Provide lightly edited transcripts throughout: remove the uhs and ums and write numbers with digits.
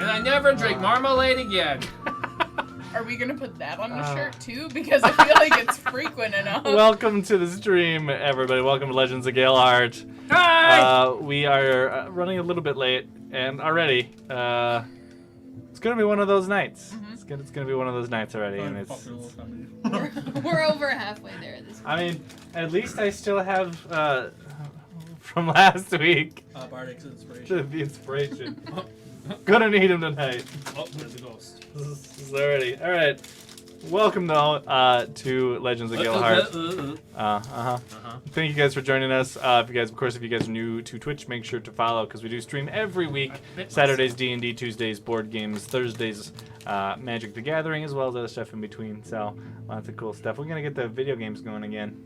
I never drink marmalade again. Are we gonna put that on the shirt too? Because I feel like it's frequent enough. Welcome to the stream, everybody. Welcome to Legends of Galehardt. Hi! We are running a little bit late, and already, it's gonna be one of those nights. Mm-hmm. It's gonna be one of those nights already, and it's We're over halfway there at this point. I mean, at least I still have from last week Bardic's inspiration. the inspiration. Gonna need him tonight. Oh, there's a ghost. This is already all right. Welcome though to Legends of Galehardt. Thank you guys for joining us. If you guys are new to Twitch, make sure to follow because we do stream every week. Saturdays D&D, Tuesdays board games, Thursdays Magic the Gathering, as well as other stuff in between. So lots of cool stuff. We're gonna get the video games going again.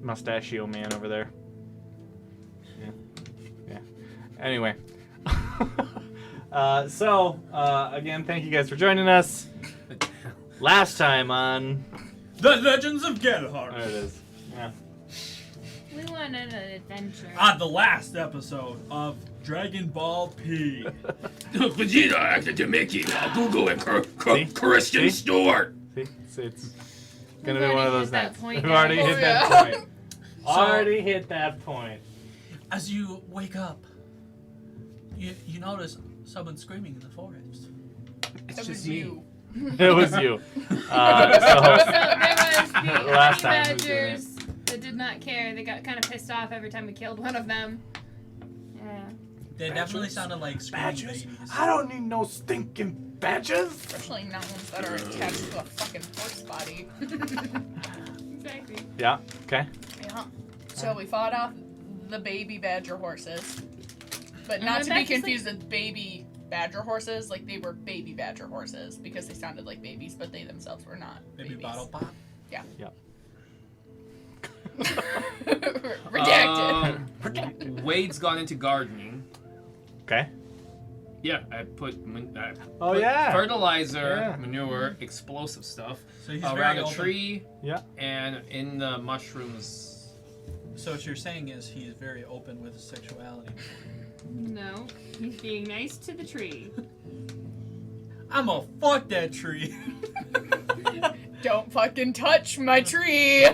Mustachio man over there. Yeah. Anyway. Again, thank you guys for joining us. Last time on The Legends of Galehardt. There it is. Yeah. We wanted an adventure. On the last episode of Dragon Ball P. Vegeta acted to Mickey. Google and See? Christian See? Stewart. See, it's gonna We've be one of already those hit that nights. point, We've already guys. hit Oh, that yeah. point. Already hit that point. As you wake up, you notice someone screaming in the forest. It's That just was me. you. It was you. So there was the Last honey time we were doing badgers that did not care. They got kind of pissed off every time we killed one of them. Yeah. They definitely sounded like screaming Badgers? babies. I don't need no stinking badgers. Especially not ones that are attached to a fucking horse body. Exactly. Yeah. Okay. Yeah. So we fought off the baby badger horses. But And not then to be back to confused with baby badger horses. Like, they were baby badger horses because they sounded like babies, but they themselves were not Maybe babies. bottle pop. Yeah. Yep. Redacted. Wade's gone into gardening. Okay. Yeah, I put Oh yeah. fertilizer, Yeah. manure, explosive stuff So he's around very a open. tree Yeah. and in the mushrooms. So what you're saying is he's very open with his sexuality. No, he's being nice to the tree. I'm gonna fuck that tree. Don't fucking touch my tree.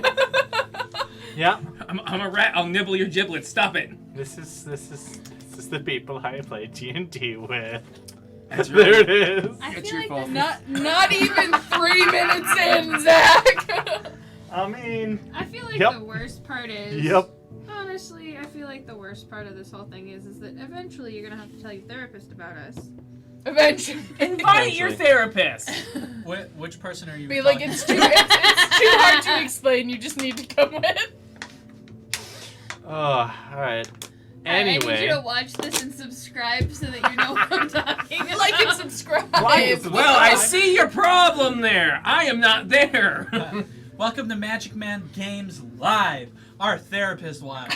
Yeah. I'm a rat. I'll nibble your giblets. Stop it. This is the people I play D&D with. That's There right. it is. I It's feel your like fault. Not even 3 minutes in, Zach. I mean. I feel like Yep. the worst part is. Yep. Honestly, I feel like the worst part of this whole thing is that eventually you're gonna have to tell your therapist about us. Eventually. Invite your therapist. Which person are you? Be like, talking it's to? too hard to explain. You just need to come with. Oh, all right. I need you Anyway. to watch this and subscribe so that you know what I'm talking about. Like and subscribe. Well, I see your problem there. I am not there. Welcome to Magic Man Games Live, our therapist wives.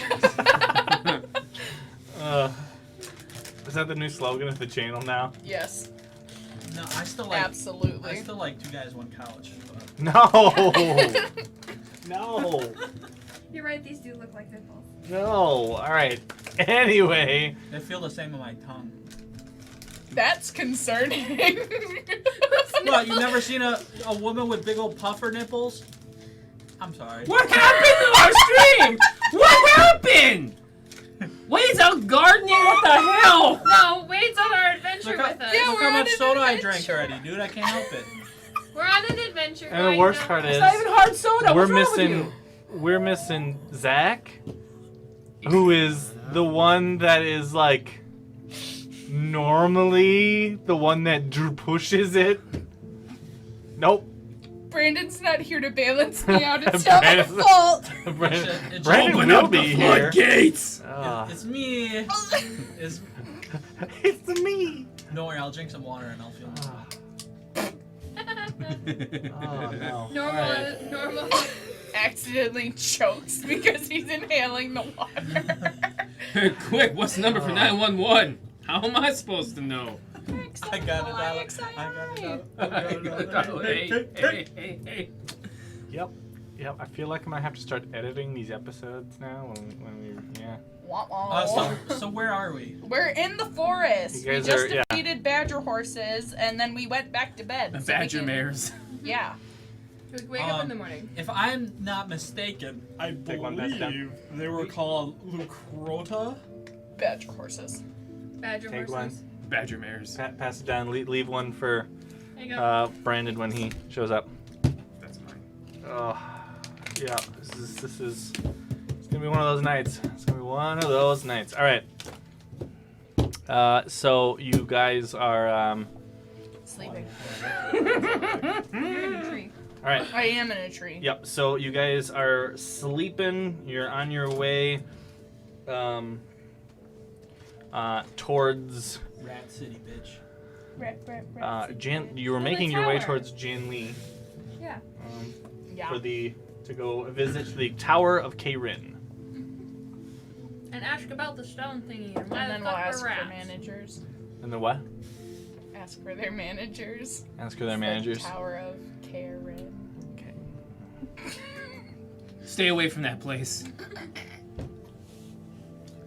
Is that the new slogan of the channel now? Yes, No, I still like. absolutely. I still like Two Guys One Couch. But No. No. You're right, these do look like nipples. No. All right. Anyway. they feel the same on my tongue. That's concerning. Well, you never seen a woman with big old puffer nipples? I'm sorry. What happened to our stream? What happened? Wade's out gardening. What the hell? No, Wade's on our adventure Look how, with us. Yeah, look we're how on much an soda I adventure. drank already, dude. I can't help it. We're on an adventure. And the going worst down- part is It's not even hard soda. we're What's wrong with missing we're missing Zach, who is the one that is like normally the one that pushes it. Nope. Brandon's not here to balance me out. It's not my Brandon's- fault. It's Brandon Open will up be the here. floodgates. It's me. It's, It's me. don't worry, I'll drink some water and I'll feel better. Oh no. Normal. Accidentally chokes because he's inhaling the water. Quick, what's the number for 911? How am I supposed to know? I got it out. I got it out. Hey. Yep. I feel like I might have to start editing these episodes now. When we, yeah. So where are we? We're in the forest. You guys We just are- yeah. defeated badger horses, and then we went back to bed. so we Badger can- mares. Yeah. We wake up in the morning. If I'm not mistaken, I Take one back down. believe they were called Lucrota. Badger horses. Badger Take horses. Badger mares. Pass it down. Leave one for There you go. Brandon when he shows up. That's mine. Oh, yeah. This is. It's gonna be one of those nights. It's gonna be one of those nights. All right. So you guys are. Sleeping. You're in a tree. All right. I am in a tree. Yep. So you guys are sleeping. You're on your way. Towards Rat City, bitch. Jan. You were Oh, the making your way tower. towards Jan Lee. Yeah. Yeah. To go visit the Tower of Kairin. And ask about the stone thingy and why And the then we'll fuck ask we're for rats. managers. And the what? Ask for their managers. Ask for their It's managers. The Tower of Karen. Okay. Stay away from that place.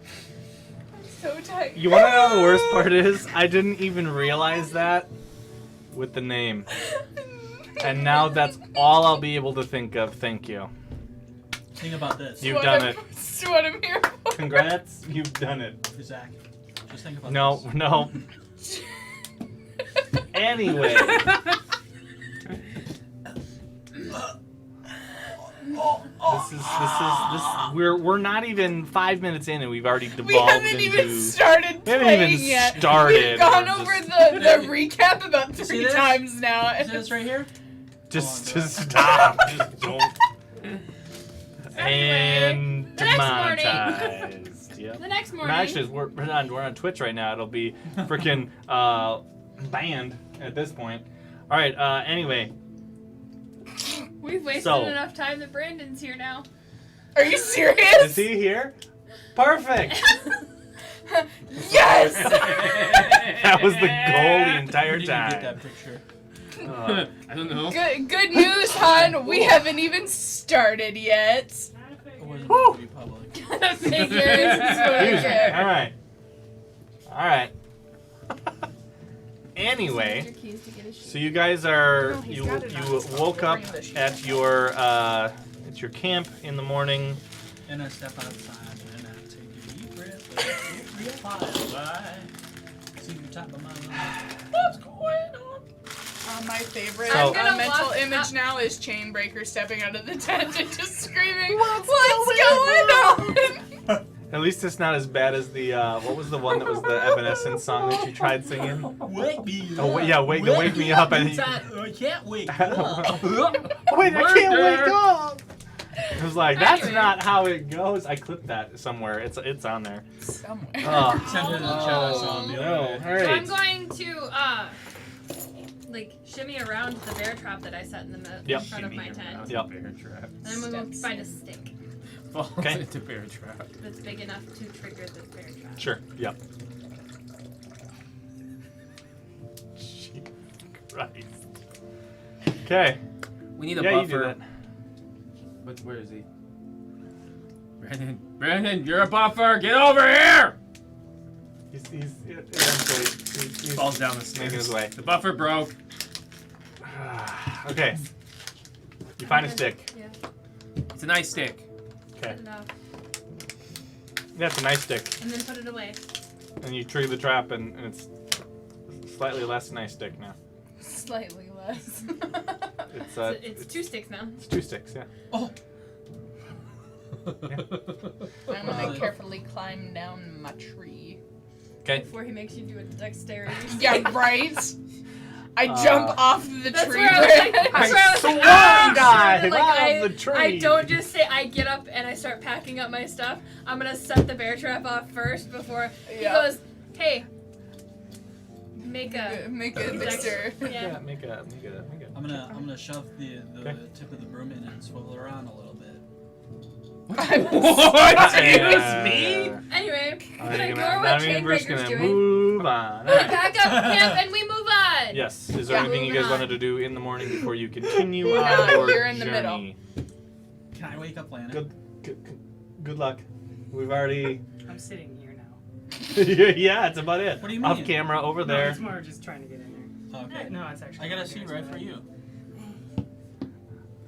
I'm so tired. You want to know the worst part is? I didn't even realize that with the name. And now that's all I'll be able to think of. Thank you. Think about this. You've done it. That's what I'm here for. Congrats. You've done it. Zach, just think about No. Anyway. We're not even 5 minutes in and we've already devolved We haven't into. even started We haven't playing even yet. started. We've gone We're over just- the recap about See 3 this? times now. this. See this right here? Just Stop. just don't. Anyway, And the next morning. demonetized. Yep. The next morning. Actually, we're on Twitch right now. It'll be freaking banned at this point. All right. Anyway, We've wasted So- enough time that Brandon's here now. Are you serious? is he here? Perfect. Yes! That was the goal the entire Where did you get time. that picture? I don't know. Good news, hon. We haven't even started yet. It wasn't Woo! to be public. Figures. Excuse me. Okay. All right. Anyway. So you guys are you woke up at your camp in the morning. And I step outside and I take a deep breath. Real see the top of my lungs. What's going on? My favorite So- I'm gonna mental walk image up- now is Chainbreaker stepping out of the tent and just screaming, What's going on? At least it's not as bad as the what was the one that was the Evanescence song that you tried singing? Wake me up. Oh, yeah, wake me up and- I can't wake up. Wait, I can't Murder! wake up. It was like that's Anyway. not how it goes. I clipped that somewhere. It's on there. Somewhere. Oh, Send it in the chat song the no. other day. All So I'm right. going to like shimmy around the bear trap that I set in the Yep. in front of my tent. Yep. Bear trap. And I'm gonna go find a stick Falls Okay. into bear trap. that's big enough to trigger the bear trap. Sure. Yep. Jesus Christ. Okay. We need a Yeah, you do buffer. that. Where is he? Brandon, you're a buffer. Get over here! He's eventually he's Falls down the stairs. making his way. The buffer broke. Okay. You find a stick. Yeah. It's a nice stick. Okay. Good enough. Yeah, it's a nice stick. And then put it away. And you trigger the trap, and it's slightly less nice stick now. Slightly less. It's So it's 2 sticks now. it's 2 sticks. Yeah. Oh, I'm gonna carefully climb down my tree. Okay. Before he makes you do a dexterity. Yeah, right? I jump off the That's tree. where I was like, that's where I was like, ah! dive Like, off the tree. I don't just say I get up and I start packing up my stuff. I'm gonna set the bear trap off first before he Yeah. goes, hey, make a mixer. Yeah. Make a. I'm gonna shove the Okay. tip of the broom in and swivel it around a little bit. What? Excuse me? Anyway, can I Alright, ignore what we're just Chainbreaker's gonna doing? move on. We Alright. pack up camp and we move on. Yes. Is there Yeah. anything you guys Moving on. wanted to do in the morning before you continue No, on your you're in the journey? Can I wake up Lana? Good luck. We've already. I'm sitting here now. Yeah, it's about it. What do you Off mean? camera over No, there. it's more just trying to get in there. Okay. No, it's actually. I got a seat right for you.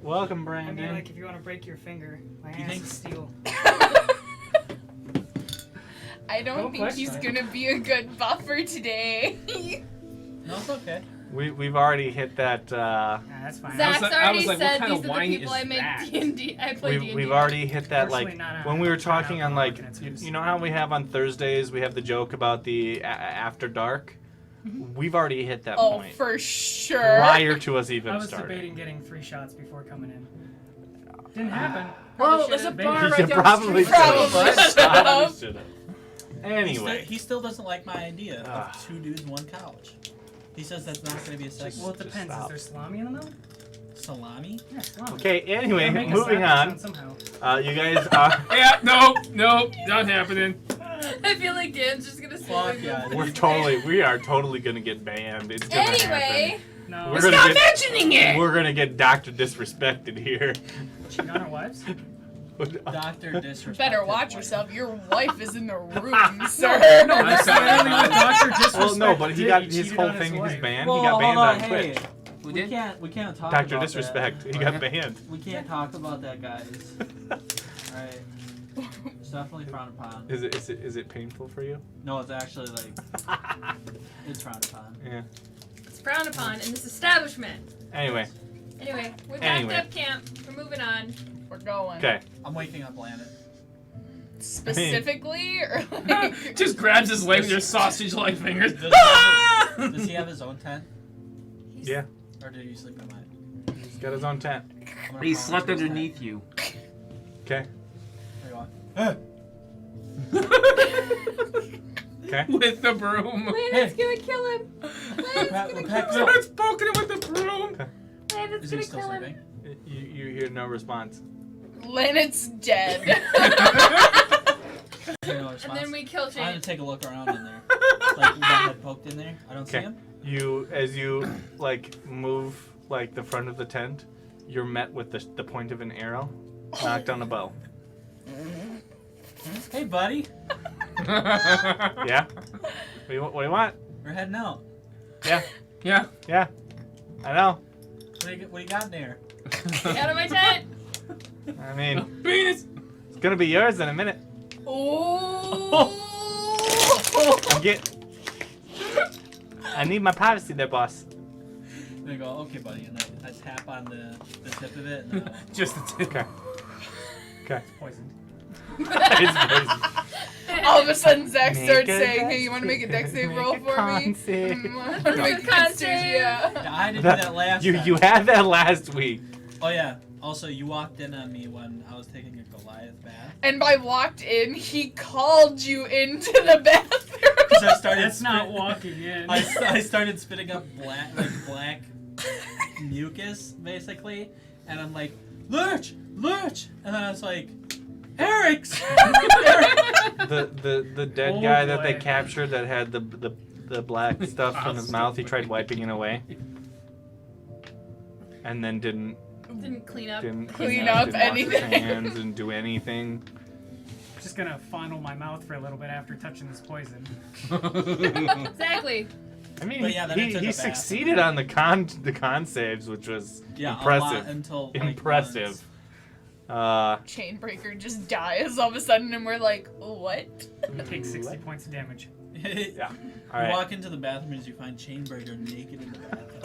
Welcome, I mean, Brandon. like, if you want to break your finger, my You hands think- is steel. I don't Don't think he's question it. gonna be a good buffer today. No, it's okay. We've already hit that. Nah, that's fine. Zach's I already was like, what said kind these of are the wine people is I make that? D&D. I play D&D. We've already hit that, like, Personally, not when we were trying talking out on, the like, market, you know how we have on Thursdays, we have the joke about the after dark? We've already hit that Oh, point. for sure. Prior to us I even was starting. debating getting free shots before coming in. Didn't happen. Well, there's a should've bar been. right You down probably the street. Probably Probably should've. should've. He Anyway. still doesn't like my idea Ah. of 2 dudes, 1 couch. He says that's not going to be a segment. Well, it Just depends. stop. Is there salami in the middle? Salami? Yeah, salami. Okay, anyway, Gotta make a moving sandwich on. somehow. You guys, Yeah, nope, not happening. I feel like Dan's just gonna sit Fuck there. yeah. we are totally gonna get banned. It's gonna Anyway, No. We're gonna Stop get- mentioning it! happen. We're gonna get Dr. Disrespected here. Cheat on our wives? Dr. Disrespect. Better his watch wife. yourself. Your wife is in the room, sir. No, I'm that's sorry. not only what Dr. Disrespect Well, no, but he did, got he his cheated whole on thing, his wife. ban. Whoa, He got banned hold on hey. Twitch. Who We did? can't talk Dr. about Disrespect. that. He got banned. We can't talk about that, guys. Alright. It's definitely frowned upon. Is it painful for you? No, it's actually like it's frowned upon. Yeah. it's frowned upon in this establishment. Anyway. Anyway, we packed Anyway. up camp. We're moving on. We're going. Okay. I'm waking up Lana. Specifically, or like, Just grabs his leg with your sausage-like fingers. Does he have his own tent? Yeah. Or did you sleep in mine? He's got his own tent. I'm gonna He crawl slept into his underneath you. Okay. tent. There you go. Okay. With the broom. Landon's gonna kill him. We're Landon's packed gonna up. Starts poking him with the broom. Landon's Is he gonna still kill him. sleeping? You hear no response. Lennox dead. Hear no And response? then we kill I'm gonna Shane. take a look around in there. Like, with my head poked in there. I don't see Okay. him. As you like move like the front of the tent, you're met with the point of an arrow knocked on a bow. Hey, buddy. Yeah. What do you want? We're heading out. Yeah. Yeah. Yeah. I know. What do you got in there? Get out of my tent. I mean, Penis. it's gonna be yours in a minute. Oh. I need my privacy there, boss. And I go, okay, buddy. And I tap on the tip of it. And I Just the tip. Okay. Okay. Poisoned. It's poison. All of a sudden, Zach Make starts a saying, dex "Hey, you want to make a dex save make roll a for con me?" save. Make Con a con save, save. yeah. I did that last You time. you had that last week. Oh, yeah. Also, you walked in on me when I was taking a Goliath bath. And by walked in, he called you into the bathroom. Because I started That's not walking in. I started spitting up black mucus, basically. And I'm like, Lurch! Lurch! And then I was like, Eric's! The dead Oh, guy that they boy. captured that had the black stuff from his mouth. He tried wiping it away, and then didn't Didn't clean up. Clean up didn't wash his anything. hands and do anything. Just gonna fondle my mouth for a little bit after touching this poison. Exactly. I mean, But yeah, then I took a he bath. succeeded on the con saves, which was Yeah, a lot impressive. until like, Impressive. once. Chainbreaker just dies all of a sudden, and we're like, what? You take 60 points of damage. Yeah. You All right. walk into the bathroom and you find Chainbreaker naked in the bathtub.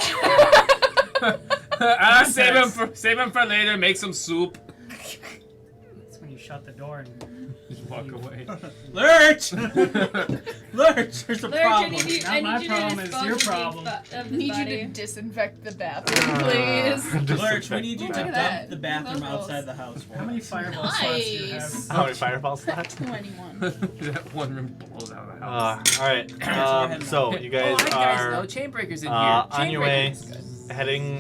Save him for later. Make some soup. That's when you shut the door and Just walk away. Lurch! Lurch, there's a Lurch, problem. Not my problem, it's your dispose of problem. of Need you body. to disinfect the bathroom, please. Lurch, we need you to Look at dump that. the bathroom Levels. outside the house for How many us. fireball slots do you have? Nice. How many fireball slots? 21. That one room blows out of the house. All right. So you guys oh, I are know Chainbreaker's in here. on your way, Chainbreaker's good. heading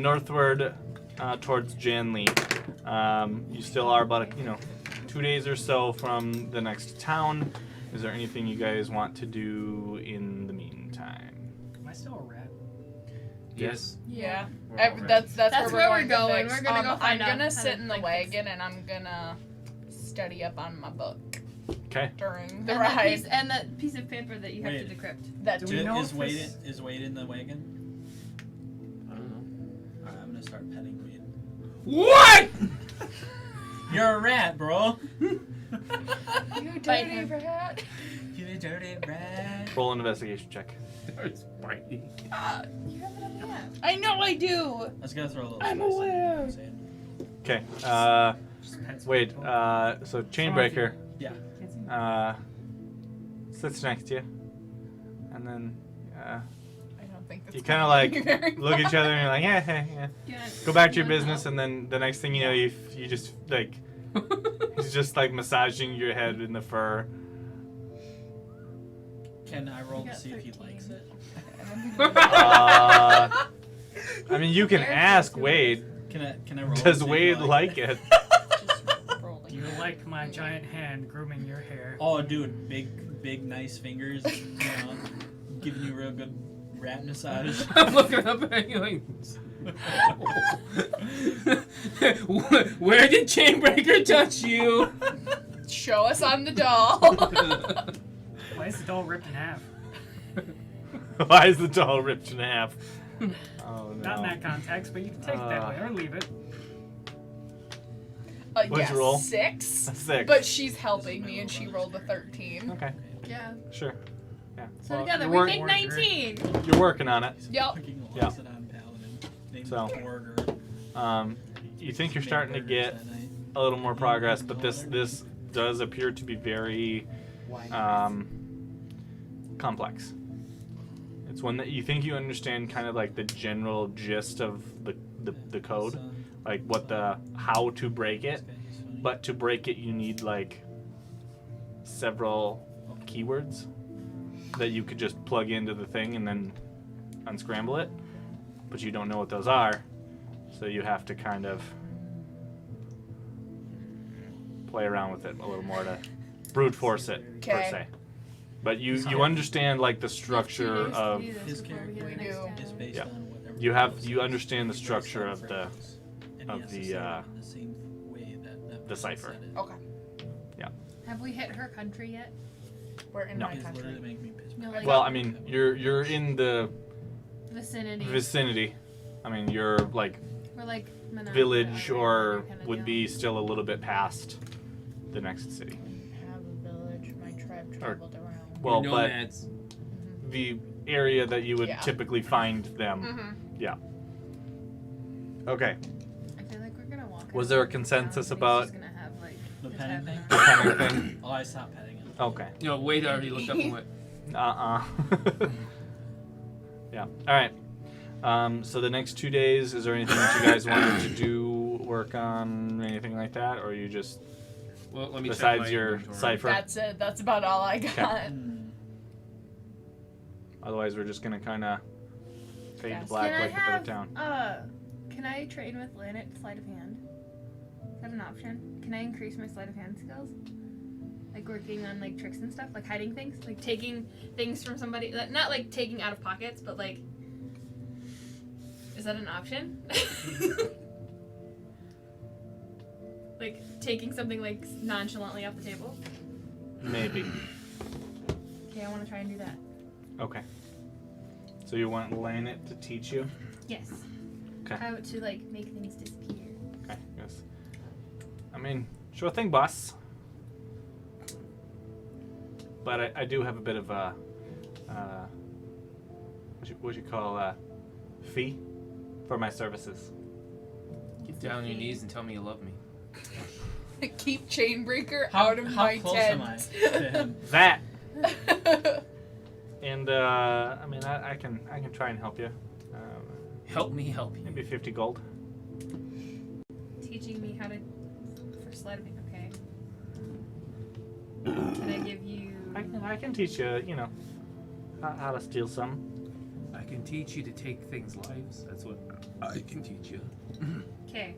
northward towards Janley. You still are about 2 days or so from the next town. Is there anything you guys want to do in the meantime? Am I still a rat? Yes. Yeah. We're all That's That's where we're to going. fix. We're gonna go find I'm out gonna how sit to, in the like, fix wagon and I'm gonna study up on my book Okay. during the And ride. that piece of paper that you have Wait. to decrypt. That Do too. we know Is if Wade this- is Wade in the wagon? I don't know. Alright, I'm gonna start petting Wade. What? You're a rat, bro. You Bite dirty him. rat. You dirty rat. Roll an investigation check. It's biting. You have it on the app. I know I do. I was gonna throw a little. I'm spice in there, you know what aware. I'm saying? Okay. Just pets Wait. people. So Chainbreaker Yeah. sits next to you, and then I don't think that's you kind gonna of be like very look at each other and you're like, yeah. Yeah. Go back to your business, and then the next thing you know, you just like he's just like massaging your head in the fur. Can I roll You to got see if he 13. likes it? I mean, you can Eric ask does. Wade. Can I roll? to Does see if Wade he like it? Just rolling. You like my giant hand grooming your hair. Oh, dude, big, nice fingers. You know, giving you a real good rat massage. I'm looking up at you like. Where did Chainbreaker touch you? Show us on the doll. Why is the doll ripped in half? Why is the doll ripped in half? Oh no. Not in that context, but you can take it that way or leave it. What'd Yes, you roll? 6. A 6. But she's helping me and she rolled a 13. Okay, Yeah. sure. Yeah. So Well, together you're, we make 19. you're working on it. Yep. Fucking Yeah. Loxodon paladin named So. Orger. You think you're starting to get a little more progress, but this does appear to be very complex. It's one that you think you understand kind of like the general gist of the code, like how to break it, but to break it you need like several keywords that you could just plug into the thing and then unscramble it, but you don't know what those are, so you have to kind of play around with it a little more to brute force it per Okay. se. But you understand like the structure of His character We do. is based Yeah. on whatever. you understand the structure of the And he of has to the, say it in the same way that the person cipher. said it. Okay. Have we hit her country yet? We're in No. my It's country. literally making me piss. No, my like- well, I mean you're in the Vicinity. vicinity. I mean you're like Or like Manila, village or kind of would deal. be still a little bit past the next city. Have a village. My tribe traveled around. Well, We're but nomads. the area that you would Yeah. typically find them. Mm-hmm. Yeah. Okay. I feel like we're gonna walk. Was in there a the consensus town and about- he's just gonna have, like, The just penny have thing? The kind of thing. Oh, I stopped petting him. Okay. You know, Wade already looked up and went. Yeah. All right. So the next 2 days, is there anything that you guys wanted to do, work on, anything like that, or you just Well, let me check besides my your inventory. cipher? That's it. That's about all I got. Otherwise, we're just gonna kind of fade to Yes. black Can I like the have, town. Can I train with Lynette sleight of hand? Is that an option? Can I increase my sleight of hand skills? Like working on like tricks and stuff, like hiding things, like taking things from somebody, not like taking out of pockets, but like, is that an option? Like taking something like nonchalantly off the table? Maybe. Okay, I want to try and do that. Okay. So you want Lanit to teach you? Yes. Okay. How to like make things disappear. Okay. Yes. I mean, sure thing, boss. But I do have a bit of a what you call fee for my services. Get down on your knees and tell me you love me. Keep Chainbreaker out of my close tent. am I to him? That. And I mean, I can try and help you. Help me help you. Maybe 50 gold. Teaching me how to for sleight of hand. Okay. Can I give you? I can teach you, you know, how to steal some. I can teach you to take things' lives. That's what I can teach you. Okay.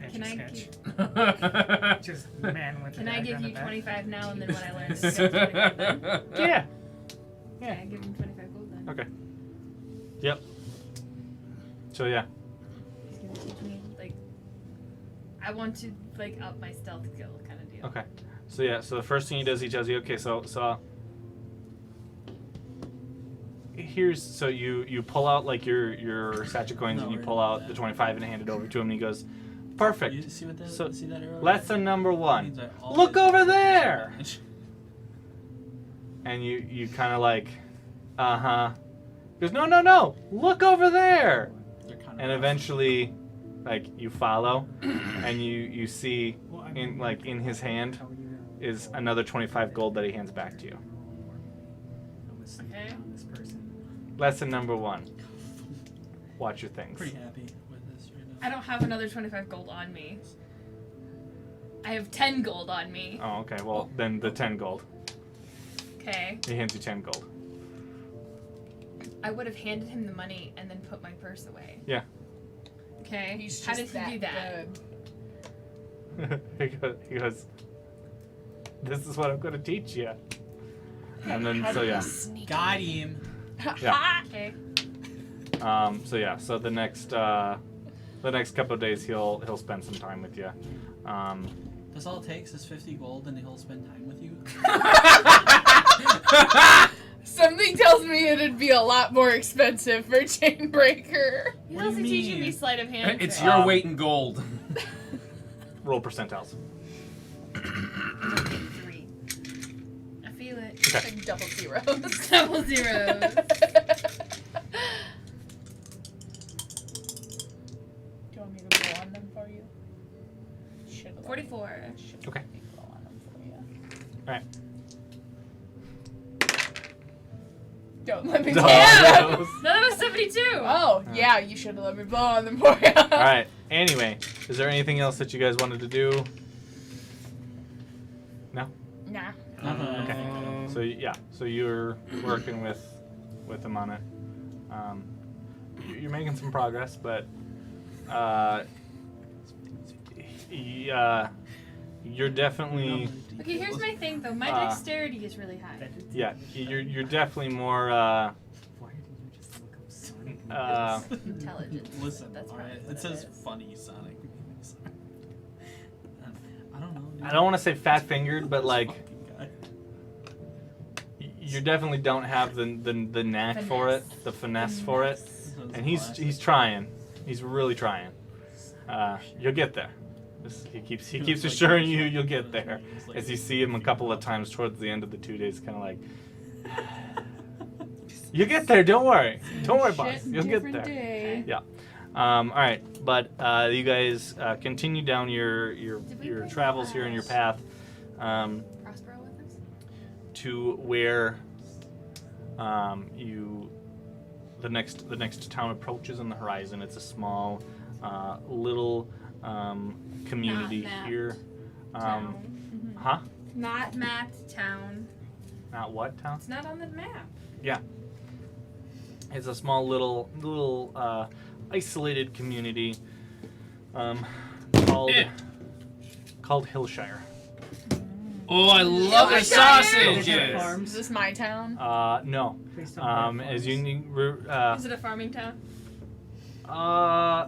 Etch Can a I sketch. Yeah. Just man with the Can I dagger give on the you back. 25 now, and then when I learn this, I get 25 then? Yeah. Okay, I give him 25 gold then. Okay. Yep. So yeah. He's gonna teach me like I want to like up my stealth skill kind of deal. Okay. So yeah. So the first thing he does, he tells you, okay, so here's so you pull out like your satchel coins and you pull out the 25 and hand it over to him and he goes, perfect. You see what that? So, see that arrow? lesson number That 1. means I always Look over have there. advantage. And you kind of like, He goes, no, look over there. They're kind of And eventually, like you follow, and you see in his hand is another 25 gold that he hands back to you. Okay. This person. Lesson number 1. Watch your things. pretty happy with this right now. I don't have another 25 gold on me. I have 10 gold on me. Oh, okay. Well, then the 10 gold. Okay. He hands you 10 gold. I would have handed him the money and then put my purse away. Yeah. Okay. He's How just did he do that? good. he goes, this is what I'm going to teach you. And then, How so did yeah. he sneak Got him. Yeah. Okay. So yeah, so the next couple of days he'll spend some time with you. That's all it takes is 50 gold, and he'll spend time with you. Something tells me it'd be a lot more expensive for Chainbreaker. He's What do also you teaching mean? me sleight of hand. It's tricks. your weight in gold. Roll percentiles. 3. I feel it. Okay. Like double zeros. Double zeros. Do you want me to blow on them for you? 44. Okay. Blow on them for you. All right. Don't let me No, blow on that them. was- No, that was 72. Oh, yeah, you should have let me blow on them for you. All right. Anyway, is there anything else that you guys wanted to do? No. Nah. Okay. So yeah, so you're working with him on it. You're making some progress, but you're definitely Okay, here's my thing though. My dexterity is really high. you're definitely more Why did you just look up Sonic? Intelligence. Listen, That's alright. probably It what says it is. funny Sonic. I don't know. Dude. I don't want to say fat fingered, but This like fucking guy. you definitely don't have the knack for it, the finesse for it, and he's trying. He's really trying. You'll get there. He keeps assuring you you'll get there. As you see him a couple of times towards the end of the 2 days, kind of like, you'll get there. Don't worry, boss. You'll get there. Day. Yeah. All right, but you guys continue down your Did we bring travels here in your path Prospero with us? to where the next town approaches on the horizon. It's a small little community Not Matt here. Town. Huh? Not Matt Town. Not what town? It's not on the map. Yeah. It's a small little isolated community called Hillshire. Oh, I love the sausages. Is this my town? No. Based on As you Is it a farming town? I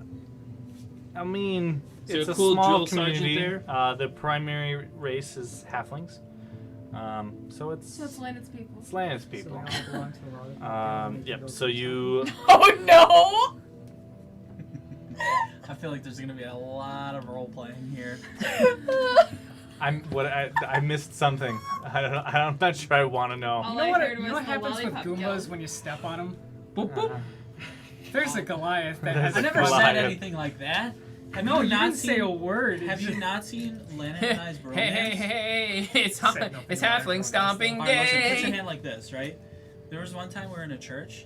mean, Is there it's a a cool small drill sergeant community. The primary race is halflings. So it's So it's Landed's people. it's Land's So people. we all belong to a lot of Yep. So you Oh no! I feel like there's gonna be a lot of role playing here. I missed something. I'm not sure I want to know. All You know I what? heard You know was what the happens with lollipop Goombas guild. when you step on them? Boop, boop. There's a Goliath that There's has I a never Goliath. said anything like that. Have No, you not didn't say seen- a word. Have you not seen Lana and I's bromance? Hey, it's Said nothing it's about halfling it. stomping All right, listen, put your day. hand like this, right? There was one time we were in a church,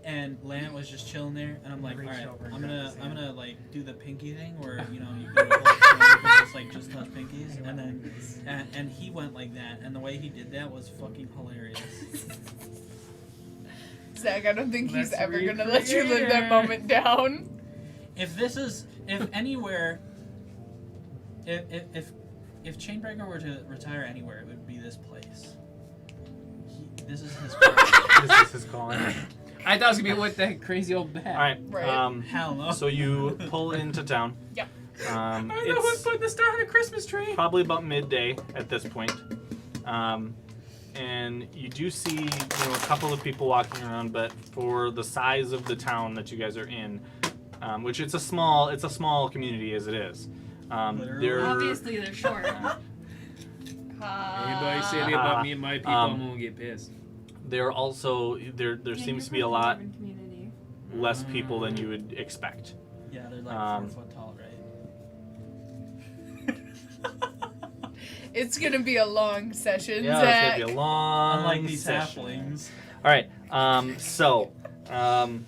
and Lana was just chilling there, and I'm like, all Reach right, over and I'm grab gonna his I'm hand. gonna like do the pinky thing where you know you go to hold just touch pinkies, and then and he went like that, and the way he did that was fucking hilarious. Zach, I don't think he's Let's ever gonna let you live recreate that it. moment down. If anywhere, if Chainbreaker were to retire anywhere, it would be this place. This is his place. This is his calling. I thought it was gonna be with that crazy old bat. All right. Right. Hell no. So you pull into town. Yep. I'm the one It's putting the star on a Christmas tree. probably about midday at this point. And you do see, a couple of people walking around, but for the size of the town that you guys are in, which it's a small community as it is. Literally. Obviously, they're short. Anybody say anything about me and my people, I'm gonna get pissed. There also there Yeah, seems to you're be a from lot urban community. less people than you would expect. Yeah, they're like 4 foot tall, right? It's gonna be a long session, Yeah, Zach. it's gonna be a long Unlike these session. halflings. All right. So When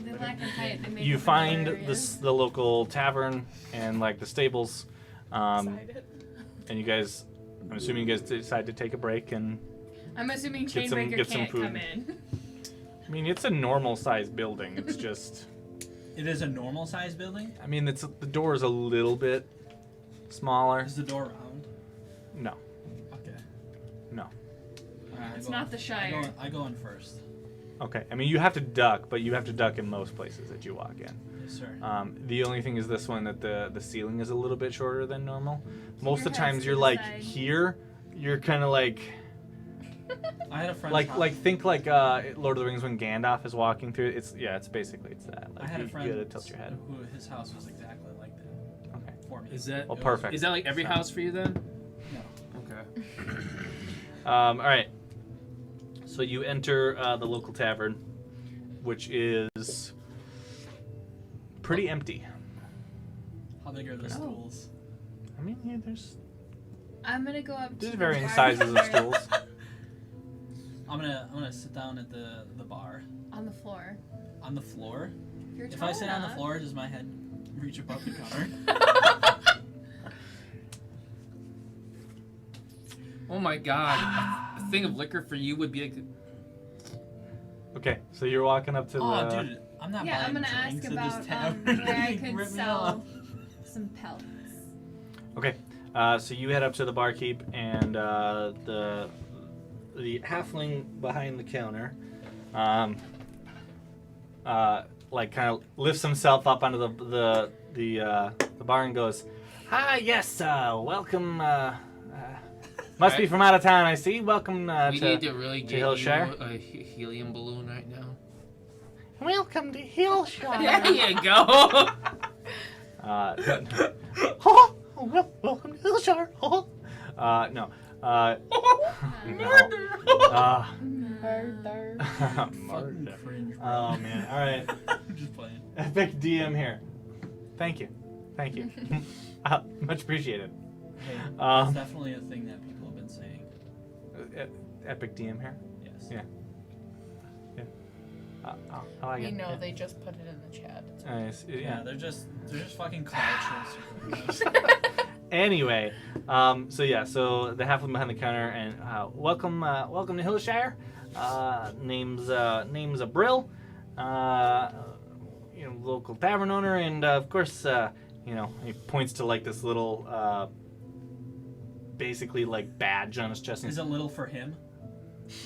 they lack in height, they make you up for find areas. the local tavern and like the stables, Excited. and you guys. I'm assuming you guys decide to take a break, and I'm assuming Get some- Chainbreaker get some can't food. come in. I mean it's a normal sized building. It's just. It is a normal sized building. I mean the door is a little bit smaller. Is the door round? No. Okay. No. Alright, It's not the Shire. I go in first. Okay. I mean you have to duck, but you have to duck in most places that you walk in. Yes, sir. The only thing is this one that the ceiling is a little bit shorter than normal. Most of your the times head's you're to the like side. here, you're kind of like I had a friend. think like Lord of the Rings when Gandalf is walking through. It's basically that. I Like had a you friend gotta tilt your head. who his house was exactly like that Okay. for me. Is that Well, perfect. Is that like every house for you then? No. Okay. All right. So you enter the local tavern, which is pretty empty. How big are the stools? I mean, yeah, there's I'm gonna go up to there's the varying bar sizes of where- stools. I'm gonna sit down at the bar on the floor. on the floor. If you're If tall I sit on the enough. floor, does my head reach above the counter? Oh my god. A thing of liquor for you would be like. Okay, so you're walking up to Oh, the. dude, I'm not Yeah, I'm buying gonna drinks ask at about this tavern. where I You could rip me sell off. some pelts. Okay, so you head up to the barkeep, and the halfling behind the counter, like kind of lifts himself up onto the bar and goes, "Hi, yes, welcome. Must be from out of town, I see. Welcome We to need to really get you Hillshire? a helium balloon right now. welcome to Hillshire." There you go. Oh, welcome to Hillshire. Oh. No. Murder. Murder. Fucking Murder. cringe, bro. Oh man. All right. I'm just playing. Epic DM here. Thank you. Much appreciated. Hey, Um, that's definitely a thing that people have been saying. Epic DM here. Yes. Yeah. I like We it. know Yeah. they just put it in the chat. Nice. Yeah, Yeah. they're just fucking cloud chasers. Anyway, so the halfling behind the counter and welcome to Hillshire. Name's Brill. Local tavern owner, and of course, he points to like this little, basically like badge on his chest. Is it little for him?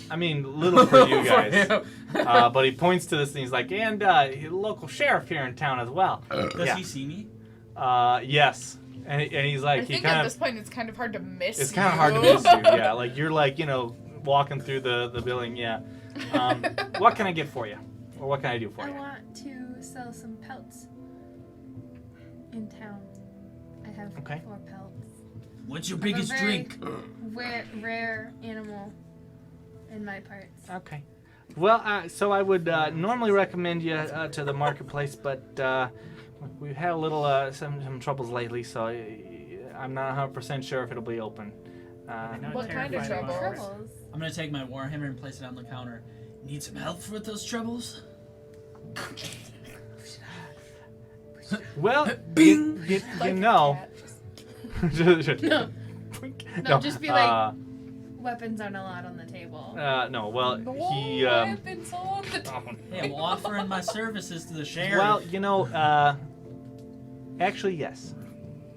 I mean, little for you guys. him. But he points to this and he's like, and local sheriff here in town as well. Does he see me? Yes. And he's like, I he think kind at of, this point it's kind of hard to miss. it's kind of hard to miss you. Yeah, like you're like, walking through the building. Yeah. What can I get for you? Or what can I do for I you? want to sell some pelts in town. I have Okay. 4 pelts. What's your I'm a biggest very drink? Rare animal in my parts. Okay. Well, so I would normally recommend you to the marketplace, but we've had a little some troubles lately, so I'm not 100% sure if it'll be open. Not What kind of terrified trouble? Troubles. I'm gonna take my warhammer and place it on the counter. Need some help with those troubles? Well, you know. No. No, Just be like, weapons aren't allowed on the table. no, well, he, weapons on the table. Hey, I'm offering my services to the sheriff. well, you know, actually, yes.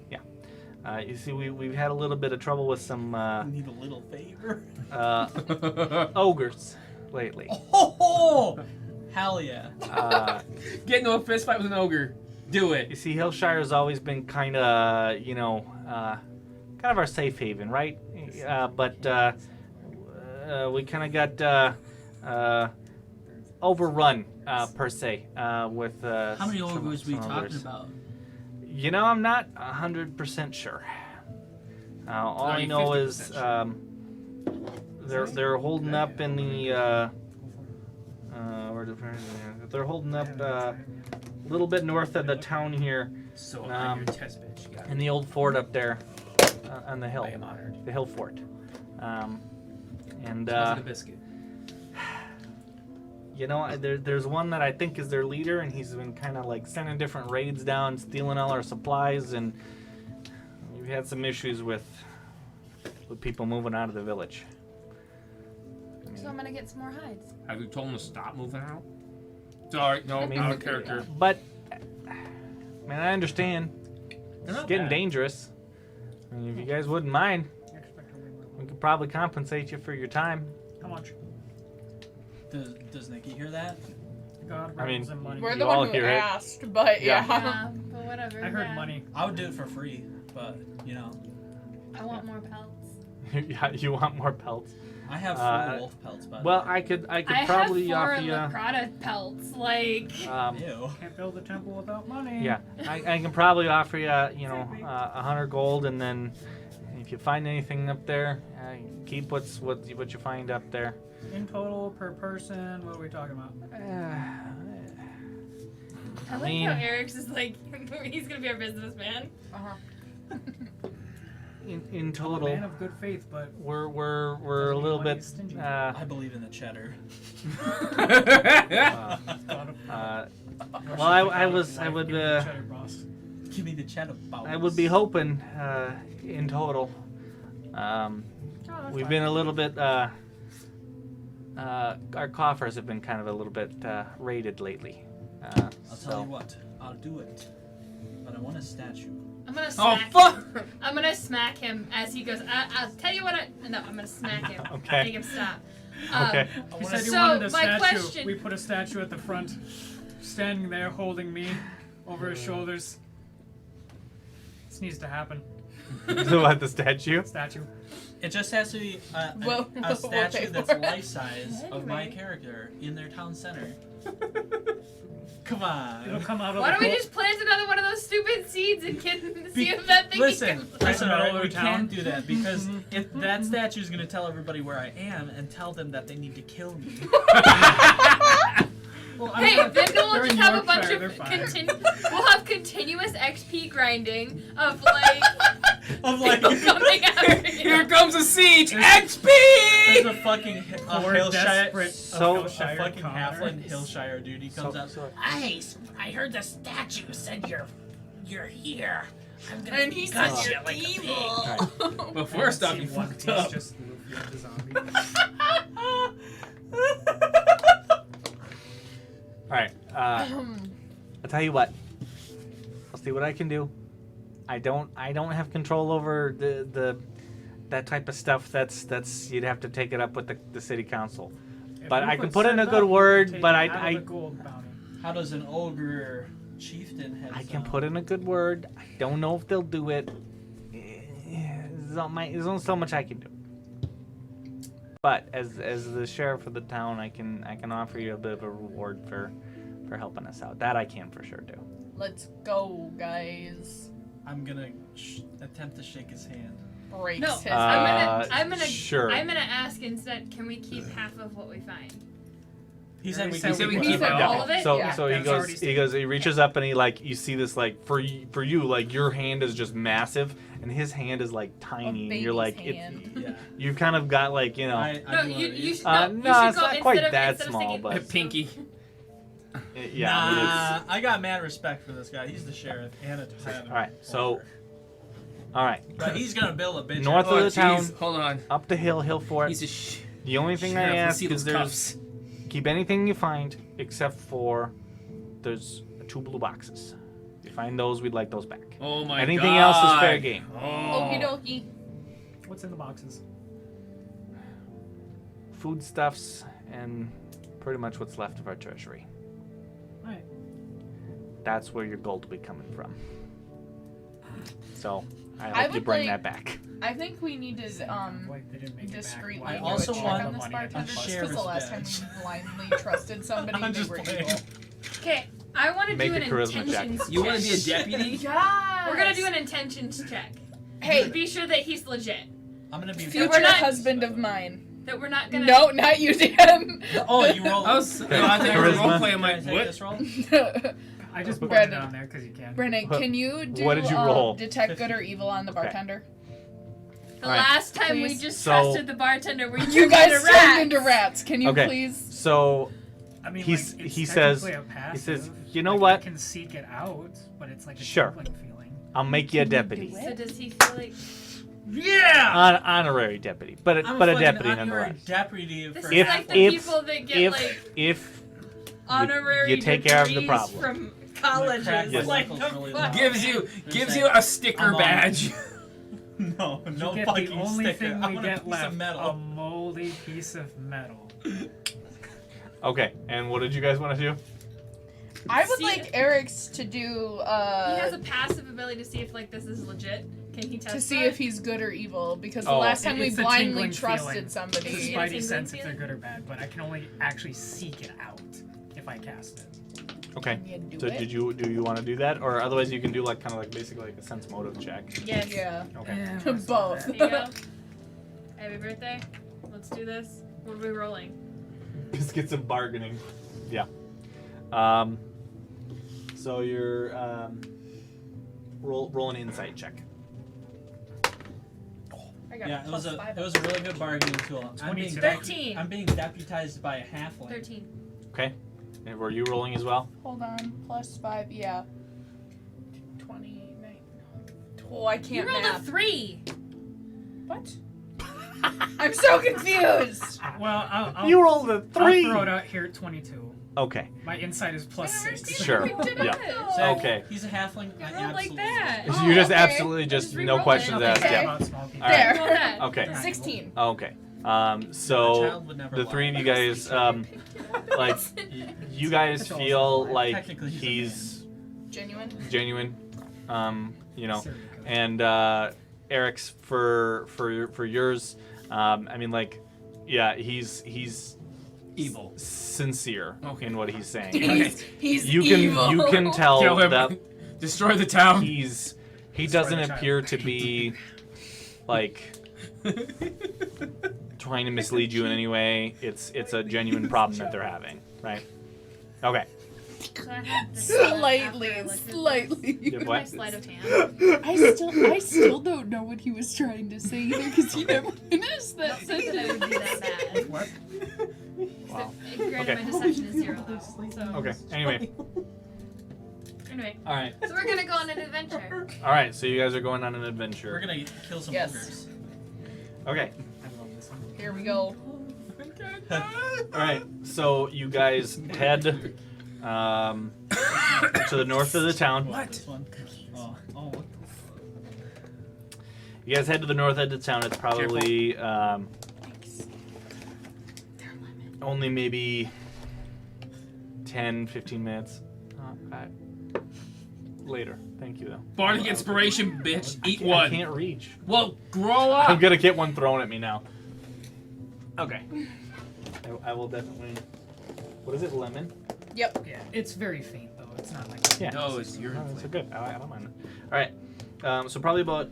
Yeah. You see, we've had a little bit of trouble with some, need a little favor. ogres lately. Oh, hell yeah. Get into a fist fight with an ogre. Do You it. see, Hillshire's always been kind of, you know, kind of our safe haven, right? But we kind of got overrun, per se, with How many some ogres we talking others. about? You know, I'm not 100% sure. All Are I you know 50% is sure? they're holding up in the they're holding up a little bit north of the town here, So on your test bitch. You got in the old fort up there on the hill, I am honored. the hill fort. And Smells like a biscuit. you know, there's one that I think is their leader, and he's been kind of like sending different raids down, stealing all our supplies, and we've had some issues with people moving out of the village. So I'm gonna get some more hides. Have you told him to stop moving out? Sorry, no, out of character. But, man, I understand. They're It's not getting bad. dangerous. I mean, if you guys wouldn't mind, I expect a little we more. could probably compensate you for your time. How much? Does Nikki hear that? God, I mean, rebels and money. We're You the all one who hear it. asked, but Yeah. Yeah, but whatever. I heard yeah. money. I would do it for free, but you know, I want more pelts. Yeah, you want more pelts? I have 4 wolf pelts. By the Well, way. I could I probably have 4 offer you. Lacrata pelts. Like, Ew. Can't build a temple without money. Yeah, I can probably offer you, you know, 100 gold, and then if you find anything up there, keep what you find up there. In total, per person, what are we talking about? I like mean- how Eric's is like, he's gonna be our businessman. Uh-huh. In I'm a total, man of good faith, but we're a Doesn't little mean money bit. is stingy. I believe in the cheddar. God of Well, I would cheddar boss. Give me the cheddar. Bows. I would be hoping in total. Oh, that's We've fine. been a little bit. Our coffers have been kind of a little bit raided lately. I'll tell you what. I'll do it. But I want a statue. I'm gonna Oh, smack fuck! I'm gonna smack him as he goes, I'll tell you what no, I'm gonna smack him. Okay. Make him stop. Okay. He said he So, wanted a my statue. question- We put a statue at the front, standing there holding me over his shoulders. This needs to happen. So what, the statue? Statue. It just has to be Well, a we'll statue pay that's for it. life size of my Anyway. character in their town center. Come It'll on. come out of Why the don't we gold- just plant another one of those stupid seeds and see if that thing Listen, becomes- Place in the middle of we town. can't do that because if that statue is going to tell everybody where I am and tell them that they need to kill me. Well, Hey, then we'll they're just in have a bunch Yorkshire, of they're fine. we'll have continuous XP grinding of like I'm like, people coming after Here you. comes a siege! there's XP! a fucking Poor Hillshire, desperate So- a Hillshire fucking commoner. halfling Hillshire dude. He comes up. I heard the statue said you're here. I'm gonna And he gut said you you're like a pig. evil. But first off, See you one fucked piece, up. Just Luffy the zombie. All right. I'll tell you what. I'll see what I can do. I don't have control over that type of stuff. That's you'd have to take it up with the city council. If But you I can put put in a set good up, word, take but it out of I the gold bounty. How does an ogre chieftain have? I can put in a good word. I don't know if they'll do it. There's only so much I can do. But as the sheriff of the town, I can offer you a bit of a reward for helping us out. That I can for sure do. Let's go, guys. I'm gonna attempt to shake his hand. Breaks No, his I'm gonna Sure. I'm gonna ask instead, can we keep half of what we find? He said we He said we keep keep it. it. Yeah. all of it? So Yeah. so he That's goes already he reaches up and he like you see this like for you like your hand is just massive and his hand is like tiny and you're like hand. Yeah. you've kind of got like you know I No, do you, one of you these. should, no, you it's should go not instead quite of, that instead of small, sticking but- Pinky. yeah I mean, it's- Nah, I got mad respect for this guy. He's the sheriff and a town. all right so all right But he's gonna build a bitch. North ass. of Oh, the town. jeez. Hold on. up the hill fort. He's a The only thing I sheriff. Let's ask see is those there's cuffs. keep anything you find except for there's 2 blue boxes. If you find those, we'd like those back. Oh my god. Anything else is fair game. Oh. Okie dokie. What's in the boxes? Foodstuffs and pretty much what's left of our treasury. Alright. That's where your gold will be coming from. So I I hope you would bring like- that back. I think we need to They didn't make it back. discreetly Why I do would also a check want on this money bartender to just share because the his last time badge. we blindly trusted somebody, I'm they just were playing. evil. Okay, I want to Make do a an charisma check. intentions You want check. to be a deputy? Yes. We're gonna do an intentions check. Hey, Be sure that he's legit. I'm gonna be. future we're not- husband of mine. That we're not gonna. No, not you, Dan. Oh, you roll. I was. No, I think I was Charisma. role playing. I'm Can I like, take what? this roll? I just put it Brandon. down there because you can. Brennan, What- can you do what did you roll? detect good or evil on the Okay. bartender? The Alright. last time we Please. just So- trusted the bartender, we You turned guys into turned rats. into rats. Can you Okay. please? So I mean, He's- like, it's he says- technically a he says, passive. "You know Like, what? I can seek it out, but it's like a Sure. troubling feeling. I'll make you a Can you deputy. do So does he feel like Yeah. Honorary deputy, but a I'm but a fucking deputy honorary nonetheless. deputy this for is If- like the if- people that get like If honorary you take care of the degrees problem. from colleges. Yes. Like Knuckles the really fuck? loud. Gives you a sticker I'm on. badge. No, no you get fucking the only sticker. thing I we want a get piece left: of a metal. moldy piece of metal. okay, and what did you guys want to do? I would See- like Eric's to do He has a passive ability to see if like this is legit. Can he test to see that? if he's good or evil because the Oh. last time we It's a blindly tingling trusted feeling. Is somebody. it a Spidey tingling sense if they're feeling? good or bad, but I can only actually seek it out if I cast it. Okay. Can you do So it? do you want to do that, or otherwise you can do like kind of like basically like a sense motive check? Yes. Yeah. Okay. Both. Here you go. Happy birthday. Let's do this. What are we rolling? Biscuits of bargaining. Yeah. So you're roll an insight check. I got Yeah, it was +5. a really good bargaining tool. I'm being 13. I'm being deputized by a halfling. 13. Okay. And were you rolling as well? Hold on. +5. Yeah. 29. Oh, I You can't rolled a math. 3. What? I'm so confused. Well, I'll You rolled a I'll 3. throw it out here at 22. Okay. My insight is +6. Sure. Yeah. Yeah. Zach, Okay. He's a halfling. You I rolled like absolutely that. love So you just okay. absolutely just Just no re-roll questions it. asked. Okay. Yeah. About small people. All right. There. Roll that. Okay. 16. Okay. A So child would never the lie. three of you guys, like, you guys feel like Technically, he's a he's Genuine. genuine, you know, Serial killer. and Eric's for yours. I mean, like, yeah, he's Evil. sincere Okay. in what he's saying. He's you evil. can tell Kill him. that Destroy the town. he Destroy doesn't the child. appear to be like trying to mislead you in any way. It's a genuine problem that they're having, right? Okay. So I had this Slightly, after I looked at this. slightly. Yeah, My what? sleight of hand. I still don't know what he was trying to say either because he never finished that I don't think that I would be that bad. What? Wow. Granted, Okay. my deception is 0 though. So. Okay. Anyway. Anyway, All right. so we're gonna go on an adventure. All right. So you guys are going on an We're adventure. gonna kill some Yes. ogres. Okay. I love this one. Here we go. All right. So you guys head to the north of the town. This one. Oh, what the You guys head to the north end of town. It's probably only maybe 10, 15 minutes. Later. Thank you, though. Bardic inspiration, bitch. Eat I one. can't reach. Well, grow up. I'm gonna get one thrown at me now. Okay. I will definitely. What is it? Lemon? Yep. Yeah, it's very faint though. It's not like Yeah. No, it's your. No, that's good. I don't mind it. All right. So probably about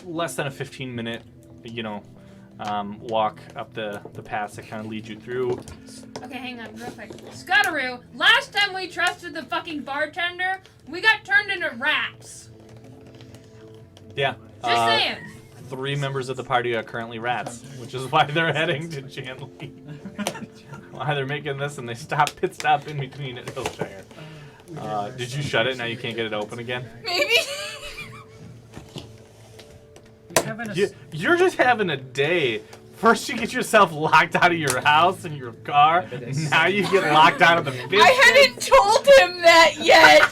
less than a 15-minute, walk up the paths that kind of lead you through. Okay, hang on, real quick. Scutteroo, last time we trusted the fucking bartender, we got turned into rats. Yeah. Just saying. 3 members of the party are currently rats, which is why they're heading to Janley. Why they're making this, and they pit stop in between at Hillshire. Did you shut it? Now you can't get it open again? Maybe. You're just having a day. First you get yourself locked out of your house and your car. Now you get locked out of the business. I hadn't told him that yet.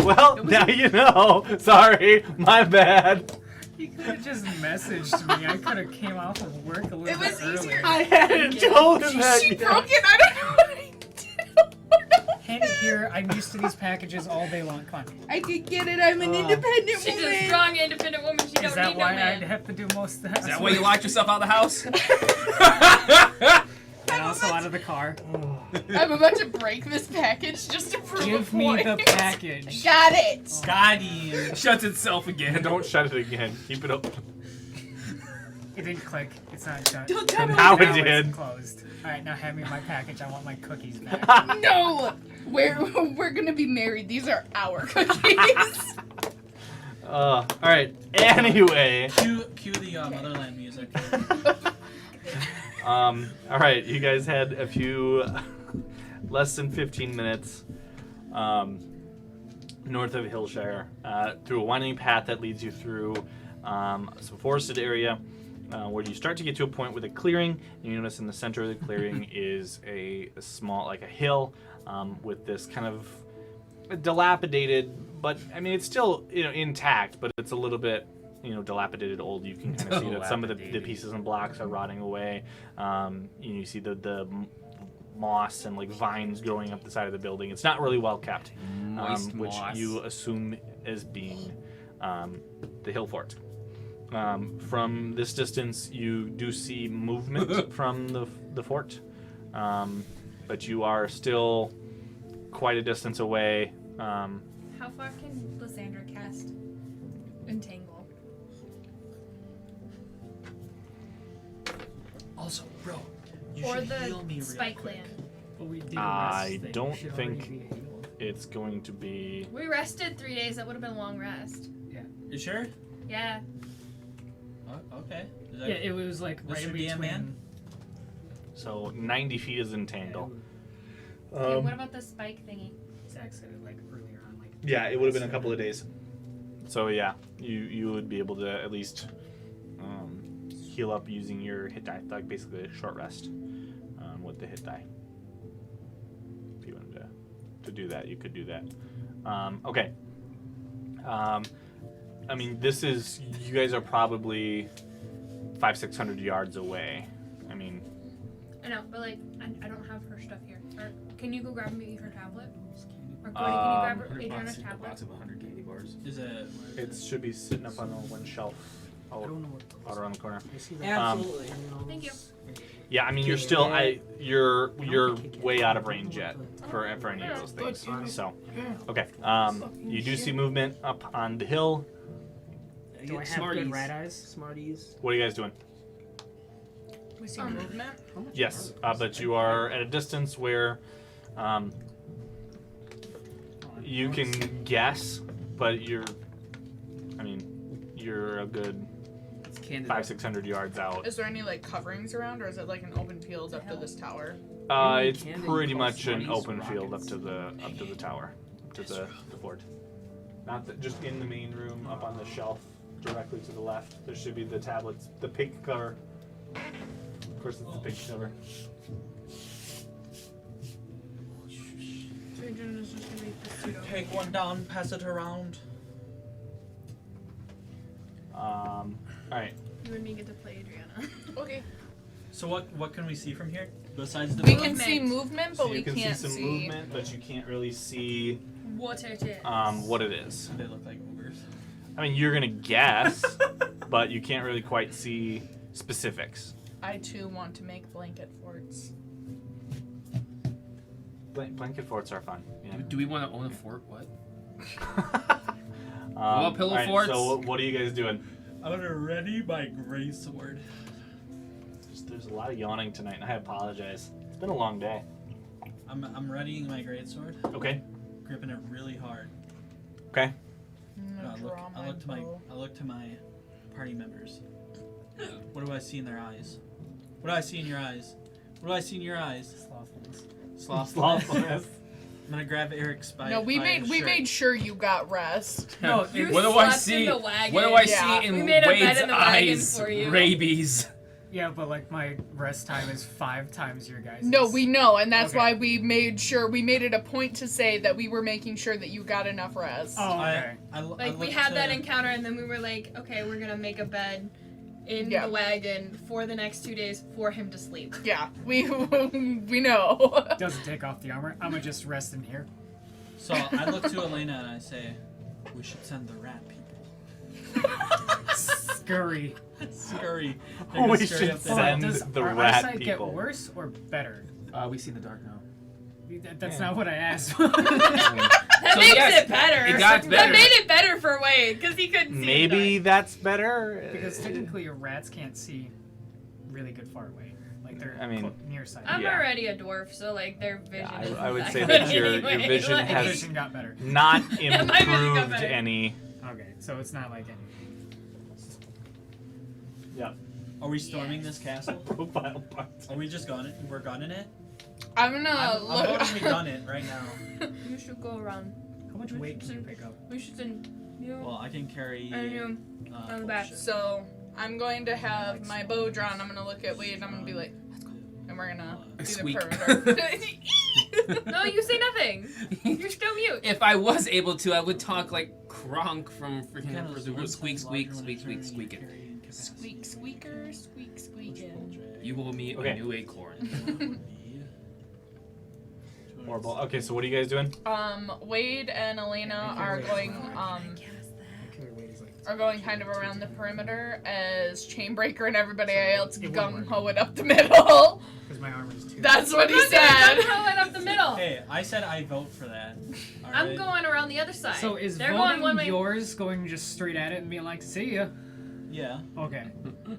Well, now you know. Sorry, my bad. You could have just messaged me. I could have came off of work a little It was bit earlier. easier. I hadn't told him that She yet. broke it. I don't know what I did. Hand it here. I'm used to these packages all day long. Come on. I could get it. I'm an independent She's woman. a strong, independent woman. She Is don't that need why no I'd man. have to do most of that? Is that why you locked yourself out of the house? And also out of the car. I'm about to break this package just to prove a Give me point. the package. Got it. Got him. Shuts itself again. Don't shut it again. Keep it open. It didn't click. It's not shut. Don't tell me. Now it Now did. it's closed. Alright, now hand me my package. I want my cookies back. No. We're gonna be married. These are our cookies. All right. Anyway. Cue the Motherland music. All right. You guys had a few less than 15 minutes north of Hillshire through a winding path that leads you through some forested area where you start to get to a point with a clearing. You notice in the center of the clearing is a small, like a hill with this kind of dilapidated, but I mean it's still intact, but it's a little bit dilapidated, old. You can kind of see that some of the pieces and blocks are rotting away. You see the moss and like vines growing up the side of the building. It's not really well kept, Moist which moss. you assume as being the hill fort. From this distance, you do see movement from the fort, but you are still quite a distance away. How far can Lysandra cast Entangle? Also, bro, you Or should heal me the real Spike quick. Land? But we did I rest thing. don't Should already think- be healed. It's going to be We rested 3 days. That would have been a long rest. You sure? Yeah. Oh, okay. Is Yeah, that, it was like This right in should be a between. man? so 90 feet is entangle. Okay, what about the spike thingy? Zach said it like earlier on. Like Yeah, it would have been a couple of days. So yeah, you would be able to at least heal up using your hit die, like basically a short rest with the hit die. If you wanted to do that, you could do that. Okay. I mean, this is, you guys are probably 500-600 yards away. I mean, I know, but like, I don't have her stuff here. Or can you go grab me her tablet? Or Cody, can you grab Adriana's tablet? of 100 candy bars. Is it? it should be sitting up on the one shelf out, I don't know what out around the corner. I see that. Absolutely. Thank you. Yeah, I mean, you're still, you're way out of range yet for any of those things. So, okay. You do see movement up on the hill. Do I have Smarties. good red eyes? Smarties. What are you guys doing? We see movement. Yes, but you are at a distance where you can guess, but you're a good 500-600 yards out. Is there any like coverings around, or is it like an open field up to this tower? It's Candy pretty costs much an money, open field up rockets. to the tower, up to the fort. Not just in the main room, up on the shelf, directly to the left. There should be the tablets, the pink cover. Of course, it's the pink cover. So Adriana's just gonna make this pseudo. Take one down, pass it around. All right. You and me get to play Adriana. Okay. So what can we see from here besides the We book? can see movement, but So we you can can't see some movement, but you can't really see What it is. what it is. They look like ogres. I mean, you're gonna guess, but you can't really quite see specifics. I too want to make blanket forts. Blanket forts are fun. Yeah. Do we want to own a fort? What? What pillow forts? So what are you guys doing? I'm gonna ready my gray sword. There's a lot of yawning tonight, and I apologize. It's been a long day. I'm readying my greatsword, Okay. gripping it really hard. Okay. I look to my party members. What do I see in their eyes? What do I see in your eyes? What do I see in your eyes? Slothfulness. I'm gonna grab Eric's by No, we by his shirt. made sure you got rest. No, What you do I slept in see? the wagon. What do I Yeah. see in We made a bed Wade's in the wagon eyes? for you. Rabies. Yeah, but like my rest time is 5 times your guys'. No, we know, and that's Okay. why we made it a point to say that we were making sure that you got enough rest. Oh, okay. Like we had that encounter, and then we were like, okay, we're gonna make a bed in the wagon for the next 2 days for him to sleep. Yeah, we know. Doesn't take off the armor. I'm gonna just rest in here. So I look to Elena and I say, we should send the rat people. Scurry. Scurry. We Scurry should up there. send Does the our rat eyesight people. get worse or better? We see in the dark now. That's not what I asked. That So makes yes, it better. it got That better. made it better for Wade because he couldn't see. Maybe in that's better. Because technically your rats can't see really good far away. Like they're I mean, nearsighted. I'm Yeah. already a dwarf, so like their vision. Yeah, isn't I would that say good that your anyway. vision Like, has vision got better. not My vision got improved better. any. Okay, so it's not like any. Yeah. Are we storming this castle? Profile parts. Are we just gone it? We're gunning it? I'm gonna I'm look. voting we gun it right now. You should go around. How much weight can you pick up? We should send you Well, I can carry. and you on the back. bullshit. So I'm going to have my bow drawn. I'm gonna look at Wade and I'm gonna be like, let's go. And we're gonna do Squeak. the perimeter. No, you say nothing. You're still mute. If I was able to, I would talk like Kronk from freaking Kind of Emperor's New Squeak, squeak, squeak, squeak, squeak it. Squeak, squeaker, squeak, squeaking. You will meet Okay. a new acorn. Horrible. Okay, so what are you guys doing? Wade and Elena are going kind of around the perimeter as Chainbreaker and everybody else It won't gung work. ho it up the middle. Because my armor is 2. That's what he I'm said. going up the middle. Hey, I said I vote for that. All I'm right? going around the other side. So is They're going one voting way. yours going just straight at it and being like, see ya? Yeah, Okay.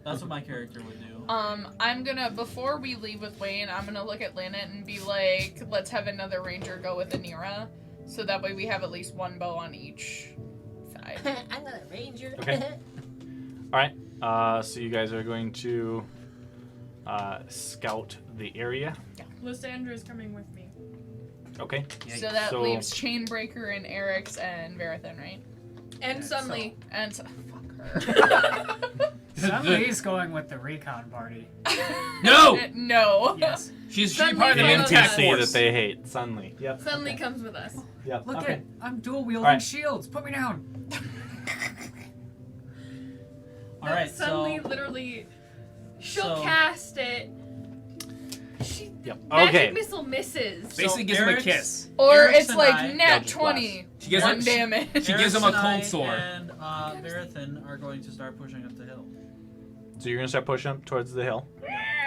that's what my character would do. I'm gonna, before we leave with Wayne, I'm gonna look at Lynette and be like, let's have another ranger go with Anira. So that way we have at least one bow on each side. I'm not a ranger. Okay. All right. So you guys are going to scout the area. Lysandra's coming with me. Okay. So that So- leaves Chainbreaker and Eric's and Verathan, right? And suddenly, And so, fuck her. Somebody's going with the recon party. No! No. Yes. She's Suddenly part of The they the know attack NPC force. that they hate. Suddenly. Yep. suddenly comes with us. Yep. Look okay. at, I'm dual wielding Alright. shields. Put me down. All right, Suddenly, so literally, she'll so- cast it. She Yep. magic Okay. missile misses. Basically gives him a Eric's- kiss. Or Eric's it's and like I- nat Eldritch 20. She gives 1 him- damage. She gives him a Eric's and cold I sore. And Verathan are going to start pushing up the hill. So you're gonna start pushing up towards the hill.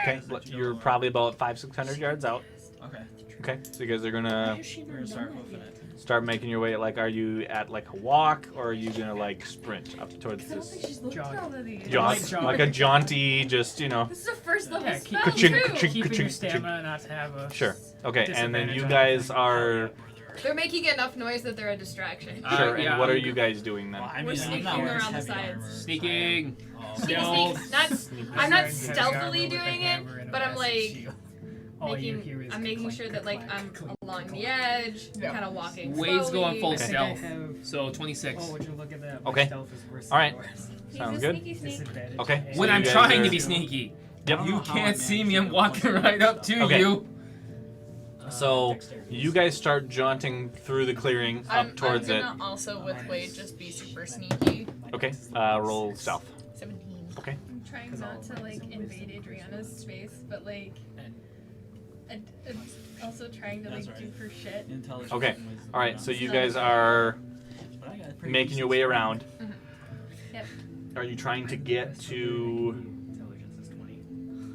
Okay. You're probably about 500-600 yards out. Okay, Okay. So you guys are gonna we're gonna start hoofing it. start making your way. Like, are you at like a walk, or are you gonna like sprint up towards I don't think this she's looked Jog. at all of these. jaunt, like a jaunty, just This is a first level Yeah, spell ka-ching, too. ka-ching. Keeping your ka-ching. stamina not to have a... Sure. Okay. And then Disadvantage you on guys everything. are They're making enough noise that they're a distraction. sure. yeah, And what are I'm you guys doing then? Well, I We're mean, sneaking I'm not wearing around the heavy sides. armor. Sneaking. Sneak, Stealth. sneak. Not, I'm I'm not wearing heavy stealthily armor with a doing it, hammer and a but I'm massive like shield. All you hear making. is I'm making clink, sure that like clank, I'm clink, along clink. the edge, Yeah. kind of walking. Wade's slowly. going full I think stealth. I have... So 26. Oh, would you look at that? My Okay. stealth is worse All than right. yours. He's Sounds a good. sneaky sneak. Disadvantage. Okay, and- so When you I'm guys trying are- to be sneaky. Yep. I You don't know how I can't see managed me. to I'm get walking one right up to Okay. you. So you guys start jaunting through the clearing up towards I'm it. gonna also with Wade just be super sneaky. Okay. Roll stealth. 17. Okay. I'm trying not to like invade Adriana's space, but like, and also trying to That's like right. do her shit. Intelligence Okay. and wisdom All right. are So not- you guys are But I got a pretty making your decent way score. around. Yep. Are you trying to get to Intelligence is 20.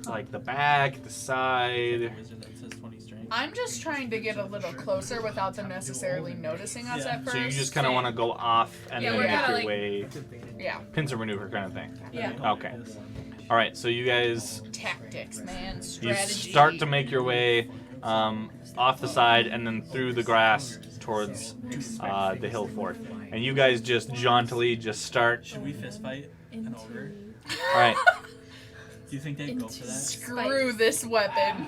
like the back, the Like side? a wizard that says 20 strength. I'm just trying to get a little closer without them necessarily noticing us Yeah. at first. So you just kind of want to go off and Yeah, then we're make kinda your like- way, Yeah. pincer maneuver kind of thing. Yeah. Okay. All right, so you guys Tactics, man. you Strategy. start to make your way off the side and then through the grass towards the hill fort. And you guys just jauntily just start. Should we fist fight an ogre? All right. Do you think they'd go for that? Screw this weapon.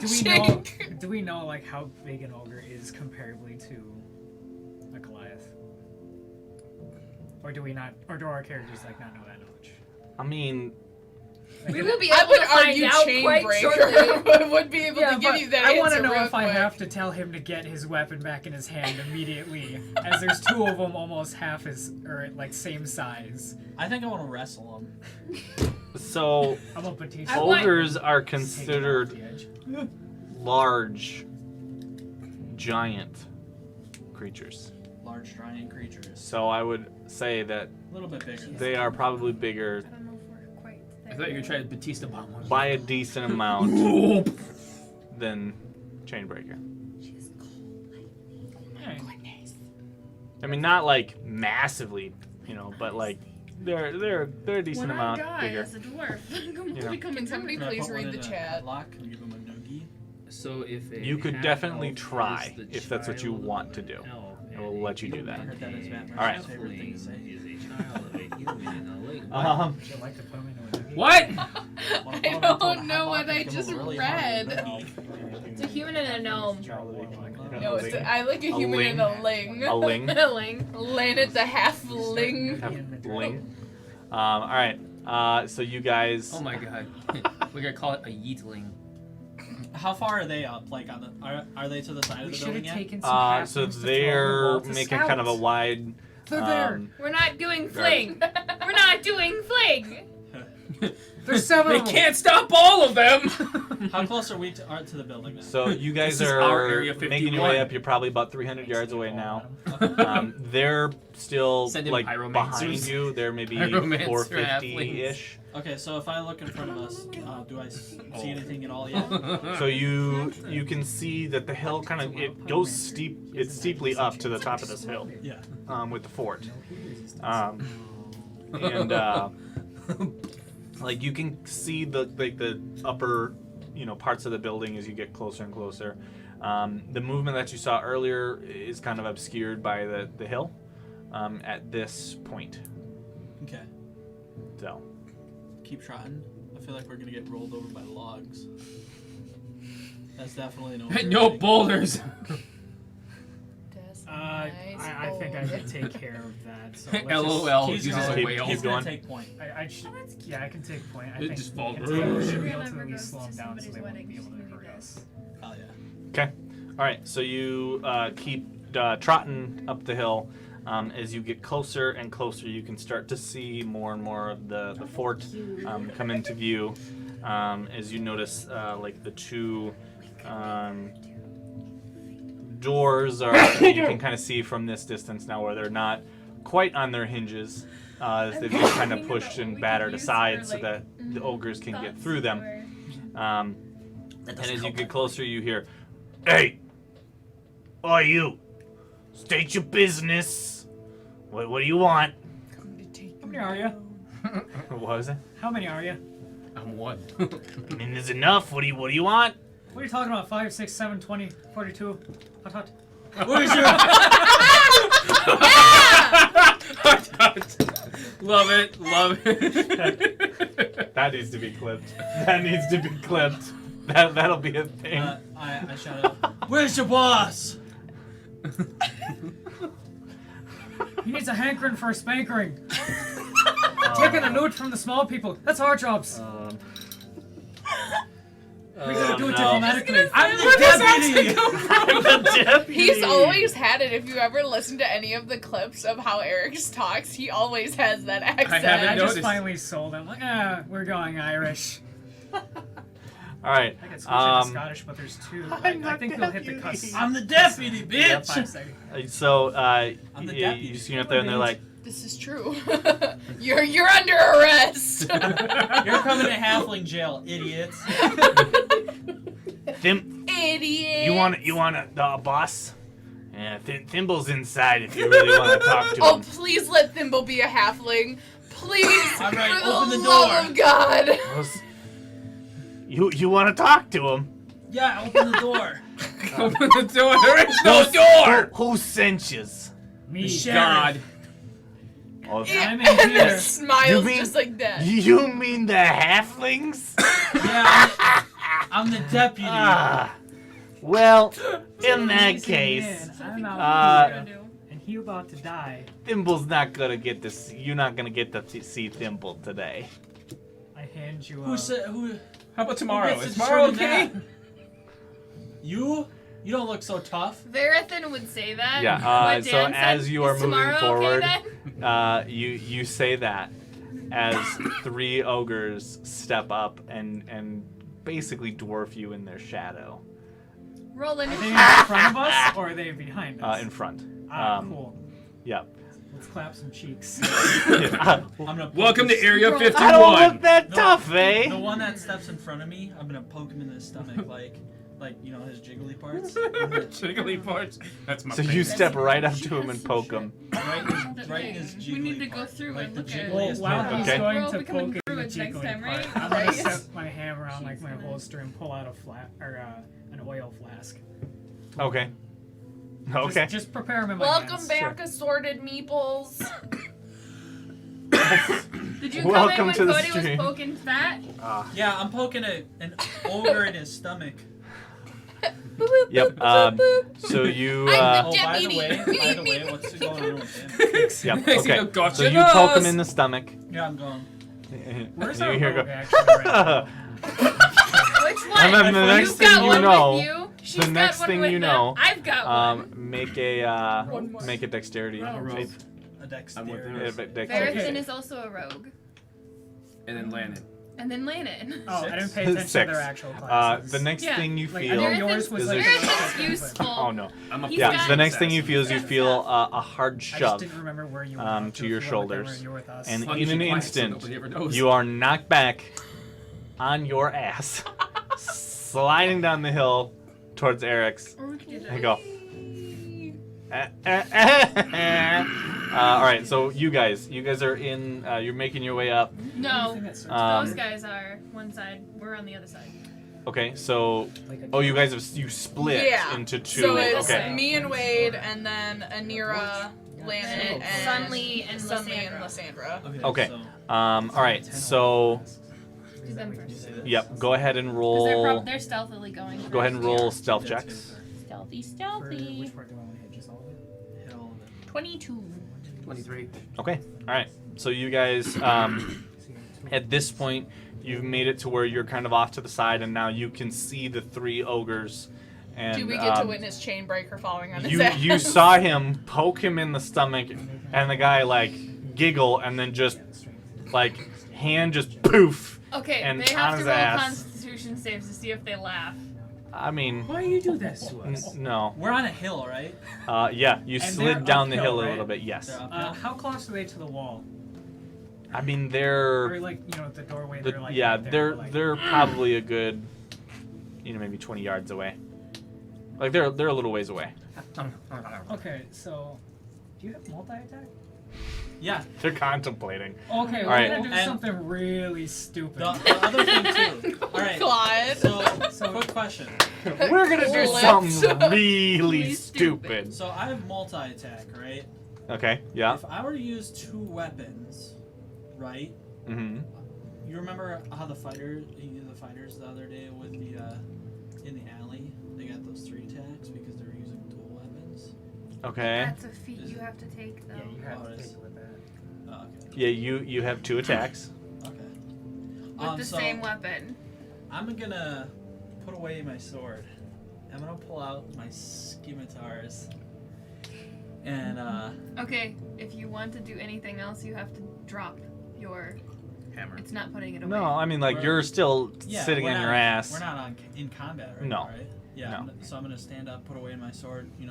Do we know like how big an ogre is comparably to a Goliath? Or do we not? Or do our characters like not know that much? I mean, We will be I able would to find argue out quite shortly. Chainbreaker would be able to give but you that I answer want to know real if I quick. have to tell him to get his weapon back in his hand immediately, as there's two of them almost half as or like same size. I think I want to wrestle him. so I'm a Batista. ogres are Take him off considered the edge. large, giant creatures. Large giant creatures. So I would say that A little bit bigger. they are probably bigger I don't know if we're quite there. I thought you were trying to Batista bomb one. by a decent amount than Chainbreaker. Alright. I mean, not like massively, but like they're a decent When I amount die bigger. as a dwarf, I'm going You to know. become Can somebody Can I please put read one the in a chat? headlock and give him a noogie? So if a You could half definitely elf try is the if that's what you child want to of do. an elf I will and let you do that. I heard that is Matt All right. Mercer's favorite thing to say. Is a child of a human and a link. Would you like to put him into a noogie? What? I don't know what I just read. It's a human and a gnome. No, I like a human and a ling. A ling. Ling. Lanet the half-ling. Ling. All right. So you guys. Oh my god. We gotta call it a yeetling. How far are they up? Like on the are they to the side We of the should building have yet? taken some So halflings to throw they're the ball to making kind of a scouts. wide. They're there. We're not doing fling. We're not doing fling. There's seven They of them. can't stop all of them! How close are we to the building then? So you guys This is our are Area making your way 51. up. You're probably about 300 yards away now. They're still Send in like pyromancers. behind you. They're maybe Pyromancer 450-ish. Okay, so if I look in front of us, do I see anything at all yet? So you can see that the hill kind of it goes steep. It's steeply up to the top of this hill Yeah. with the fort, and like you can see the upper parts of the building as you get closer and closer. The movement that you saw earlier is kind of obscured by the hill at this point. Okay. So Keep trotting. I feel like we're gonna get rolled over by logs. That's definitely No boulders! I think I can take care of that. So let's LOL, just uses keep a going. whale. He's going. gonna take point. I can take point. I It think just falls. we should be able to We'll at never least go slow them to down so somebody's they won't wedding be able to to hurt do us. Oh yeah. okay, all right. So you keep trotting up the hill. As you get closer and closer, you can start to see more and more of the fort come into view. As you notice, like the two doors are you can kind of see from this distance now where they're not quite on their hinges. As they've been kind of pushed and battered aside so that the ogres can get through them. And as you get closer, you hear, "Hey, are you? State your business. What do you want?" How many are you? What was it? How many are you? I'm one. I mean, there's enough. What do you want? What are you talking about? 5, 6, 7, 20, 42. Hot, hot. Where's your Love it, love it. That needs to be clipped. That needs to be clipped. That'll be a thing. I shout out. Where's your boss? He needs a hankering for a spankering. Taking a note from the small people. That's our jobs. We gotta do it diplomatically. I'm the deputy. The deputy. He's always had it. If you ever listen to any of the clips of how Eric talks, he always has that accent. haven't I just noticed. finally sold him. Like, we're going Irish. All right. I could switch into Scottish, but there's two. I think they'll hit the cusp. I'm the deputy, Yeah, bitch. 5 seconds. So I'm the you deputy. see up there, and they're like, This is true. You're under arrest. You're coming to halfling jail, idiots. Idiot. You want a boss? Yeah, Thimble's inside if you really want to talk to Oh, him. please let Thimble be a halfling. Please, All right, for open the the love door. of God. You want to talk to him? Yeah, open the door. Open the door. There is no door. Who sent you? Me. God. Oh, I'm in And here. then smiles You mean- just like that. you mean the halflings? Yeah, I'm the deputy. Ah. Well, in that Easy, case, man. I'm out uh, here, and he about to die. Thimble's not gonna get to see. You're not gonna get to see Thimble today. I hand you Who a... said who? How about tomorrow? Who gets Is to tomorrow determine okay? that? You? You don't look so tough. Verathan would say that. Yeah. But So Dan as said, you are "Is moving tomorrow forward, okay then?" you say that as 3 ogres step up and basically dwarf you in their shadow Roll Are they in initiative. front of us, or are they behind us? in front. Cool. Yep. Let's clap some cheeks. I I'm gonna poke Welcome to this- Area Roll. 51. don't look that No, tough, The eh? one that steps in front of me, I'm gonna poke him in the stomach, like you know his jiggly parts. Jiggly parts. That's my So you favorite. step right up to him and poke him. Right in his jiggly We need to go part. through like and the look at Well, jiggliest while part. he's Okay. going We're all to becoming poke in the druids next jiggly time, part, right? I'm gonna Right. set my hand around like my holster and pull out a an oil flask. Okay. Okay. Just prepare him in my Welcome hands. back, assorted meeples. Did you Welcome come in to when the Cody was stream. poking fat? Yeah, I'm poking an ogre in his stomach. Yep. So you. I'm Oh, by the Deputy. way, what's going on with him? Yep. Next thing you Okay. know, gotcha So you poke him nose. in the stomach. Yeah, I'm going. Where's You our hear rogue go. actually right now? Which one? And then the next You've thing got you one know, with you. She's got next one thing with you him. know, I've got one. make One more. a dexterity Rogue. save. A I'm with dexterity. her. Dexterity. Verathan Okay. is also a rogue. And then Landon. And then Lannon. Oh, I didn't pay Six. attention to their actual classes. The next Yeah. thing you Like, I feel. know yours was is like... there- Verathan's useful. Oh no. I'm a He's Yeah. got- The next thing you feel is you He's got feel a hard I just shove, didn't remember where you were. to your shoulders. You were with us. and Well, you in should an quiet so instant, nobody ever knows. you are knocked back on your ass, sliding down the hill towards Eric's. Or we could do that. And go. All right, so you guys are in. You're making your way up. No, Anything that starts those Um, guys are one side. We're on the other side. Okay, so like a oh, you guys split Yeah. into 2. So it's Okay. me and Wade, and then Anira, Lannon, and Sunly and Sunly and Lysandra. Lysandra. Okay. So, All right. So Do them first. yep. Go ahead and Because roll. they're stealthily going. Go ahead and first. roll stealth that's checks. Stealthy, For stealthy. which part do I want to hit? Just all of it? hit all of it. 22. 23. Okay. All right. So you guys, at this point, you've made it to where you're kind of off to the side, and now you can see the 3 ogres. And Do we get to witness Chainbreaker falling on his you ass? you saw him poke him in the stomach, and the guy like giggle, and then just like hand just poof. Okay, and they on have to his roll ass. Constitution saves to see if they laugh. I mean, Why do you do this to us? no. We're on a hill, right? Yeah, you And slid they're down the uphill, hill a right? little bit. Yes. They're uphill. How close are they to the wall? I mean, Or they're like, you know, at the doorway, the, they're like yeah, right there, they're like, they're probably a good, maybe 20 yards away. Like they're a little ways away. Okay, so do you have multi-attack? Yeah. They're contemplating. Okay, we're Alright. gonna do And- something really stupid. The other thing too. All right. God. So, quick question. We're gonna do Flipped. something really Really stupid. So I have multi-attack, right? Okay. Yeah. If I were to use 2 weapons, right? Mm-hmm. You remember how the fighters the other day with the in the alley, they got those 3 attacks because they were using dual weapons. Okay. That's a feat you have to take, though. Yeah, you have Oh, to it take is. it with that. Oh, okay. Yeah. You have 2 attacks. Okay. With the So same weapon. I'm gonna put away my sword. I'm gonna pull out my scimitars. And Okay, if you want to do anything else, you have to drop your. Hammer. It's not putting it away. No, I mean like We're- you're still yeah, sitting we're on not- your ass. We're not in combat right No. now, right? Yeah. No. So I'm gonna stand up, put away my sword, and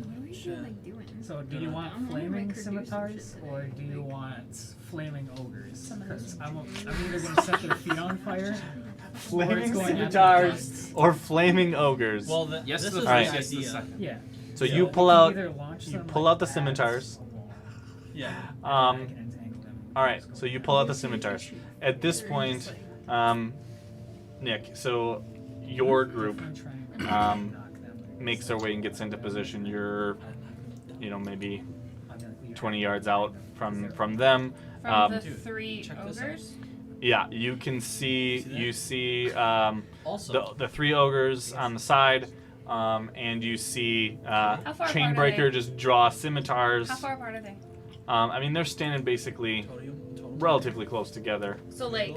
What are we shit. doing? So, do you Gonna- want I'm gonna flaming make her do some scimitars, shit or that do I you like. want flaming ogres? Some of those Because are I'm either going to set their feet on fire, Flaming or it's going after scimitars or flaming ogres. Well, Yes, this to is the the Alright. first, yes to the idea. second. Yeah. so yeah, you we pull can out. either launch you them pull like out the that scimitars. a wall, Yeah. and I Um. can entangle them. All right. So you pull out the scimitars. At this point, Nick, so your group Definitely trying to knock them. makes their way and gets into position. You're, maybe I'm gonna leave 20 yards out from them. From the Dude, 3 check this ogres? Yeah, you can see See that? you see Also, the 3 ogres on the side, and you see How far apart are Chainbreaker they? just draw scimitars. How far apart are they? I mean, they're standing basically Total. relatively close together. So, like,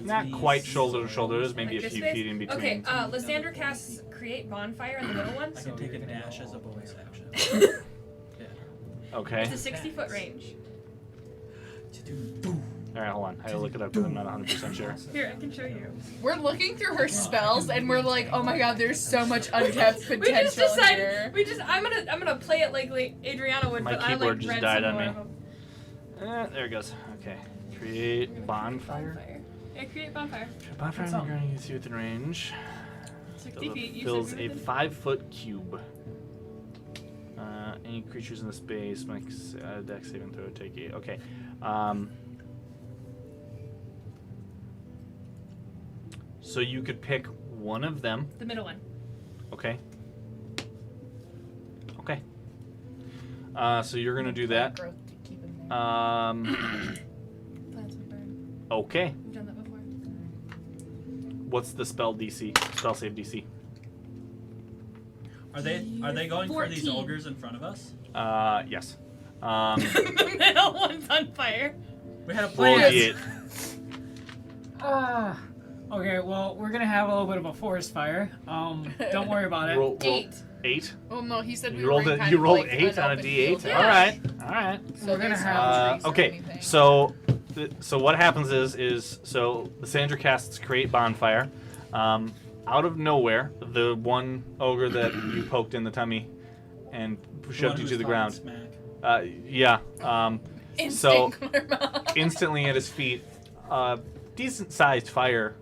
Not quite shoulder to shoulder. There's maybe like a this few space? feet in between. Okay, Lysandra casts Create Bonfire in the middle one. I So can take you're a gonna dash go as a all the way bonus around. action. Okay. It's a 60-foot range. All right, hold on. I gotta look it up because I'm not 100% sure. Here, I can show you. We're looking through her spells and we're like, oh my god, there's so much untapped potential We just decided. here. I'm gonna play it like Adriana would, My but I keyboard like just read died some on more me. of them. There it goes. Okay. Create bonfire. Yeah, create bonfire. Bonfire is going to see within range. 60 feet. You Fills said a you're within? 5-foot cube. Any creatures in the space makes dex saving throw take 8. Okay. So you could pick one of them. The middle one. Okay. Okay. So you're gonna do that. Growth to keep in there. Plants would burn. Okay. We've done that before. What's the spell DC? Spell save DC. Are they going for these 14. ogres in front of us? Yes. The middle one's on fire. We had a Roll plan. D8. Okay, well, we're gonna have a little bit of a forest fire. Don't worry about it. Roll 8. 8. Well, no, he said we You were rolled in a, kind you of rolled like 8 an on a open D8. field. All right. All right. So We're gonna there's have- no trees or Okay. anything. So what happens is so Lysandra casts Create Bonfire. Out of nowhere, the one ogre that you poked in the tummy and shoved you to the ground. Smack. Yeah. So Instant karma. instantly at his feet, decent sized fire,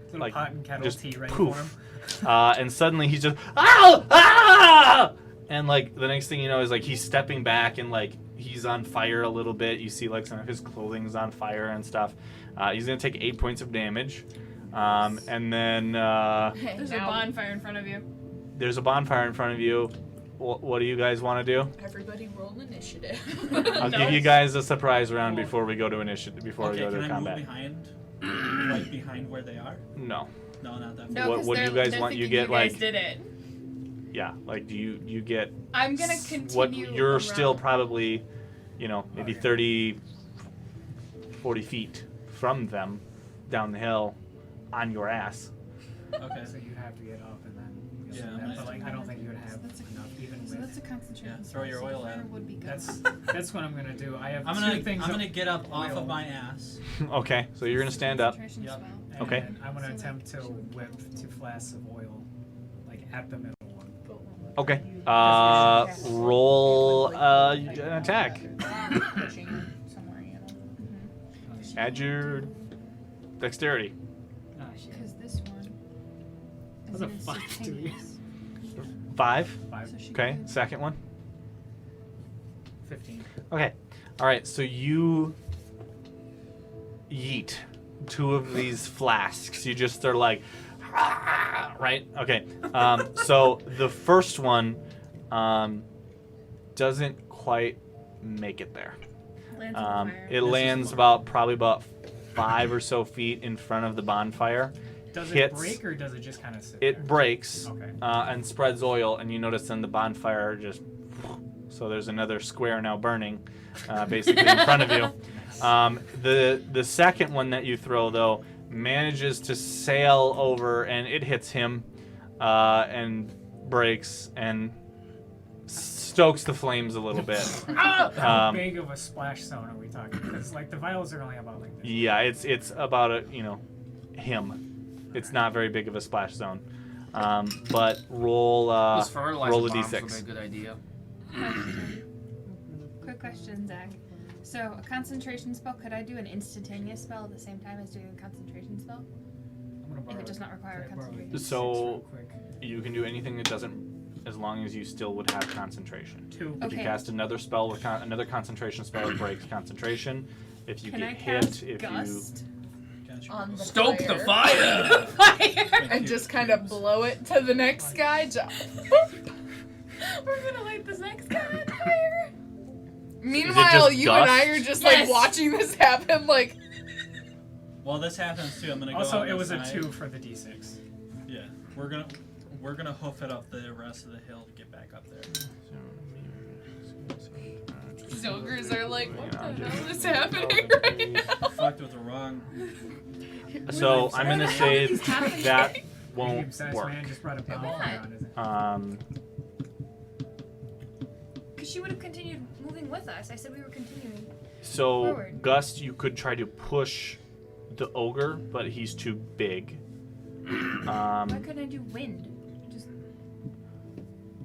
Little like, pot and kettle just tea ready poof. for him. And suddenly he's just ow, ah! And like the next thing you know is like he's stepping back and like he's on fire a little bit. You see like some of his clothing's on fire and stuff. He's gonna take 8 points of damage. And then There's a Now, bonfire in front of you. there's a bonfire in front of you. What do you guys want to do? everybody roll initiative. I'll No. give you guys a surprise round before we go to initiative. Before we Okay, go can to I combat. move behind? Right behind where they are? No. No, not that No, far. What- 'cause what do you they're- guys they're want? You thinking get, guys like- did it. Yeah. Like do you get? I'm gonna continue. What you're still around. probably, maybe 30, 40 feet from them, down the hill, on your ass. Okay. So you have to get up and then you'll Yeah, do I'm that. gonna- But like, I don't think you would have That's a- enough even So that's with. a concentration. Yeah, throw your spell, so oil the at fire it. would be good. That's what I'm gonna do. I have I'm two gonna things. I'm gonna get up off oil. of my ass. Okay. So you're gonna stand up. Concentration Yep. spell. And Okay. I'm gonna So, like, attempt to she would- whip 2 flasks of oil, like at the middle one. Okay. Roll an attack. Add your dexterity. Oh, shit. Because this one What's is a an 5 to you? instantaneous. 5. 5, So she Okay. can do- Second one. 15. Okay. All right. So you yeet 2 of these flasks. You just are like, "Ah," right? Okay. So the first one doesn't quite make it there. Lands on fire. It lands probably about 5 or so feet in front of the bonfire. Does Hits. it break or does it just kind of sit It there? breaks Okay. and spreads oil, and you notice then the bonfire just. So there's another square now burning, basically in front of you. The second one that you throw though manages to sail over, and it hits him, and breaks and stokes the flames a little bit. How big of a splash zone are we talking? Because like the vials are only about like this. Yeah, it's about him. It's not very big of a splash zone. But roll Those fertilizer roll a bombs would be a d6. good idea. Quick question, Zach. So a concentration spell, could I do an instantaneous spell at the same time as doing a concentration spell? I'm gonna borrow If it does not require can I borrow concentration. a D6 So- real quick? You can do anything that doesn't, as long as you still would have concentration. 2. If you Okay. cast another spell with another concentration spell, it breaks concentration. If you Can I get cast hit, if Gust? Can Natural on the Stoke the fire. fire! And just kind of blow it to the next guy. We're gonna light this next guy on fire. Meanwhile, just you and I dust? are just Yes. like watching this happen. Like, While this happens too, I'm gonna go. Also, on it the was a side. 2 for the d6. Yeah, we're gonna hoof it up the rest of the hill to get back up there. these ogres are like, what the hell is happening right now? Fucked with the wrong. So I'm gonna say that won't Medium-sized work. man just brought a bonfire on his Because she would have continued moving with us. I said we were continuing. So Forward. Gust, you could try to push the ogre, but he's too big. Why couldn't I do wind? Just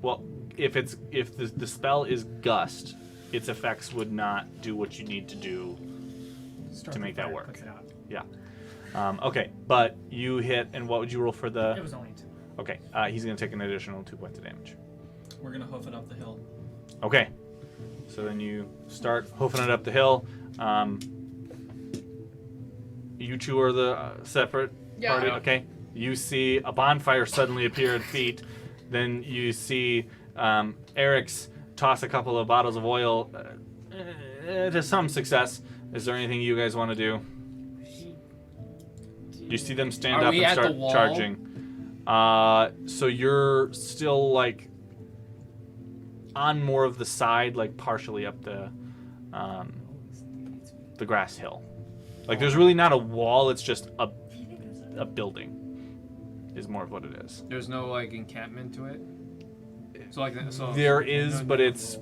Well, if the spell is Gust, its effects would not do what you need to do. Stoke make the that fire work. puts it out. Okay, but you hit, and what would you roll for It the? was only 2. Okay, he's gonna take an additional 2 points of damage. We're gonna hoof it up the hill. Okay, so then you start hoofing it up the hill. You two are the separate Yeah. party. Okay, you see a bonfire suddenly appear at feet. Then you see Eric's toss a couple of bottles of oil to some success. Is there anything you guys want to do? You see them stand Are up we and at the start wall? charging. So you're still like on more of the side, like partially up the grass hill. Like there's really not a wall. It's just a building. Is more of what it is. There's no like encampment to it. So like so There is, but it's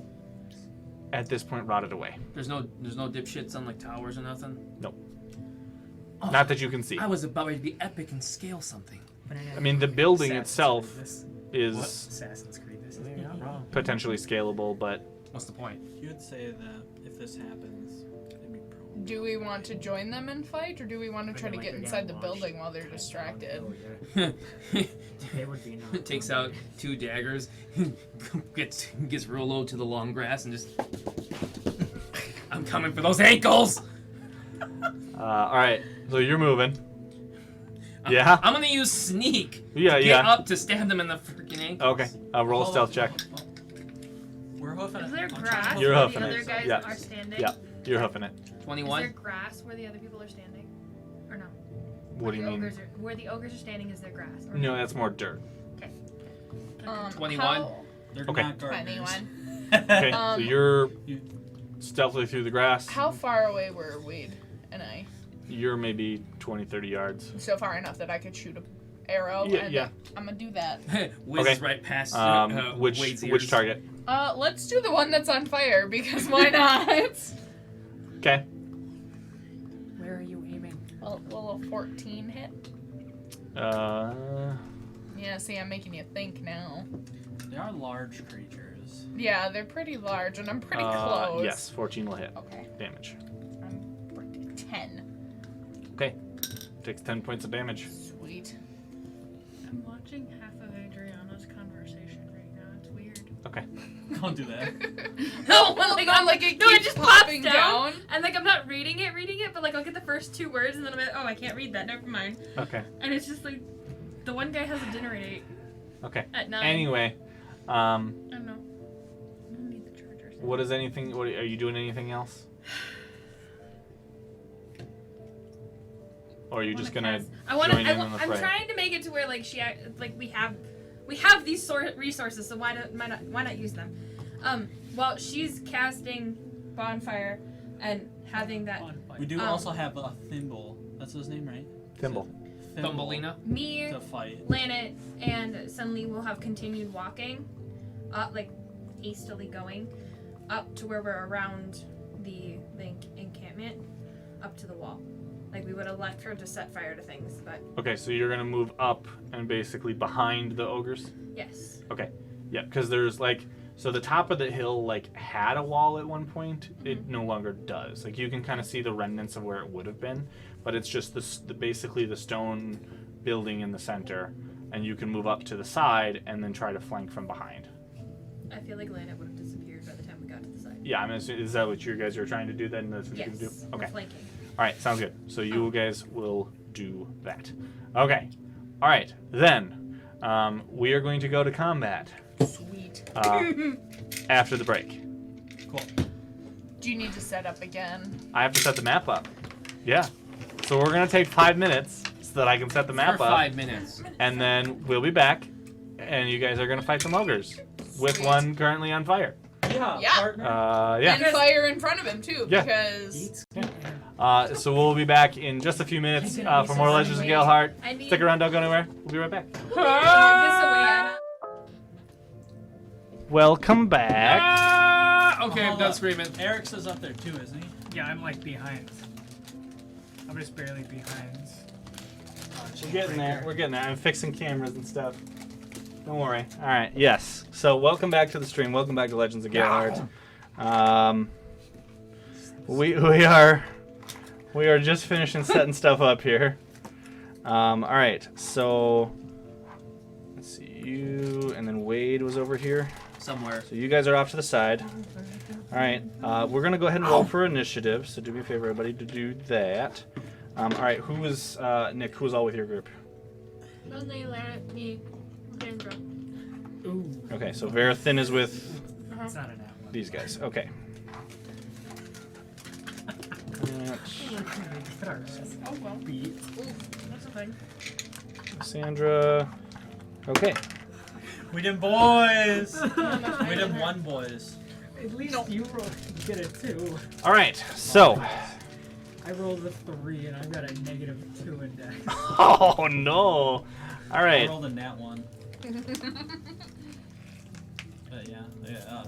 at this point rotted away. there's no dipshits on like towers or nothing. Nope. Oh, Not that you can see. I was about ready to be epic and scale something. I mean, the building Assassin's itself Creed this. is Assassin's Creed this. You're not wrong. potentially scalable, but What's the point? You would say that if this happens, they'd be pro. Do we want to join them and fight, or do we want to try to get inside the building while they're distracted? They would be not. Takes out 2 daggers, gets real low to the long grass, and just I'm coming for those ankles. all right. So you're moving. Yeah. I'm gonna use sneak. Yeah, Get yeah. up to stab them in the freaking ankles. Okay. Roll a stealth check. We're hoofing it. is there I'm trying grass to You're where hoofing the it. other guys Yeah. are standing? Yeah. You're hoofing it. Is there 21. grass where the other people are standing? Or no? What do you mean? Where the ogres are standing, is there grass? Or No, that's more dirt. 21. How- They're Okay. not gardeners. 21. Okay. So Um, you're You- stealthily through the grass. How far away were Wade and I? You're maybe 20, 30 yards. So far enough that I could shoot a arrow. Yeah, and yeah. I'm gonna do that. Whizzes Okay. right past Which Wade's which ears. target? Let's do the one that's on fire because why not? Okay. Where are you aiming? Well, will a 14 hit? Yeah, see, I'm making you think now. They are large creatures. Yeah, they're pretty large, and I'm pretty close. Yes, 14 will hit Okay. damage. I'm pretty 10. Okay. Takes 10 points of damage. Sweet. I'm watching half of Adriana's conversation right now. It's weird. Okay. Don't do that. No, Like, I'm like, it no, it keeps just pops popping down, and like I'm not reading it, but like I'll get the first 2 words, and then I'm like, oh, I can't read that. Never mind. Okay. And it's just like, the one guy has a dinner at 8. Okay. At 9. Anyway, I don't know. I don't need the chargers. what is anything? What are you doing? Anything else? Or are you just gonna I want join to. in on the I'm fray? trying to make it to where like we have these resources, so why not use them? Well, she's casting bonfire and having that. We do also have a thimble. That's his name, right? Thimble. Thumbelina. Me, To fight. Lanet, and Sunli will have continued walking, like hastily going, up to where we're around the encampment, up to the wall. Like we would have left her to set fire to things, but Okay, so you're gonna move up and basically behind the ogres. yes. Okay. Yeah, because there's like, so the top of the hill like had a wall at one point. It no longer does. Like you can kind of see the remnants of where it would have been, but it's just basically the stone building in the center, and you can move up to the side and then try to flank from behind. I feel like Lanet would have disappeared by the time we got to the side. Yeah, I mean, is that what you guys are trying to do then? That's what you can do? Yes. Okay. We're flanking. All right, sounds good. So you guys will do that. Okay. All right. Then we are going to go to combat Sweet. after the break. Cool. Do you need to set up again? I have to set the map up. Yeah. So we're going to take 5 minutes so that I can set the map For up. 5 minutes. And then we'll be back, and you guys are going to fight some ogres with Sweet. one currently on fire. Yeah, Yeah. partner. Yeah. And fire in front of him too, Yeah. because So we'll be back in just a few minutes for more Legends of Galehardt. Stick around, don't go anywhere. We'll be right back. Welcome back. Okay, I'm Hold done up. screaming. Eric's is up there too, isn't he? Yeah, I'm like behind. I'm just barely behind. We're getting there. We're getting there. I'm fixing cameras and stuff. Don't worry. All right. Yes. So welcome back to the stream. Welcome back to Legends of Galehardt. We are just finishing setting stuff up here. All right. So let's see, you and then Wade was over here. Somewhere. So you guys are off to the side. All right. We're gonna go ahead and roll for initiative. So do me a favor, everybody, to do that. All right. Who was Nick? Who was all with your group? Only me, Sandra. Ooh, Okay. So Verathin is with it's not an at one. these guys. Okay. oh well. Beat. That's a thing. Sandra. Okay. We did boys. We did one boys. At least you get a 2. All right. So. I rolled a 3 and I've got a -2 in dex. Oh no. All I right. rolled a nat 1.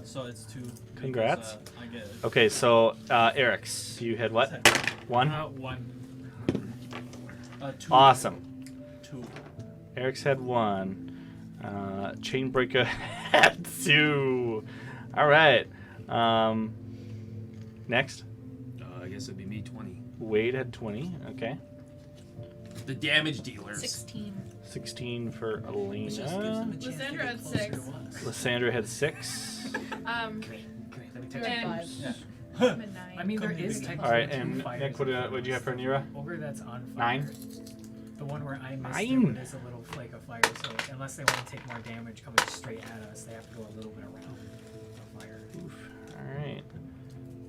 So it's 2. because, Congrats. I get it. Okay. So Eric's, you had what? 1. 1. 2. Awesome. 2. Eric's had 1. Chainbreaker had 2. All right. Next. I guess it'd be me, 20. Wade had 20. Okay. The damage dealers. 16. 16 for It just gives them a Alina. chance to Lysandra get had closer 6. to us. Lysandra had 6. Great, let me take And- that. Yeah. I'm at 9. I mean, there Come is in. technically All right. 2 And fires Nick, what did you have for Nira? Ogre that's on fire. 9. The one where I missed 9. it when there's a little flake of fire, so unless they want to take more damage coming straight at us, they have to go a little bit around the fire. Oof. All right.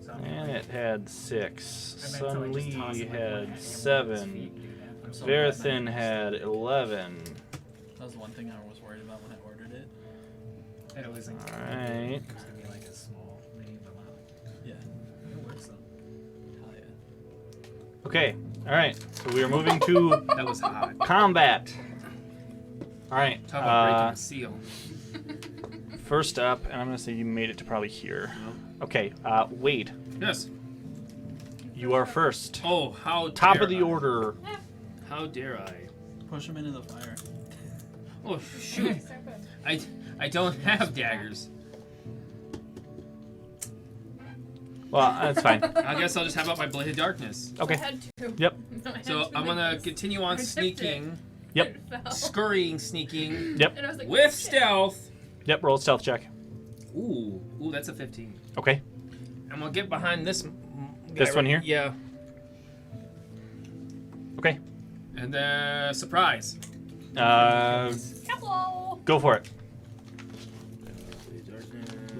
So I'm And like, it had 6. I meant to, Sun like, just Lee toss it, like, one at him had with his 7. feet and do that. I'm so glad that Verathin was- had 11. That was one thing I was worried about when I ordered it. It wasn't. Alright. It was gonna be like a small name, but wow, Yeah. it works though. Hell yeah. Okay. All right. So we are moving to That was hot. combat. All right. Talk about breaking the seal. First up, and I'm gonna say you made it to probably here. Okay. Wade, Yes. you are first. Oh, how Top dare of the I. order. How dare I? Push him into the fire. Oh, shoot. I don't have daggers. Well, that's fine. I guess I'll just have out my Blade of Darkness. I Okay. had 2. Yep. No, I had So 2 I'm gonna like this. continue on Protect sneaking, Yep. It fell. scurrying, sneaking Yep. And I was like, with shit. stealth. Yep. Roll a stealth check. Ooh, that's a 15. Okay. I'm gonna get behind this. Guy This one here? Yeah. Okay. And then surprise. Hello. Go for it.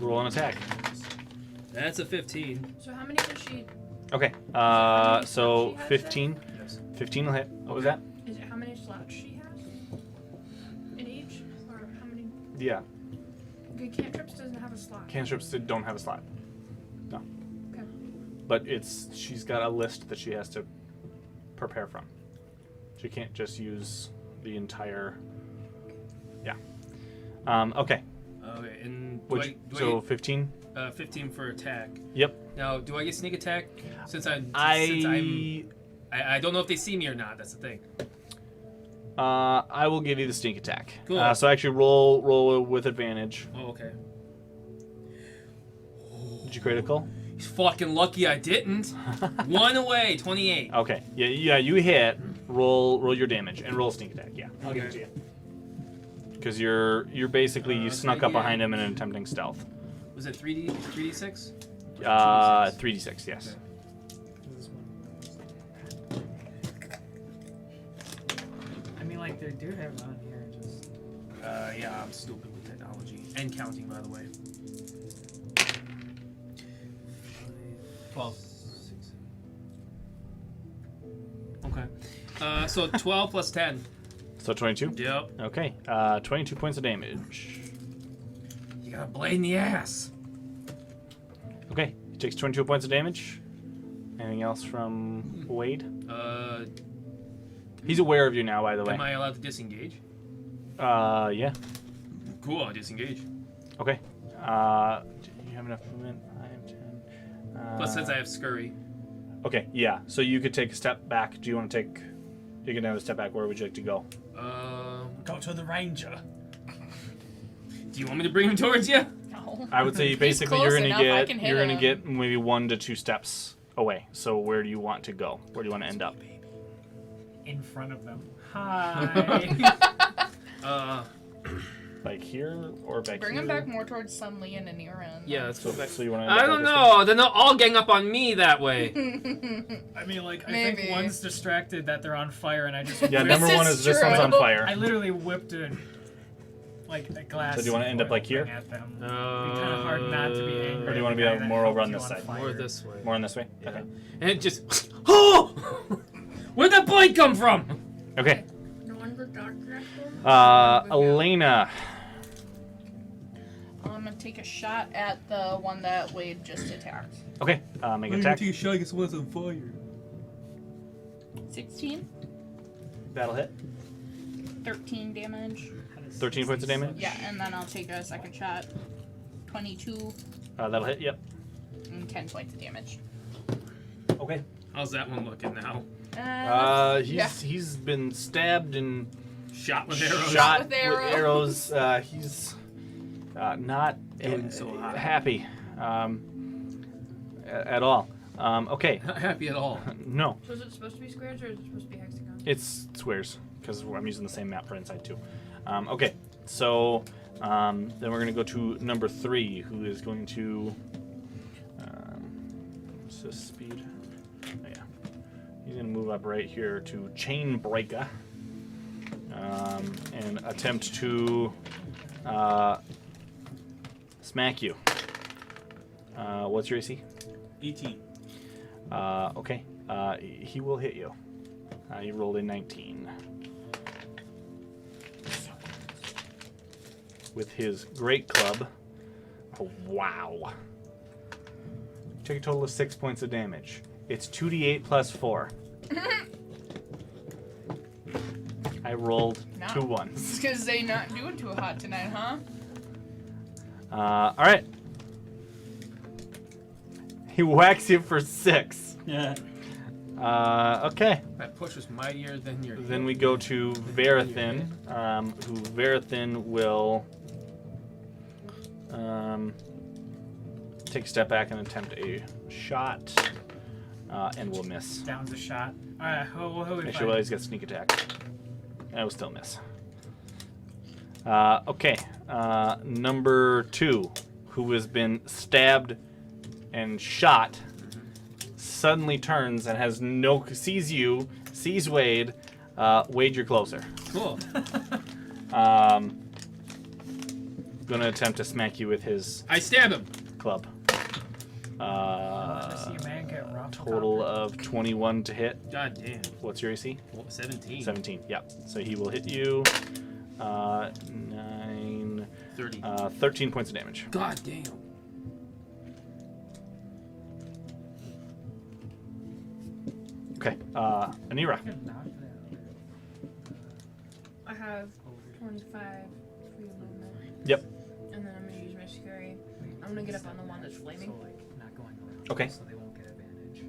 Roll an attack. That's a 15. So how many does she? Okay. many So slots she has 15. Yes. 15 will hit. What was that? Is it how many slots she has? In each, or how many? Yeah. Okay, cantrips doesn't have a slot. Cantrips don't have a slot. No. Okay. But she's got a list that she has to prepare from. She can't just use the entire. Yeah. Okay. Okay, and do Which, do so 15. 15 for attack. Yep. Now, do I get sneak attack? Since I don't know if they see me or not. That's the thing. I will give you the sneak attack. Cool. So actually, roll with advantage. Oh, okay. Did you critical? He's fucking lucky I didn't. 1 away, 28. Okay. Yeah. You hit. Roll your damage and roll sneak attack. Yeah. I'll give it to you. Because you're basically you snuck up yeah. behind him in an attempting stealth. Was it 3d6? 3d6. Yes. like they do have it on here. Just Yeah, I'm stupid with technology and counting, by the way. 12. Okay. So 12 plus 10. So 22? Yep. Okay. 22 points of damage. You got a blade in the ass. Okay. He takes 22 points of damage. Anything else from Wade? He's aware of you now, by the way. Am I allowed to disengage? Yeah. Cool, I'll disengage. Okay. Do you have enough movement? 5, 10. Plus, since I have scurry. Okay, yeah. So you could take a step back. Do you want to take... You can have a step back. Where would you like to go? Go to the ranger. Do you want me to bring him towards you? No. I would say basically close you're enough, I gonna can get hit you're gonna him. get maybe 1 to 2 steps away. So where do you want to go? Where do you want to end up? in front of them. Hi. Like here or back Bring here? him back more towards Sunli and Aniran. Yeah, let's go back. So you want to? I don't know. Then they'll all gang up on me that way. I mean, like, I Maybe. think one's distracted that they're on fire, and I just Yeah, whipped- number one is this one's on true. fire. I literally whipped a glass. So do you wanna end up, like, here? At them. It'd be kind of hard not to be angry. Or do you wanna at be the guy like that more over helped on you this side? fire. More this way. More on this way. Yeah. Okay. And it just. Oh! Where'd that blade come from? Okay. No one's a doctor. Elena. I'm gonna take a shot at the one that Wade just attacked. Okay. Make an attack. a shot against one that's on fire. 16, That'll hit. 13 damage. 13 points of damage. Yeah, and then I'll take a second shot. 22 That'll hit. Yep. and 10 points of damage. Okay. How's that one looking now? He's been stabbed and Shot with arrows. shot with arrows. He's not Doing so hot. happy at all. Okay. Not happy at all. No, So is it supposed to be squares or is it supposed to be hexagons? it's squares because I'm using the same map for inside too. Okay, so then we're gonna go to number 3, who is going to. What's this speed? Oh, yeah, he's gonna move up right here to Chain Breaker and attempt to smack you. What's your AC? 18. Okay. He will hit you. You rolled a 19. With his great club. Oh, wow. Take a total of 6 points of damage. It's 2d8 plus 4. I rolled No. 2 ones. It's because they not doing too hot tonight, huh? Alright. He whacks you for 6. Yeah. Okay. That push was mightier than your. Then we go to Verathin, who Verathin will take a step back and attempt a shot, and will miss. Down's a shot. Alright, he'll be Actually, fine. well, he's got sneak attack. I will still miss. Okay, number 2, who has been stabbed and shot, suddenly turns and has sees you, sees Wade. Wade, you're closer. Cool. Gonna attempt to smack you with his I stab him. club. I see a man get rough. Total of 21 to hit. God damn. What's your AC? 17. 17. Yep. So he will hit you. 9. 30. 13 points of damage. God damn. Okay. Anira. I have 25 free movement. Yep. And then I'm gonna use my scurry. I'm gonna get up on the one that's flaming. So, like, not going around. Okay. So they won't get advantage.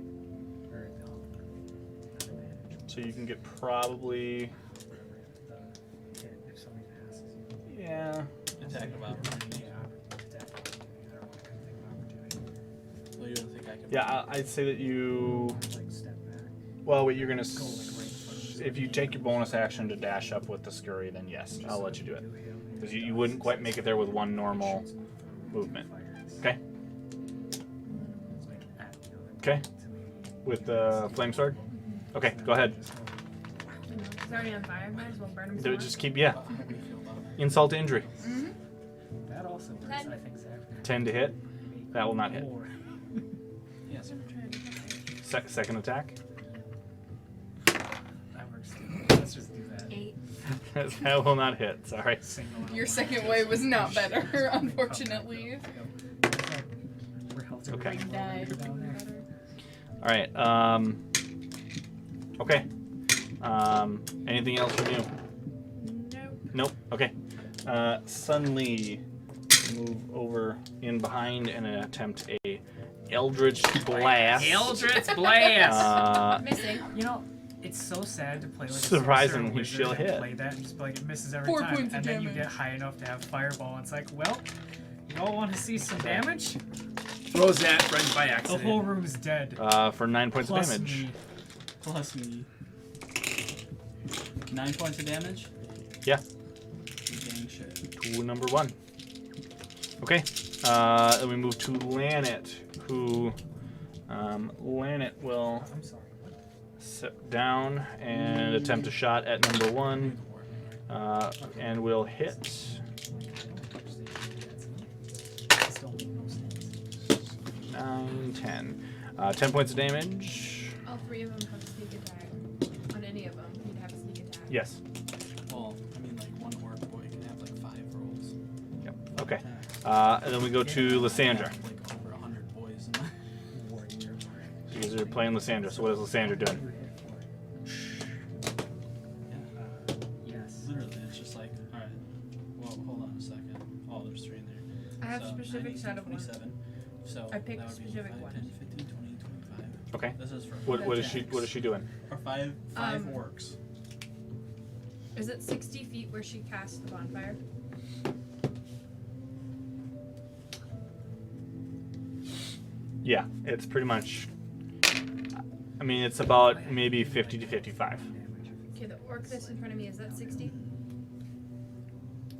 Or they'll not advantage. So you can get probably. If somebody passes you. Yeah. Attack of opportunity. Yeah, attack opportunity. I don't want to think of opportunity. Well, you don't think I can. Yeah, I'd say that you. Like, step back. Well, wait, you're gonna. Go, like, right in front of If you take your bonus action to dash up with the scurry, then yes, I'll let you do it. Because you wouldn't quite make it there with one normal movement. Okay? Okay. With the flame sword? Okay, go ahead. It's already on fire. Might as well burn him. They some would more. just keep, How do you feel about it? insult to injury. That also works, I think, Zach. 10 to hit. That will not hit. Yes. Second attack. That works too. Let's just do that. 8. That will not hit. Sorry. Single out Your one. second wave was not better, unfortunately. We're healthy. Okay. Die. Down there. All right. Okay. Anything else from you? Nope. Okay. Suddenly move over in behind and attempt a Eldritch Blast. Eldritch Blast! Missing. You know, it's so sad to play like Surprising a he sorcerer she'll wizard and hit. play that and just be like it misses every 4 time, points of and then you damage. get high enough to have fireball. And it's like, well, you all want to see some damage? Throws that right by The accident. whole room's dead. For 9 points Plus of damage. me. Plus me. 9 points of damage? Yeah. Dang shit. To number 1. Okay. Then we move to Lanet, who Lanet will I'm sorry. sit down and attempt a shot at number 1, and will hit. Still make no sense. 9, 10. 10 points of damage. All 3 of them have sneak attack. On any of them, you'd have a sneak attack. Yes. Well, I mean, like, one orc boy can have, like, 5 rolls. Yep. Okay. And then we go to Lysandra. Like, over 100 boys in my... Warrior. You guys are playing Lysandra, so what is Lysandra doing? Yes. Literally, it's just like, alright, well, hold on a second. Oh, there's 3 in there. I have So, specific 19, set of ones. 27. So, I picked that would be specific 5, ones. 10, 15, 20, 25. Okay. This is for What is she doing? For five Um, orcs. Is it 60 feet where she casts the bonfire? Yeah, it's pretty much. I mean, it's about maybe 50 to 55. Okay, the orc that's in front of me, is that 60?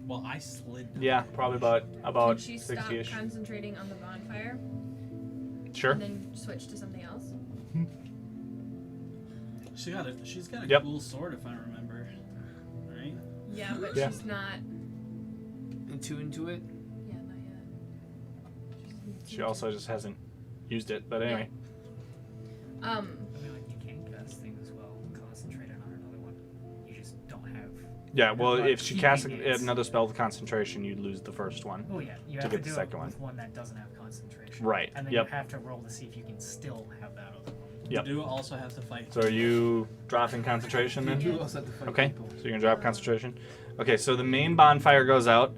Well, I slid down. Yeah, probably about Can she stop 60ish. concentrating on the bonfire Sure. and then switch to something else? She's got a Yep. cool sword, if I remember. Right? Yeah, but Yeah. she's not. Into it. Yeah, not yet. She also just hasn't used it, but anyway. I mean, like, you can cast things as well, concentrate on another one. You just don't have. Yeah, well, But if she casts keeping it- another spell with concentration, you'd lose the first one. Oh yeah, you To have get to the do second it one. with one that doesn't have concentration. Right, And then yep. you have to roll to see if you can still have that other one. Yep. You do also have to fight. So are you dropping concentration then? You also have to fight Okay, people. so you're gonna drop concentration. Okay, so the main bonfire goes out.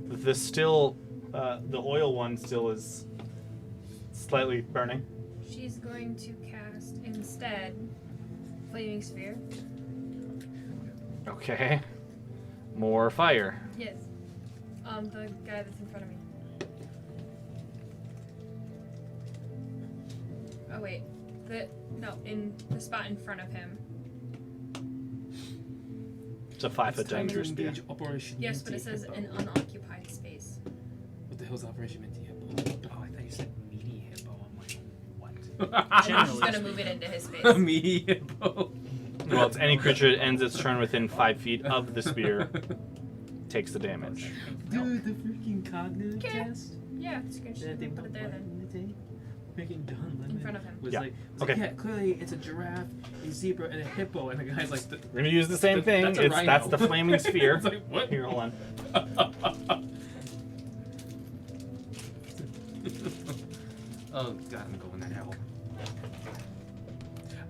This still, the oil one still is slightly burning. She's going to cast instead Flaming Sphere. Okay, more fire. Yes. The guy that's in front of me. Oh wait, in the spot in front of him. It's a 5-foot diameter spear. Operation Yes, but it Minty says Hippo. an unoccupied space. What the hell's Operation Minty Hippo? Oh, I thought you said meaty hippo. I'm like, what? I'm Generally just gonna speaking. move it into his space. Meaty Hippo. Well, it's any creature that ends its turn within 5 feet of the spear takes the damage. Dude, the freaking cognitive Okay. test Yeah, just gonna that they put it there then. Freaking John Lemon In front of him. was Yeah. like, Okay. yeah, clearly it's a giraffe, a zebra, and a hippo, and the guy's like, We're gonna use the same thing. That's a rhino. That's the flaming sphere. It's like, what? Here, hold on. Oh god, I'm going to hell.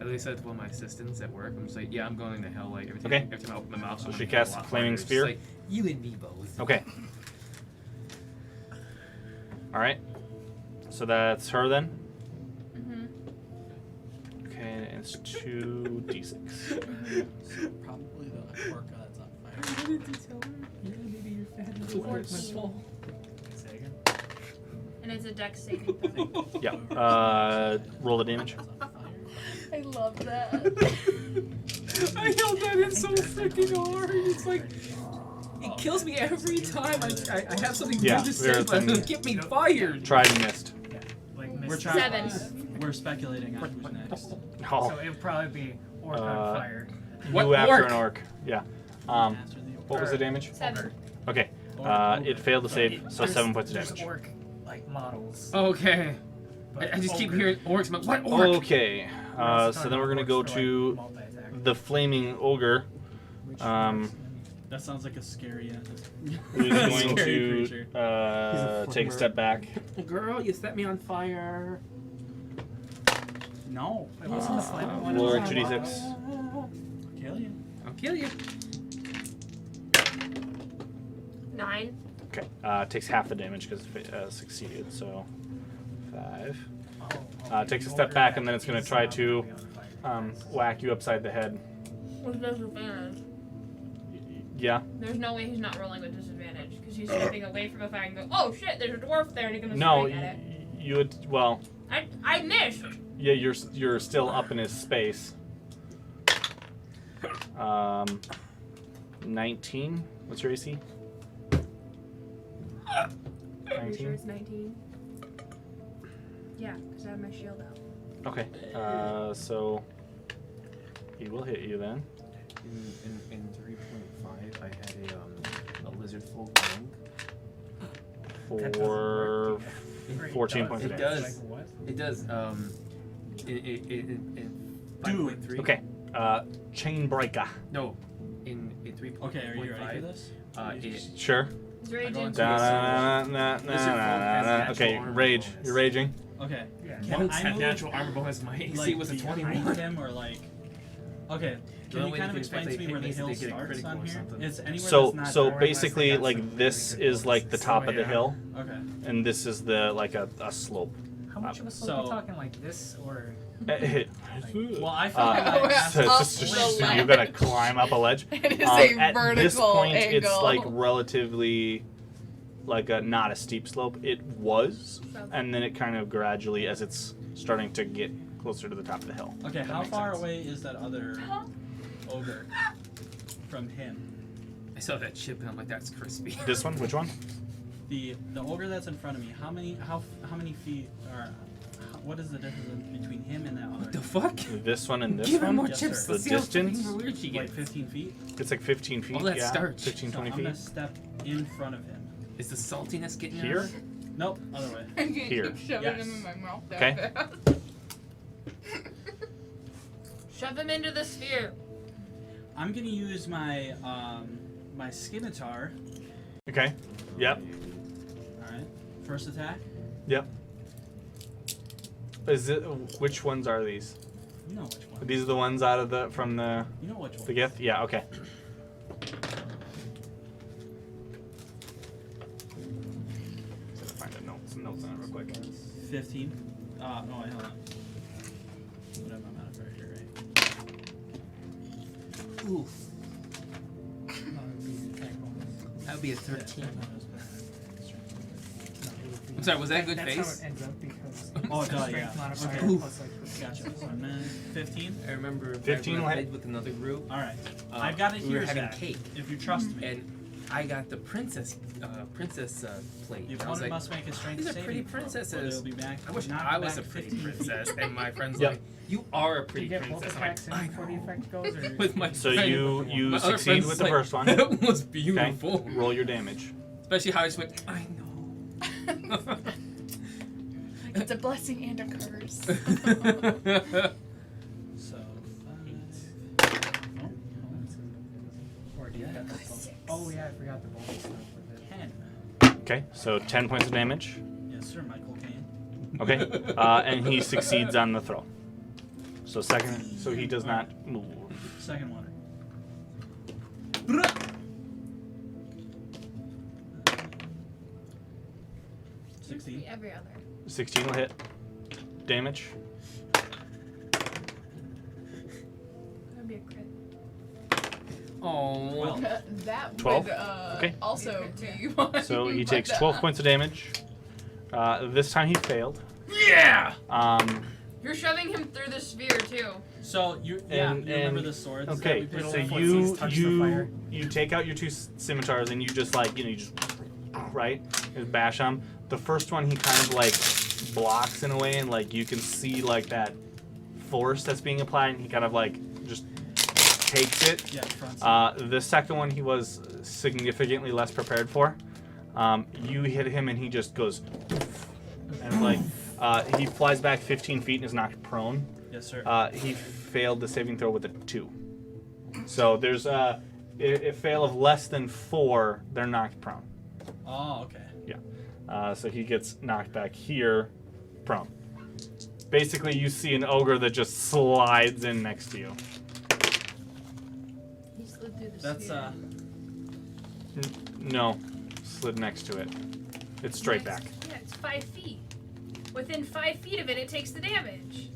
At least I said to one of my assistants at work, I'm just like, yeah, I'm going to hell. Like every Okay. time I open my mouth, So I'm she gonna casts get a lot Flaming farther. It's just Sphere? Like, you and me both. Okay. All right. So that's her then. Mm-hmm. Okay, and it's 2d6. So probably the orc that's on fire. Yeah, maybe you're fat. That's Fourteen. what my fault. Say again. And it's a dex saving throw. Yeah. Roll the damage. That's on fire. I love that. I held that in so freaking hard. It's like, it kills me every time I have something Yeah, good to say, but very it'll get me fired. Tried and missed. Yeah, like We're missed. trying. 7. We're speculating on who's next. Oh. So it would probably be orc Uh, on fire. What You after orc? an orc. Yeah. After the What was the damage? 7. Okay. Ogre. It failed to save, so There's- 7 points of there's damage. orc like models. Okay. but I just keep ogre- hearing orcs. But what orc? Okay. So then we're gonna go to the flaming ogre. That sounds like a scary Who's going Scary to creature. take a step back. Girl, you set me on fire. No. Wait, wasn't the flaming one? Roll on the 2d6. Kill you. I'll kill you. 9. Okay. Takes half the damage because it succeeded. So 5. Takes a step back and then it's gonna try to whack you upside the head. With disadvantage. Yeah. There's no way he's not rolling with disadvantage because he's stepping away from a fire and go, oh shit, there's a dwarf there, and he's gonna No. strike at it. You would. Well. I missed. Yeah. You're still up in his space. 19. What's your AC? Pretty sure it's 19. Yeah, because I have my shield out. Okay. So he will hit you then. In 3.5, I had a lizard folk bang. For It 14 points of It damage. does. Like what? It does. In 5.3. Okay. Chain breaker. No. In 3.5. Okay, are you ready for this? Sure. Is rage in? Okay, rage. You're raging. Okay. Yeah. Can Monks I have move, natural armor bonus. My AC like, was a behind 21. him or like? Okay. The Can only you way kind of you can explain to expect me they where the hit me hill is they get a starts critical on or here? something. It's anywhere So that's not dark. basically Unless they got like some this really good is like the bonuses. top Oh, of the yeah. hill, Okay. and this is the like a slope. How much of a slope So- are you talking? Like this or? Well, I feel Uh, like I have so to it's just the you gotta climb up a ledge. It is a At vertical this point, angle. it's like relatively like not a steep slope. It was, and then it kind of gradually, as it's starting to get closer to the top of the hill. Okay, That how makes far sense. away is that other ogre from him? I saw that chip and I'm like, that's crispy. This one, which one? The ogre that's in front of me. How many feet or what is the difference between him and that other? What the fuck? This one and this Give her one. more Yes, chips. sir. Let's The see how distance? fucking weird she Like gets. 15 feet? It's like 15 feet. All that yeah, starch. 15, So 20 I'm feet. gonna step in front of him. Is the saltiness getting Here? us? Nope, other way. I can't Here. keep shoving Yes. him in my mouth that Okay. fast. Shove him into the sphere. I'm gonna use my my scimitar. Okay. Yep. Alright. First attack. Yep. Is it? Which ones are these? You know which one. These are the ones out of the from the You know which one. gift. Yeah. Okay. Find some notes on it real quick. 15. No, wait, hold on. What have I modifier here, right? Oof. No, it would be attack bonus. That would be a 13. No, it would be- I'm sorry, was that a good That's face? how it ends up because Oh, it's a duh, strength yeah. modifier Okay. plus like Gotcha. So I'm at 15. I remember 15 I will hit. played with another group. Alright. I've got it we were here, having Zach, cake, if you trust me. and I got the princess plate. The And I was opponent like, must make a strength these are saving pretty throw, or princesses. they'll be back. I wish knocked I was a back pretty 15 feet. princess. And my friend's Yep. like, you are a do pretty you get both princess. I'm like, attacks I in before the know. effect goes, or With my So friend. you My other succeed friend's with the like, first one. That was Okay. beautiful. Roll your damage. Especially how I just went, I know. It's a blessing and a curse. So, 5. or do you have the bonus? Oh yeah, I forgot the bonus stuff with it. 10. Okay. So 10 points of damage. Yes, sir, Michael Caine. Okay. And he succeeds on the throw. So second. So he does not move. Second one. Every other. 16 will hit. Damage. That'd be a crit. Oh. Well, That 12? would Okay. also be one. So he takes 12 points of damage. This time he failed. Yeah! You're shoving him through the sphere too. so you you remember the swords that Okay, we picked so up? touch the fire. you take out your two scimitars and you just like you just right, just bash them. The first one he kind of like blocks in a way, and like you can see like that force that's being applied, and he kind of like just takes it. Yeah, front. The second one he was significantly less prepared for. You hit him and he just goes, and like he flies back 15 feet and is knocked prone. Yes, sir. He failed the saving throw with a 2. So there's a fail of less than 4, they're knocked prone. Oh, okay. Yeah. So he gets knocked back here, prone. Basically, you see an ogre that just slides in next to you. He slid through the That's sphere. No, slid next to it. It's straight back. Yeah, it's 5 feet. Within 5 feet of it, it takes the damage.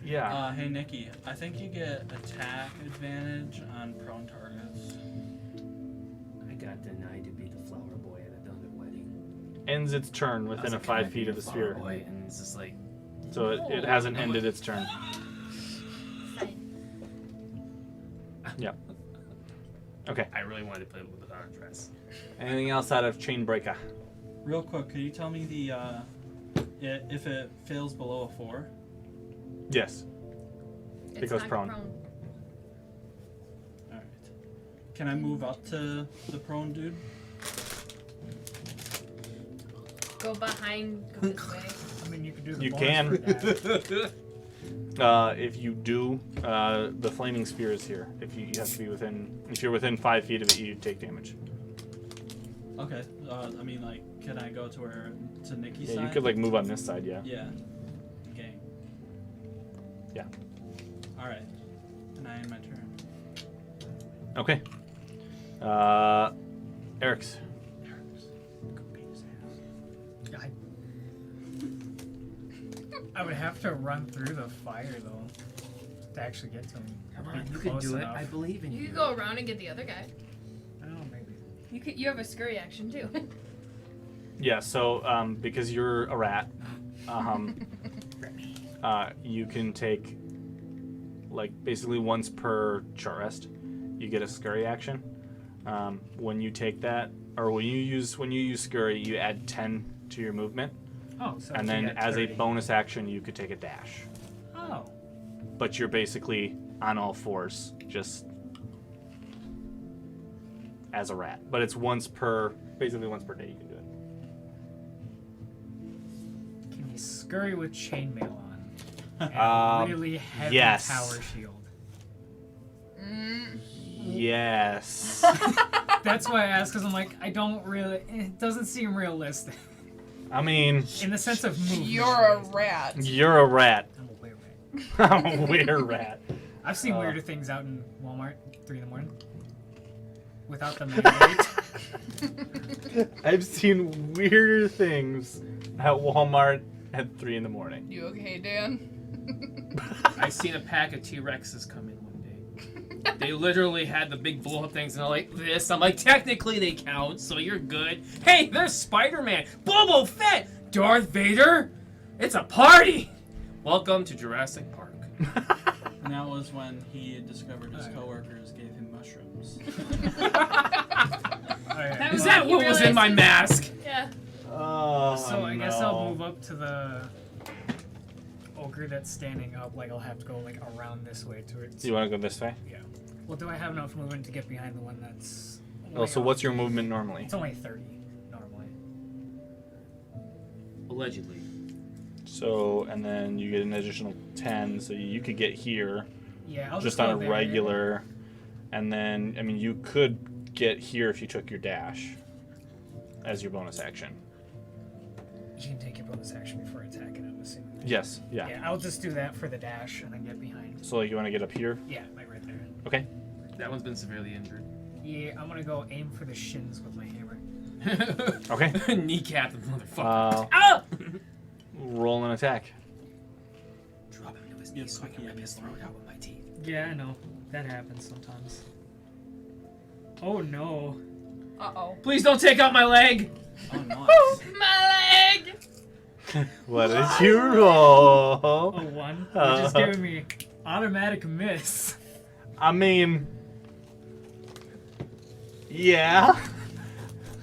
Yeah. Hey, Nikki, I think you get attack advantage on prone targets. I got denied to be the flower boy at a Velvet Wedding. Ends its turn I was within like, a "Can I 5 be feet a of the flower sphere. boy?" And it's just like, So it hasn't ended its turn. Yeah. Okay. I really wanted to play with our dress. Anything else out of Chainbreaker? Real quick, could you tell me the if it fails below a 4? Yes. It's goes knocked prone. All right. Can I move up to the prone dude? Go behind, go this way. I mean, you could do the You bonus can. for that. If you do, the flaming spear is here. If you have to be within, if you're within 5 feet of it, you take damage. Okay. I mean, like, can I go to Nikki's Yeah, side? you could like move on this side. Yeah. Yeah. Okay. Yeah. All right. And I end my turn. Okay. Eric's. I would have to run through the fire though to actually get to him. "Come Be on, you can close do it. enough. I believe in you." You could go around and get the other guy. I don't know, maybe. You have a scurry action too. Yeah. So because you're a rat, you can take like basically once per short rest, you get a scurry action. When you take that, or when you use scurry, you add 10 to your movement, Oh, so and you then got as a 30. bonus action, you could take a dash. Oh. But you're basically on all fours, just as a rat. But it's basically once per day you can do it. Can you scurry with chainmail on? And Um, really heavy yes. tower shield. Yes. That's why I asked, because I'm like, it doesn't seem realistic. I mean, In the sense of movement. You're a rat. you're a rat. I'm a weird rat. I'm a weird rat. I've seen Uh, weirder things out in Walmart 3 in the morning. Without the minute wait. I've seen weirder things at Walmart at 3 in the morning. You okay, Dan? I seen a pack of T-Rexes come in one day. They literally had the big blow-up things, and they're like this. I'm like, technically they count, so you're good. Hey, there's Spider-Man, Boba Fett, Darth Vader. It's a party. Welcome to Jurassic Park. And that was when he discovered his coworkers gave him mushrooms. Alright. Is that what was in my mask? Yeah. Oh, So I guess no. I'll move up to the ogre that's standing up. Like I'll have to go like around this way to it. Do you want to go this way? Yeah. Well, do I have enough movement to get behind the one that's? Oh, so what's your movement normally? It's only 30 normally. Allegedly. So, and then you get an additional 10, so you could get here Yeah, I'll just go on a there. regular. And then, I mean, you could get here if you took your dash as your bonus action. You can take your bonus action before attacking. I'm assuming. Yes, yeah. Yeah, I'll just do that for the dash and then get behind. So, like, you want to get up here? Yeah, like right there. Okay. That one's been severely injured. Yeah, I'm gonna go aim for the shins with my hammer. Okay. Kneecap the motherfucker. Ah! Roll an attack. Drop him to his Yeah, knees so I can yeah, rip his yeah. throat out with my teeth. Yeah, I know. That happens sometimes. Oh no. Uh-oh. Please don't take out my leg. Oh, nice. My leg! What did you roll? Oh, 1. You're just giving me automatic miss. I mean, yeah.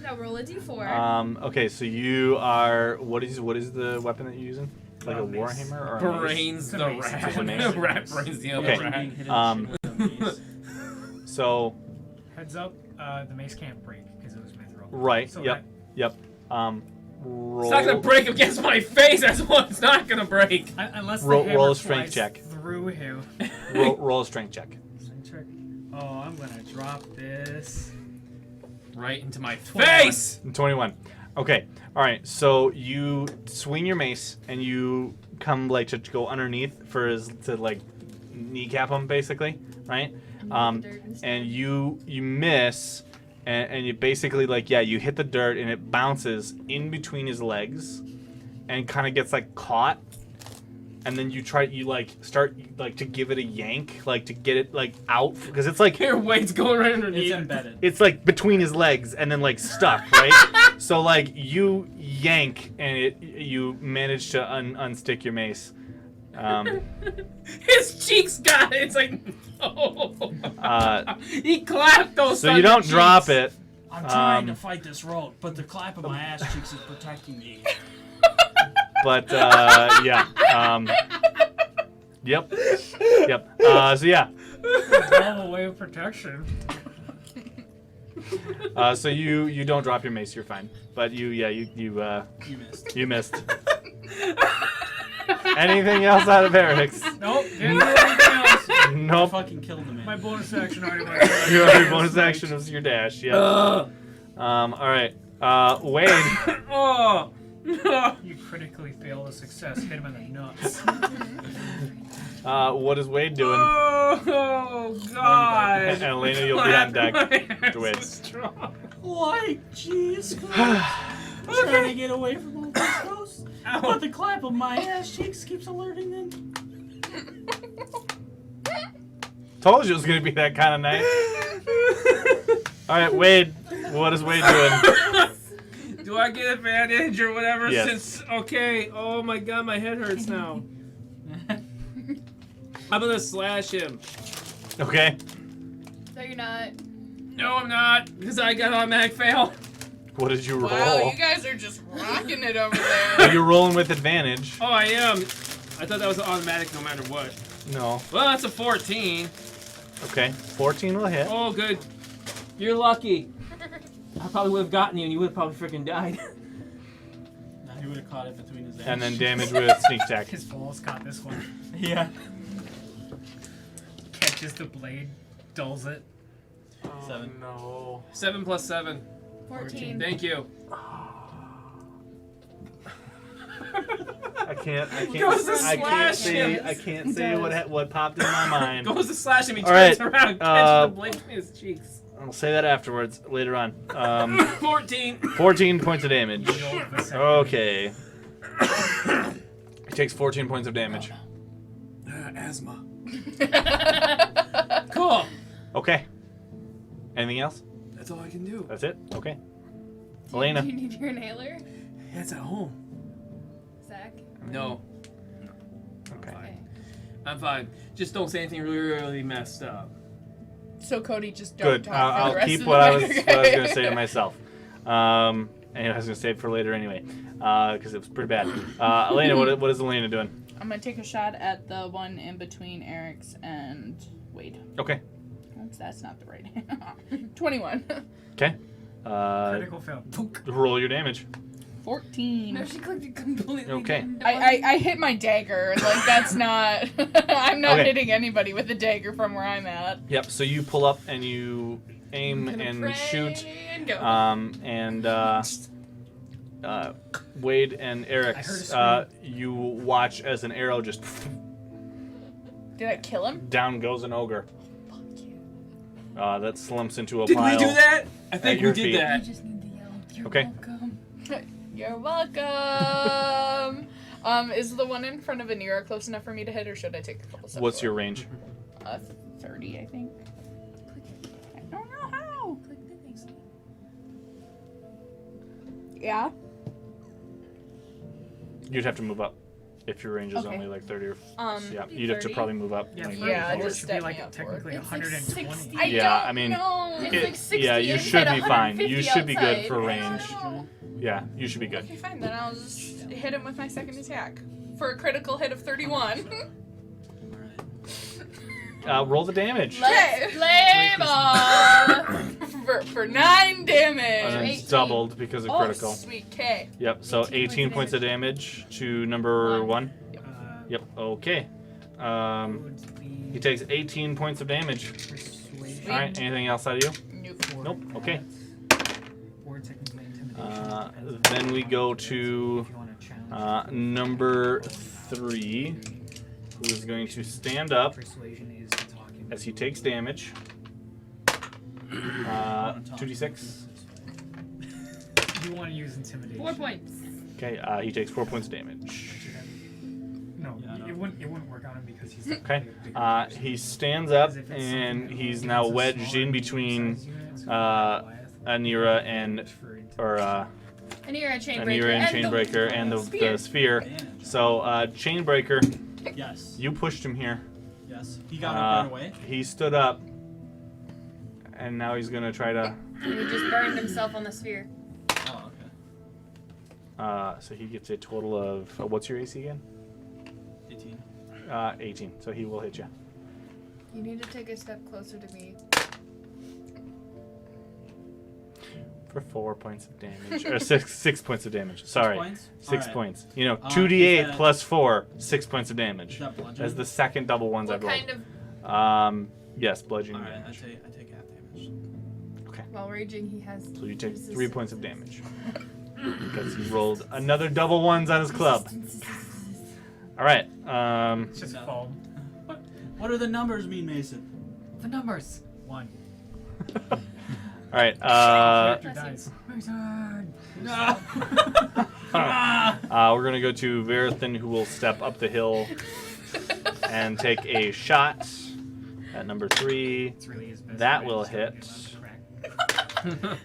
Now roll a d4. Okay, so you are. What is the weapon that you're using? Like a Mace. warhammer or a mace? Brains It's a the mace. rat. It's a mace. The rat brains the other Okay. rat. Being hit in the Um, shin. mace. So, Heads up, the mace can't break because it was mithril. right. So Yep. Yep. Roll. It's not gonna break against my face. That's what it's not gonna break. Unless Roll- the hammer roll a strength flies check. through him. roll a strength check. Strength check. Oh, I'm gonna drop this. Right into my 21. face. 21. Okay. All right. So you swing your mace and you come like to go underneath to like kneecap him basically, right? And you miss, and you basically like you hit the dirt and it bounces in between his legs, and kind of gets like caught. And then you start to give it a yank, like to get it like out, because it's like Your weight's going right underneath. It's embedded. it's like between his legs and then like stuck, right? So like you yank and you manage to unstick your mace. His cheeks got it. It's like, no. He clapped those. So you don't cheeks. drop it. I'm trying to fight this rogue, but the clap of my ass cheeks is protecting me. But yeah. Yep. Yep. So yeah. All the way of protection. So you don't drop your mace. You're fine. But you missed. you missed. Anything else out of Eric's? Nope. Didn't do anything else. I Nope. fucking killed him. My bonus action already went. Your bonus action was your dash. Yeah. All right. Wade. Oh. You critically failed a success. Hit him in the nuts. What is Wade doing? Oh God. And Elena, you'll be on deck to Wade. Why? Jeez. Trying to get away from all these ghosts. But the clap of my ass cheeks keeps alerting them. Told you it was gonna be that kind of night. All right, Wade. What is Wade doing? Do I get advantage or whatever? Yes. Since okay. Oh my God, my head hurts now. I'm gonna slash him. Okay. So you're not. No, I'm not, because I got automatic fail. What did you roll? Wow, you guys are just rocking it over there. You're rolling with advantage. Oh, I am. I thought that was automatic no matter what. No. Well, that's a 14. Okay. 14 will hit. Oh, good. You're lucky. I probably would have gotten you, and you would have probably freaking died. Nah, he would have caught it between his ass. And then damage with sneak attack. His balls caught this one. Yeah. Catches the blade, dulls it. 7. No. 7 plus 7. 14. Thank you. I can't Goes to slash say him. I can't say what popped in my mind. Goes to slash him, he All turns right, around, catches the blade in his cheeks. I'll say that afterwards later on. 14. 14 points of damage. Yield the second. Okay. He takes 14 points of damage. Asthma. Cool. Okay. Anything else? That's all I can do. That's it? Okay. Elena. Do you need your inhaler? That's at home. Zach? No, Okay. Okay. I'm fine. Just don't say anything really messed up. So Cody, just don't Good. talk for the I'll rest keep of what the I night, was okay? going to say to myself. And I was going to save it for later anyway, because it was pretty bad. Elena, what is Elena doing? I'm gonna take a shot at the one in between Eric's and Wade. Okay. Oops, that's not the right. 21. Okay. Critical fail. Roll your damage. 14. No, she clicked it completely. Okay. different. I hit my dagger. Like, that's not... I'm not Okay. hitting anybody with a dagger from where I'm at. Yep. So you pull up and you aim I'm gonna and pray shoot. And go. Wade and Eric, I heard a you watch as an arrow just Did I kill him? down goes an ogre. That slumps into a Did pile. we do that? I think your we did feet. you that. just need to yell. You're Okay. welcome. You're welcome. Is the one in front of Anira close enough for me to hit, or should I take a couple steps What's your forward? range? 30, I think. Click it. I don't know how. Click the thing. Yeah. You'd have to move up if your range is Okay. only like 30 or. Um, Yeah, you'd have to 30? probably move up. Yeah, like, Yeah, forward just should be step like me up technically forward. It's like 120. 60. I Yeah, don't I mean, know. It's like 60 yeah, you inside, should be fine. 150 You should be good outside. for I range. don't know. Yeah, you should be good. Okay, fine. Then I'll just hit him with my second attack for a critical hit of 31. Alright. roll the damage. Let's flame for 9 damage. And then it's doubled because of critical. Oh, sweet K. Yep, so 18 points of damage to number 1. Yep, okay. He takes 18 points of damage. Persuasion. Alright, anything else out of you? Nope, okay. Or technically intimidation. Then we go to number 3, who is going to stand up Persuasion is talking. as he takes damage. 2d6. You want to use intimidation. 4 points. Okay, he takes 4 points of damage. No, Yeah, no. it wouldn't work on him because he's Okay, he stands up and he's now wedged in between Anira and Anira Anira and Chainbreaker and the sphere. Advantage. So Chainbreaker, Yes. you pushed him here. Yes. He got up right away. He stood up, and now he's gonna try to. He just burned himself on the sphere. Oh, okay. So he gets a total of what's your AC again? 18. 18. So he will hit you. You need to take a step closer to me. For 4 points of damage, or 6 points of damage. Sorry, 6 points? 6 Alright. points. You know, Is 2d8 that- plus 4, 6 points of damage. Is that bludgeon? That's the second double ones What I've rolled. kind of... Yes, bludgeoning Alright, I damage. take half damage. While raging, he has... So you take resistance. 3 points of damage because he rolled another double ones on his club. All right. It's just foam. What do the numbers mean, Mason? The numbers. 1. All right. Character dies. We're gonna go to Verithan, who will step up the hill and take a shot at number 3. It's really his best That friend, will so it'll hit. be allowed to crack.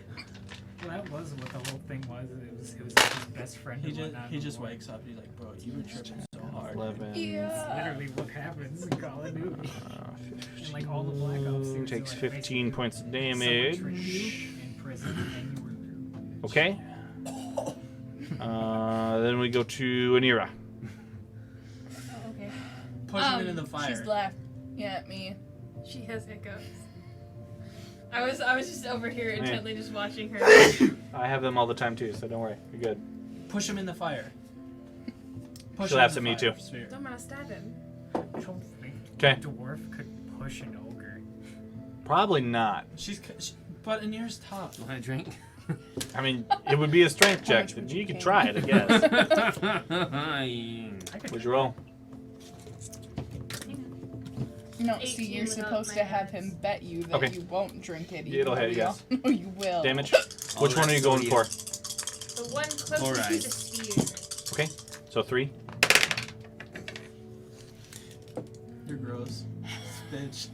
Well, that was what the whole thing was. It was like his best friend. He and just whatnot he just before. wakes up. He's like, bro, you were tripping so hard. 11. It's literally what happens in Call of Duty. And like all the Black Ops things, Takes like, 15 points of someone damage. trained you in prison and you were Okay. Then we go to Anira. Oh, okay. Push him into the fire. She's laughing at me. She has hiccups. I was just over here intently just watching her. I have them all the time too, so don't worry. You're good. Push him in the fire. Push She him laughs in at me the fire, too. Sphere. Don't want to stab him. I don't think Okay. a dwarf could push an ogre. Probably not. But Anira's tough. Want a drink? I mean, it would be a strength check. much would You you could pay? try it, I guess. I could Would you roll? No, 18 see, you're without supposed to my have ads. him bet you that Okay. you won't drink it. It'll even hit, though yes. we all know you will. Damage? Oh, Which one are you going for? The one closest to Alright. the sphere. Okay, so 3. You're gross. Bitch.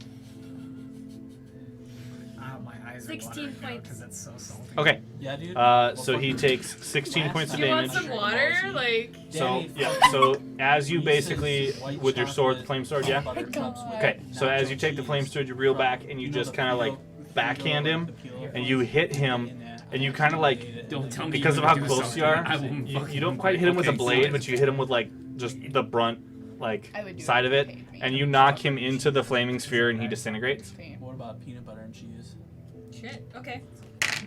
my eyes 16 are watering points. because that's so salty. Okay, Yeah, dude. so he takes 16 points of Do you want damage. some water? Like, So, Danny, yeah, fuck so as you Reese's basically, white with your sword, the chocolate flame sword, yeah? butter cups with Okay, so as you nacho take the flame cheese sword, you reel from- back and you know just the kind of like peel- backhand him, the peel and you hit him, and you kind of like, Don't tell me because you're of how gonna do close you something. are, I will you fucking don't quite hit him with a okay, blade, so but you hit him with like just the brunt, like I would do side it of if it, you paid me. and you knock him into the flaming sphere and he disintegrates. What about peanut butter and cheese? shit. Okay.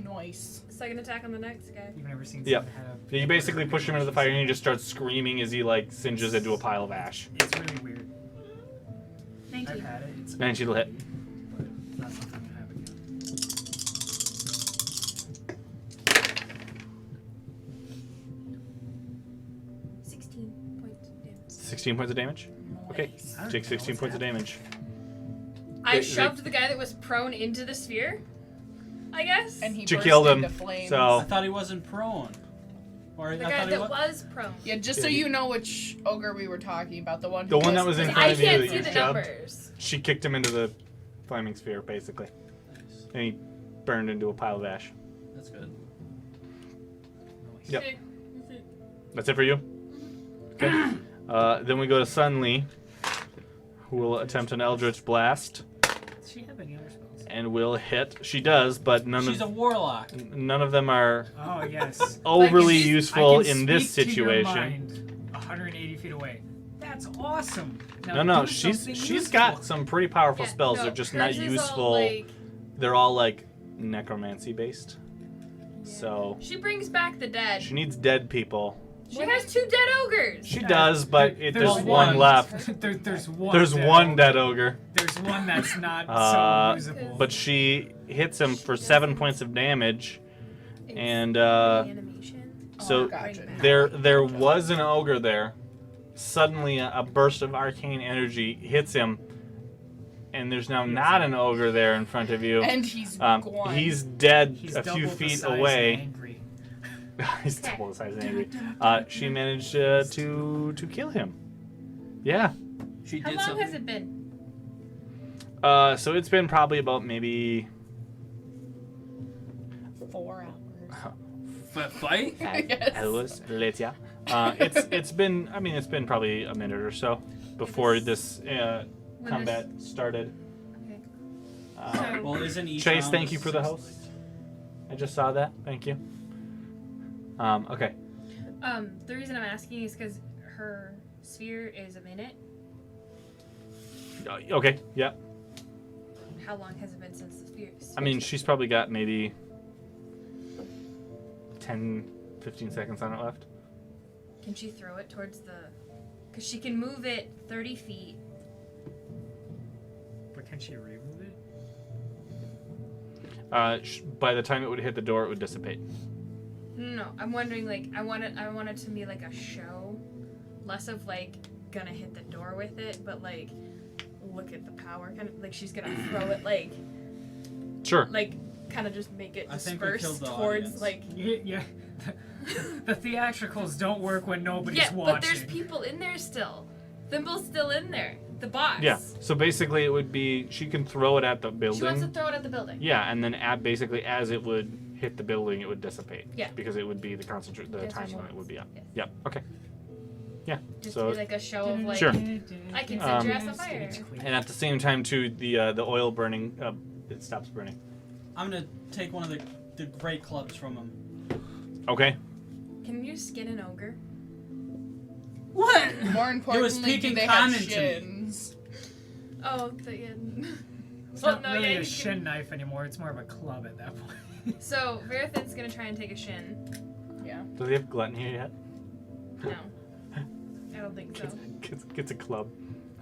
Nice. Second attack on the next guy. You've never seen Yep. someone have. You basically push him into the fire and he just starts screaming as he like singes into a pile of ash. It's really weird. 19. I've had it. It's 19 will hit. but not something I have again. 16 points of damage. 16 points of damage? Okay, take 16 points of damage. I They- shoved the guy that was prone into the sphere, I guess. And he You burst killed him, into flames. so- I thought he wasn't prone. Or the I guy thought he that was. was prone. Yeah, just so you know which ogre we were talking about, the one. The who one that was in prone. front I of you can't that see you the shoved? numbers. She kicked him into the flaming sphere, basically. And he burned into a pile of ash. That's good. Yep. That's it for you? Okay. Then we go to Sun Li, who will attempt an Eldritch Blast Does she have any other spells? and will hit. She does, but She's a warlock. none of them are Oh yes. overly I can useful speak in this to your situation. mind 180 feet away. That's That's awesome. Now No, do something she's useful. got some pretty powerful Yeah, spells. no, They're just hers not is all, useful. like- They're all like necromancy based. So She brings back the dead. she needs dead people. She has 2 dead ogres. She does, but there's There's one left. There's one. There's one dead ogre. There's one that's not so usable. But she hits him for 7 points of damage, It's and animation. so Oh, gotcha. there was an ogre there. Suddenly, a burst of arcane energy hits him, and there's now not an ogre there in front of you. And he's gone. He's dead He's a few double the feet size and away. angry. He's double the size and angry. She managed to kill him. Yeah. She How did long something. has it been? So it's been probably about maybe 4 hours. Fight? Yes. hours later. It's been probably a minute or so before this combat started. Okay. Well, isn't each Chase, round thank you for the 6? host. I just saw that. Thank you. Okay. The reason I'm asking is because her sphere is a minute. Okay. Yeah. How long has it been since the sphere? I mean, she's probably got maybe 10, 15 seconds on it left. Can she throw it towards the? Because she can move it 30 feet. But can she remove it? By the time it would hit the door, it would dissipate. No, I'm wondering. Like, I want it to be like a show, less of like gonna hit the door with it, but like, look at the power. Kind of like she's gonna throw it like Sure. kind of just make it I think we disperse killed the towards audience. like. Yeah. The theatricals don't work when nobody's Yeah, watching. but there's people in there still. Thimble's still in there. The boss. Yeah. So basically, it would be she can throw it at the building. She wants to throw it at the building. Yeah, and then basically as it would hit the building, it would dissipate. Yeah. Because it would be the That's time what she limit would be up. Yes. Yep. Okay. Yeah. Just So to be like a show of like. Sure. I can set your ass on fire. and at the same time too, the oil burning, it stops burning. I'm gonna take one of the great clubs from him. Okay. Can you skin an ogre? What? More importantly, speaking do they have common to me. shins? Oh, yeah. It's Well, not no, really yeah, a you can- shin knife anymore. It's more of a club at that point. So Verithan's gonna try and take a shin. Yeah. Do they have gluttony yet? No, I don't think so. Gets a club,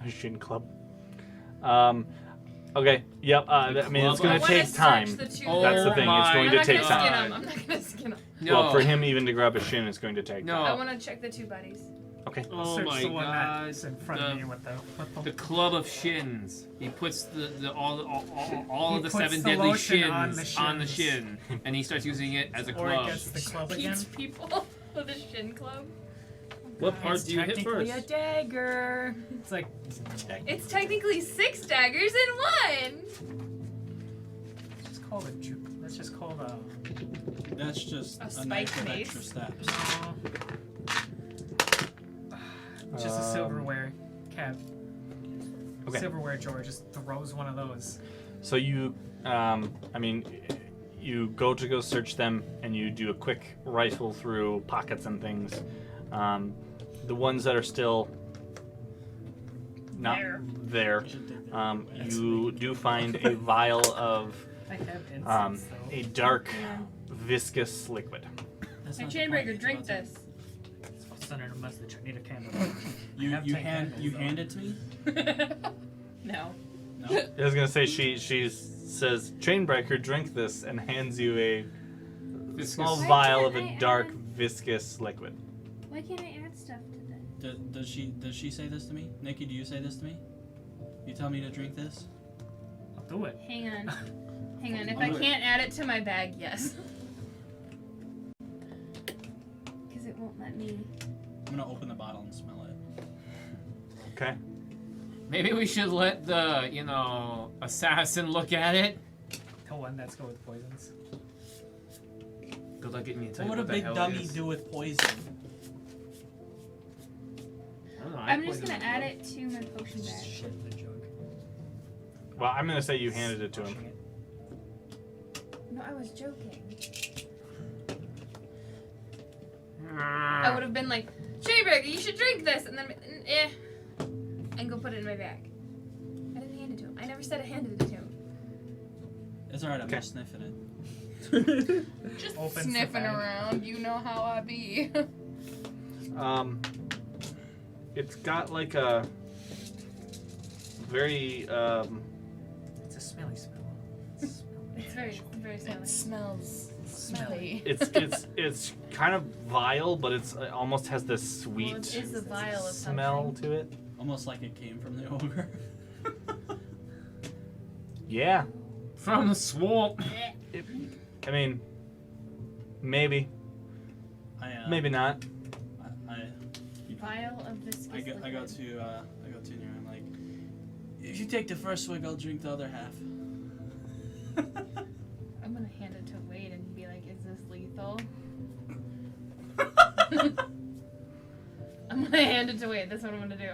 a shin club. Okay. Yep. I mean, it's club gonna of- I wanna take time. search the two- Oh That's the thing. It's my going I'm to not take gonna time. skin him. I'm not gonna skin him. No. Well, for him even to grab a shin, it's going to take No. I want to check the 2 buddies. Okay. I'll Oh search my the one god. that's in front The- of me with The club of shins. He puts all He of the puts 7 the deadly lotion shins on the the shins. shin, and he starts using it as a or it club. gets the club again. Beats people with a shin club. What part It's do you hit technically first? a dagger. It's like It's technically 6 daggers in 1. let's just call it. Let's just call it That's just A a spiked knife with mace? extra steps. just a silverware cap. Okay. Silverware drawer just throws one of those. So you, I mean, you go search them, and you do a quick rifle through pockets and things. The ones that are still not there, You should take that. you do find a vial of I have incense though. a dark, viscous liquid. That's Hey, not the Chainbreaker, point. drink It's about this. It's under a message. I need a candle. to- You have 10 hand candles, it to me? No. No. I was gonna say she says, "Chainbreaker, drink this," and hands you a Viscous. small Why vial of can't a I dark, add- viscous liquid. Why can't I add stuff to that? Does she say this to me? Nikki, do you say this to me? You tell me to drink this? I'll do it. Hang on. Hang on. If I'll I do it. can't add it to my bag, yes. Because it won't let me. I'm gonna open the bottle and smell it. Okay. Maybe we should let the, assassin look at it. The one that's go with poisons. Good luck getting me to tell What you would what a the big hell it dummy is. do with poison? I don't know, I I'm just poisoned gonna add my it to my potion Just bag. shit in the jug. Well, I'm gonna say you handed it to him. Washing it. No, I was joking. Ah. I would have been like, Chainbreaker, you should drink this, and then, and go put it in my bag. I didn't hand it to him. I never said I handed it to him. It's alright, I'm Okay. just sniffing it. Just Opens the sniffing bag. around. You know how I be. It's got like a very It's a smelly smell. It's very smelly. It smells smelly. it's kind of vile, but it's it almost has this Well, sweet it is the vial of smell something. to it. Almost like it came from the ogre. Yeah, From the swamp. I mean, maybe, maybe not. Vial of viscous I go to Nira and I'm like, if you take the first swig, I'll drink the other half. I'm gonna hand it to Wade and be like, is this lethal? I'm gonna hand it to Wade. That's what I'm gonna do.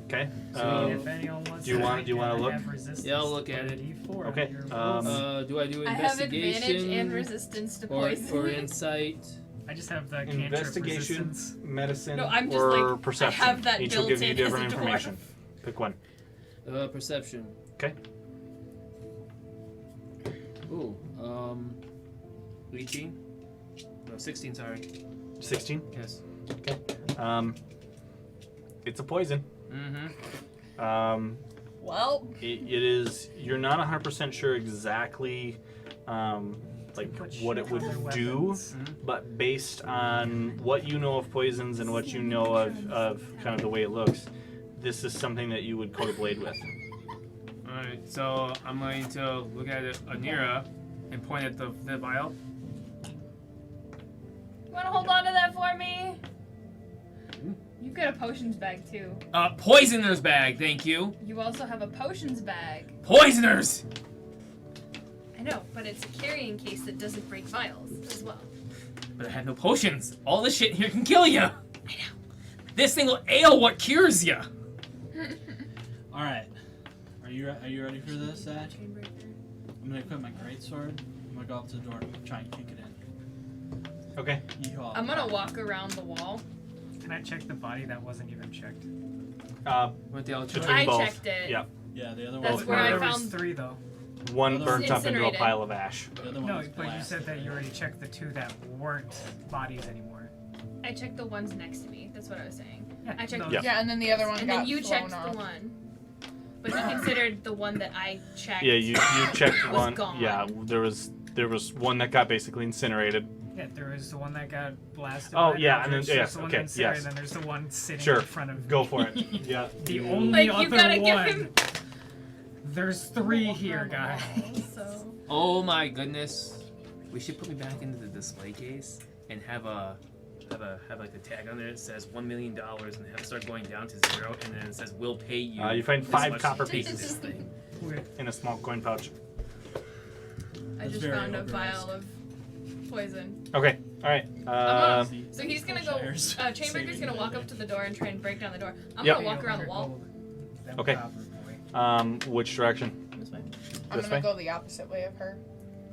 Okay. If anyone wants do you to want- do you wanna have look? resistance, Yeah, I'll look at put a it. D4 Okay, on your Do I do I have advantage investigation and resistance to or poison. insight? I just have the cantrip Investigation, resistance. medicine, No, I'm just or like, perception. I have that Each will give you built in as different a dwarf. information. Pick one. Perception. Okay. Ooh, 18? No, 16, sorry. 16. Yes. It's a poison. Mm-hmm. Well, It is. You're not 100% sure exactly, like Put what it shit would on their do, weapons. but based on what you know of poisons and what you know of kind of the way it looks, this is something that you would coat a blade with. Alright, so I'm going to look at Anira and point at the vial. You wanna hold on to that for me? You've got a potions bag too. Poisoner's bag, thank you. You also have a potions bag. Poisoners! I know, but it's a carrying case that doesn't break vials as well. But I have no potions. All this shit here can kill you. I know. This thing will ale what cures you. All right, are you ready for this, Zach? I'm gonna equip my greatsword. I'm gonna go up to the door and try and kick it in. Okay. Yeehaw. I'm gonna walk around the wall. Can I check the body that wasn't even checked? What the Between I both. checked it. Yeah. Yeah, the other That's one. where I there was found- 3 though. One Other burnt up into a incinerated. pile of ash. The other one No, was but you said that you already checked the 2 that weren't bodies anymore. I checked the ones next to me. That's what I was saying. Yeah, I checked. those- Yeah. yeah, and then the other one And got then you thrown checked off. the one. But he considered the one that I checked. Yeah, you checked was one. gone. Yeah, there was one that got basically incinerated. Yeah, there was the one that got blasted. Oh, by yeah, and then- Eldritch, yes, there's the one okay, that's there, yes. and then there's the one sitting Sure. in front of Go me. for it. Yeah. The you- only Like, you other gotta give one. him- There's 3 here, guys. So Oh my goodness. We should put me back into the display case and have like a tag on there that says $1 million and have it start going down to 0 and then it says we'll pay you. You find this 5 much copper to take pieces. this thing. in a small coin pouch. I That's just very found a organized. vial of poison. Okay. All right. So he's gonna go. Shares. Chainbreaker's gonna walk up to the door and try and break down the door. I'm Yep. gonna walk around the wall. Okay. Which direction? This way. I'm This gonna way? go the opposite way of her.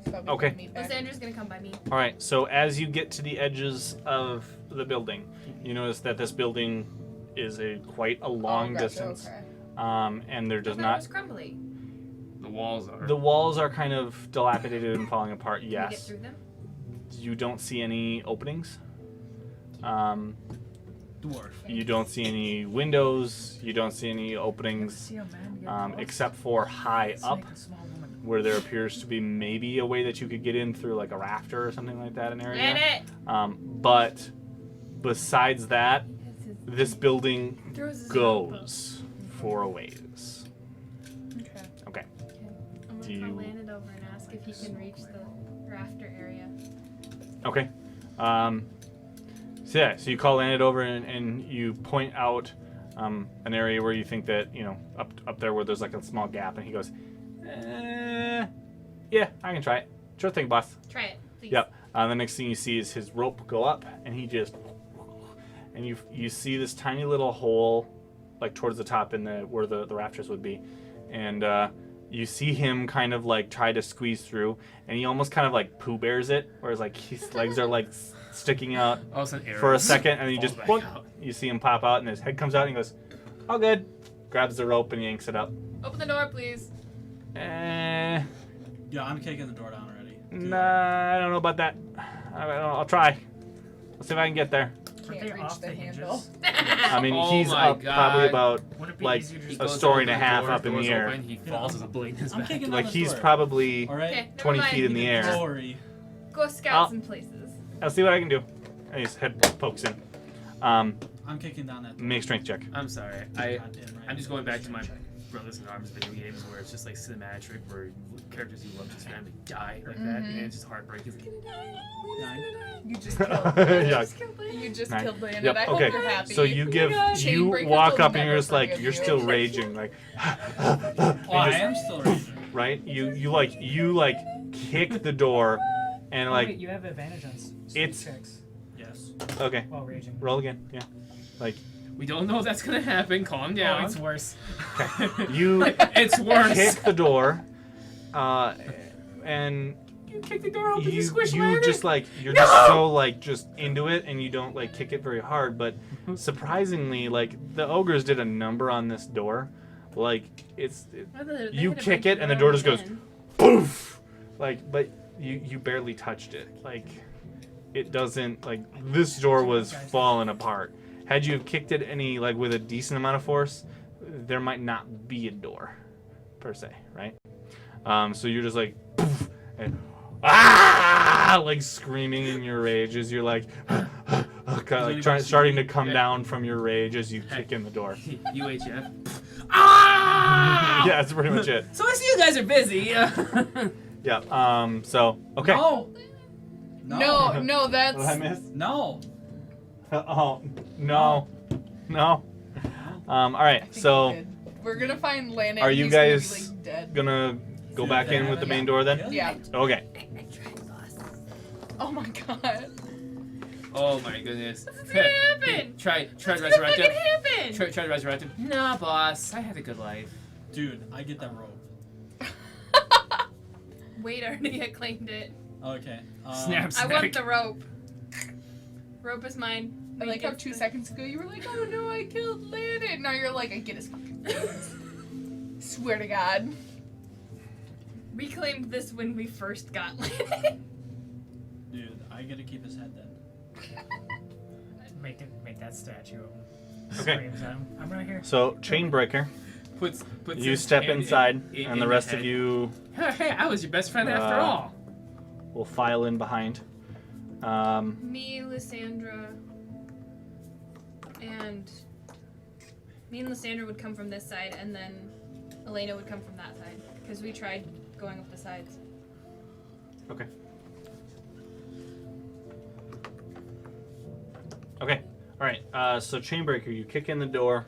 So we Okay. can meet back. Lysandra's gonna come by me. All right. So as you get to the edges of the building, you notice that this building is quite a long gotcha, distance, okay. and there does That not. was crumbly. The walls are. The walls are kind of dilapidated and falling apart. Can we get Yes. through them? You don't see any openings. Dwarf. You don't see any windows. You don't see any openings, except for high up, where there appears to be maybe a way that you could get in through like a rafter or something like that in area. Get it! But besides that, this building Throws his goes for a ways. Okay. Okay. I'm Do gonna call you- Landon over and ask if he can reach the rafter area. Okay. So you call Landed over and you point out an area where you think that, up there where there's like a small gap, and he goes, yeah, I can try it. Sure thing, boss. Try it, please. Yep. The next thing you see is his rope go up, and he just, and you see this tiny little hole, like towards the top in where the rafters would be, and you see him kind of like try to squeeze through, and he almost kind of like Pooh Bears it, whereas like his legs are like sticking out Also an arrow. for a second, and you Falls just back boink, out. you see him pop out, and his head comes out, and he goes, All good. Grabs the rope and yanks it up. Open the door, please. Eh, Yeah, I'm kicking the door down already. nah, I don't know about that. I'll try. Let's see if I can get there. Can't they reach off the the handle. I mean, Oh he's my up God. probably about Wouldn't it be like easier to He just a goes story and over a the half door, up in the door's air. Open, he falls with a blade in his I'm back. kicking Like down he's this door. probably All right. Okay, never 20 mind. feet in the air. Glory. Go scouts in places. I'll see what I can do. And his head pokes in. I'm kicking down that door. Make a strength check. I'm sorry. Goddamn right. I'm just going back to my Brothers in Arms video games where it's just like cinematic, where characters you love just randomly die like that, and it's just heartbreaking. It's like, 9. You just killed Yeah. You just Nine. killed Landon. Yep. I hope Okay. you're happy. So you give you Chainbreaker walk will up and you're never just like forgive you're you. still raging like Oh, and I just- am still raging. right. You kick the door and Oh, like wait, you have advantage on it's- checks Yes. okay. while raging. Roll again. Yeah. Like we don't know if that's gonna happen. Calm Oh, down. it's worse. you It's worse. kick the door, and You kick the door open. You you squish Landon. just like you're just so like just into it and you don't like kick it very hard, but surprisingly like the ogres did a number on this door. Like you kick it and the door just goes poof, like, but you barely touched it. Like it doesn't, like, this door was falling apart. Had you kicked it any like with a decent amount of force, there might not be a door per se, right? So you're just like poof, and like screaming in your rage as you're like starting to come down from your rage as you kick in the door. UHF. Ah! Yeah, that's pretty much it. So I see you guys are busy. Yeah. So okay. No, What did I that's miss? No. Oh no. All right. I think So we're good. We're gonna find Landon. Are you He's gonna be, guys like, dead. gonna go back in with the main door then? Yeah. Okay. Oh my god. Oh my goodness. What's gonna happen? Try to What's gonna resurrect fucking him. happen? Try to resurrect him. Nah, boss. I had a good life. Dude, I get that rope. Wait, I already claimed it. Okay. Snap, I snack. want the rope. Rope is mine. I like how 2 seconds ago you were like, oh no, I killed Landon. Now you're like, I get his fucking face. Swear to God. We claimed this when we first got Landon. Dude, I get to keep his head then. Make that statue. Okay. Screams at him. I'm right here. So Chainbreaker, Puts you his step hand inside, in and the your rest head. of you Hey, I was your best friend after Uh, all. will file in behind. Me, Lysandra, and Lysandra would come from this side, and then Elena would come from that side, because we tried going up the sides. Okay. Okay. All right. So Chainbreaker, you kick in the door,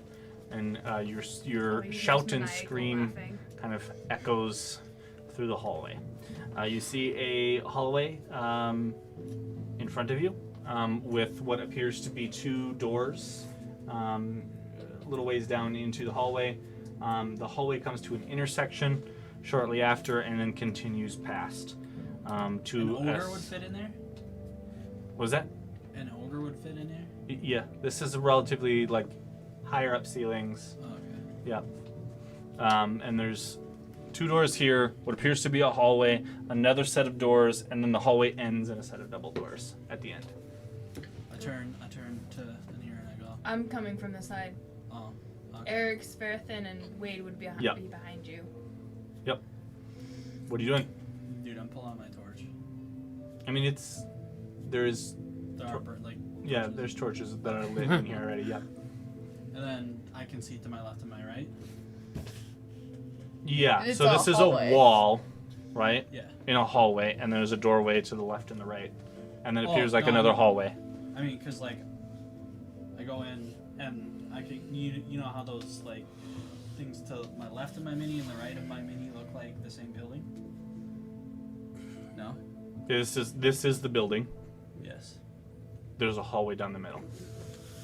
and your Oh, you shout guys and maniacal scream laughing. kind of echoes through the hallway. You see a hallway in front of you with what appears to be 2 doors a little ways down into the hallway. The hallway comes to an intersection shortly after and then continues past to An ogre would fit in there? Was that? An ogre would fit in there? Yeah, this is a relatively like higher up ceilings. Oh, okay. Yeah. And there's 2 doors here, what appears to be a hallway, another set of doors, and then the hallway ends in a set of double doors at the end. I turn to the near and I go, I'm coming from the side. oh, okay. Eric, Sferthin, and Wade would be behind, Yeah. be behind you. What are you doing? Dude, I'm pulling out my torch. I mean, there's Torches. torches that are lit in here already. Yeah. And then I can see to my left and my right. Yeah. It's So a this is hallway. a wall, right? Yeah. In a hallway, and there's a doorway to the left and the right, and then it Oh, appears like no, another no. hallway. I mean, cause like, I go in and I can you know how those like things to my left of my mini and the right of my mini look like the same building? No. This is the building. Yes. There's a hallway down the middle.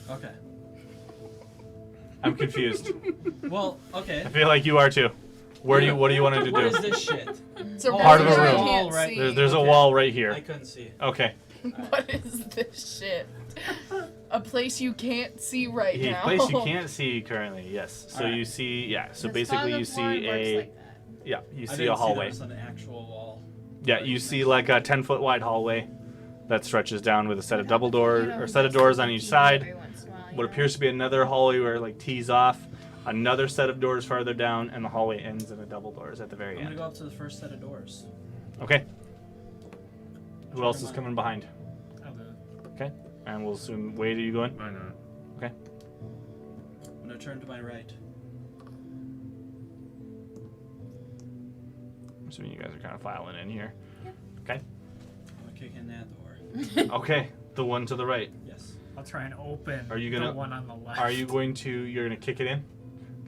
Okay. I'm confused. Well, okay. I feel like you are too. What do you want to do? What is this shit? It's a Part of a room I room. can't Right. see. There's a Okay. wall right I here. couldn't see. Okay. What is this shit? A place you can't see right A now. place you can't see currently. Yes. So Alright. you see, yeah. So The basically, fog you of see war works a, like that. yeah, you I see didn't a hallway. See there was an actual wall. Yeah, you see like a 10-foot wide hallway that stretches down with a set of double doors or set of doors on each side. What appears to be another hallway where it like tees off, another set of doors farther down, and the hallway ends in a double doors at the very I'm gonna end. go up to the first set of doors. Okay. Who else is coming behind? I'll do it. Okay. And we'll assume, Wade, are you going? Why not? Okay. I'm gonna turn to my right. I'm assuming you guys are kind of filing in here. Okay. I'm gonna kick in that door. Okay. The one to the right. Yes. I'll try and open Are you gonna- the one on the left. Are you going to, you're going to kick it in?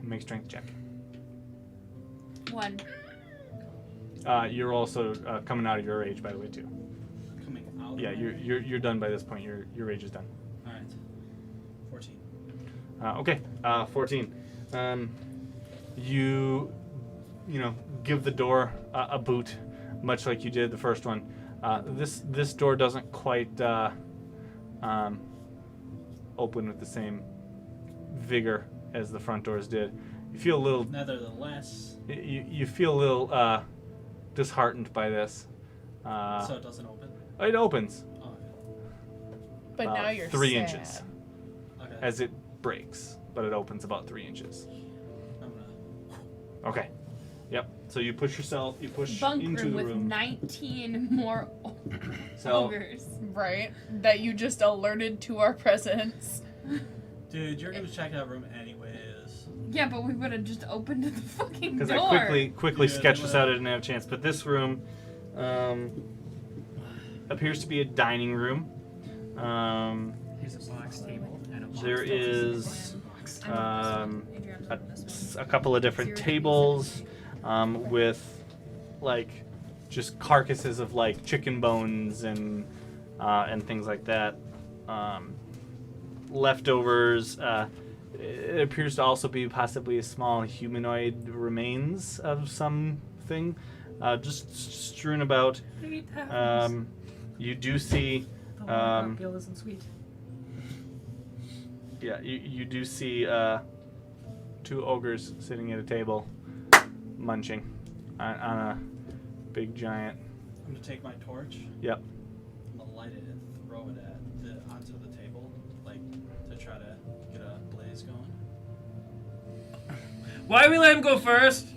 Make strength check. 1. You're also coming out of your rage, by the way, too. Coming out. Yeah, you're done by this point. Your rage is done. All right. 14. Okay, 14. You give the door a boot, much like you did the first one. This door doesn't quite open with the same vigor as the front doors did. You feel a little. Nevertheless. You feel a little disheartened by this. So it doesn't open. It opens. Oh, okay. But about now you're 3 sad. inches Okay. as it breaks, but it opens about 3 inches. I'm gonna. Okay. Yep. So you push Bunk into room the with room. 19 more So ogres. Right? That you just alerted to our presence. Dude, you're gonna check that room anyways. Yeah, but we would have just opened the fucking door. because I quickly Yeah, sketched this well. out, I didn't have a chance. But this room appears to be a dining room. Here's a box table and a box There table. is I know this one. Adrian's a, on this one. a couple of different tables with like just carcasses of like chicken bones and things like that. Leftovers. It appears to also be possibly a small humanoid remains of something, just strewn about. You do see. The cocktail isn't sweet. Yeah, you do see 2 ogres sitting at a table, munching on a big giant. I'm gonna take my torch. Yep. I'm gonna light it and throw it onto the table, like to try to get a blaze going. Why we let him go first?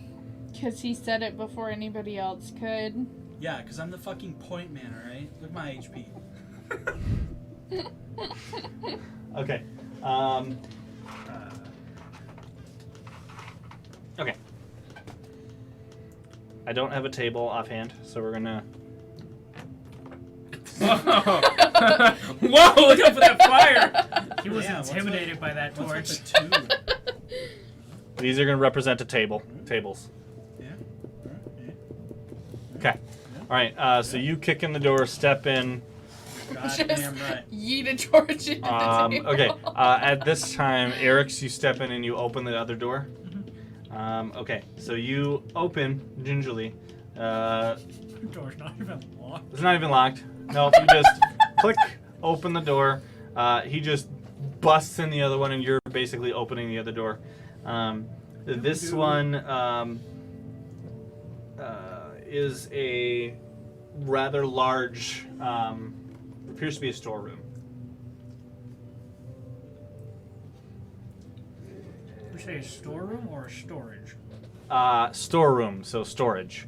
Because he said it before anybody else could. Yeah, because I'm the fucking point man, alright? Look at my HP. Okay. Okay. I don't have a table offhand, so we're gonna. Whoa! Look out for that fire! He was Yeah, what's intimidated by that What's torch. with the 2? These are gonna represent a table. Tables. Yeah. Okay. All right. So you kick in the door, step in. Goddamn right. Yeet a torch into the table. Okay. At this time, Eric's, you step in and you open the other door. Okay. So you open gingerly. Door's not even locked. It's not even locked. No, you just click, open the door. He just busts in the other one, and you're basically opening the other door. This one is a rather large, appears to be a storeroom. We say a storeroom or a storage? Storeroom, so storage.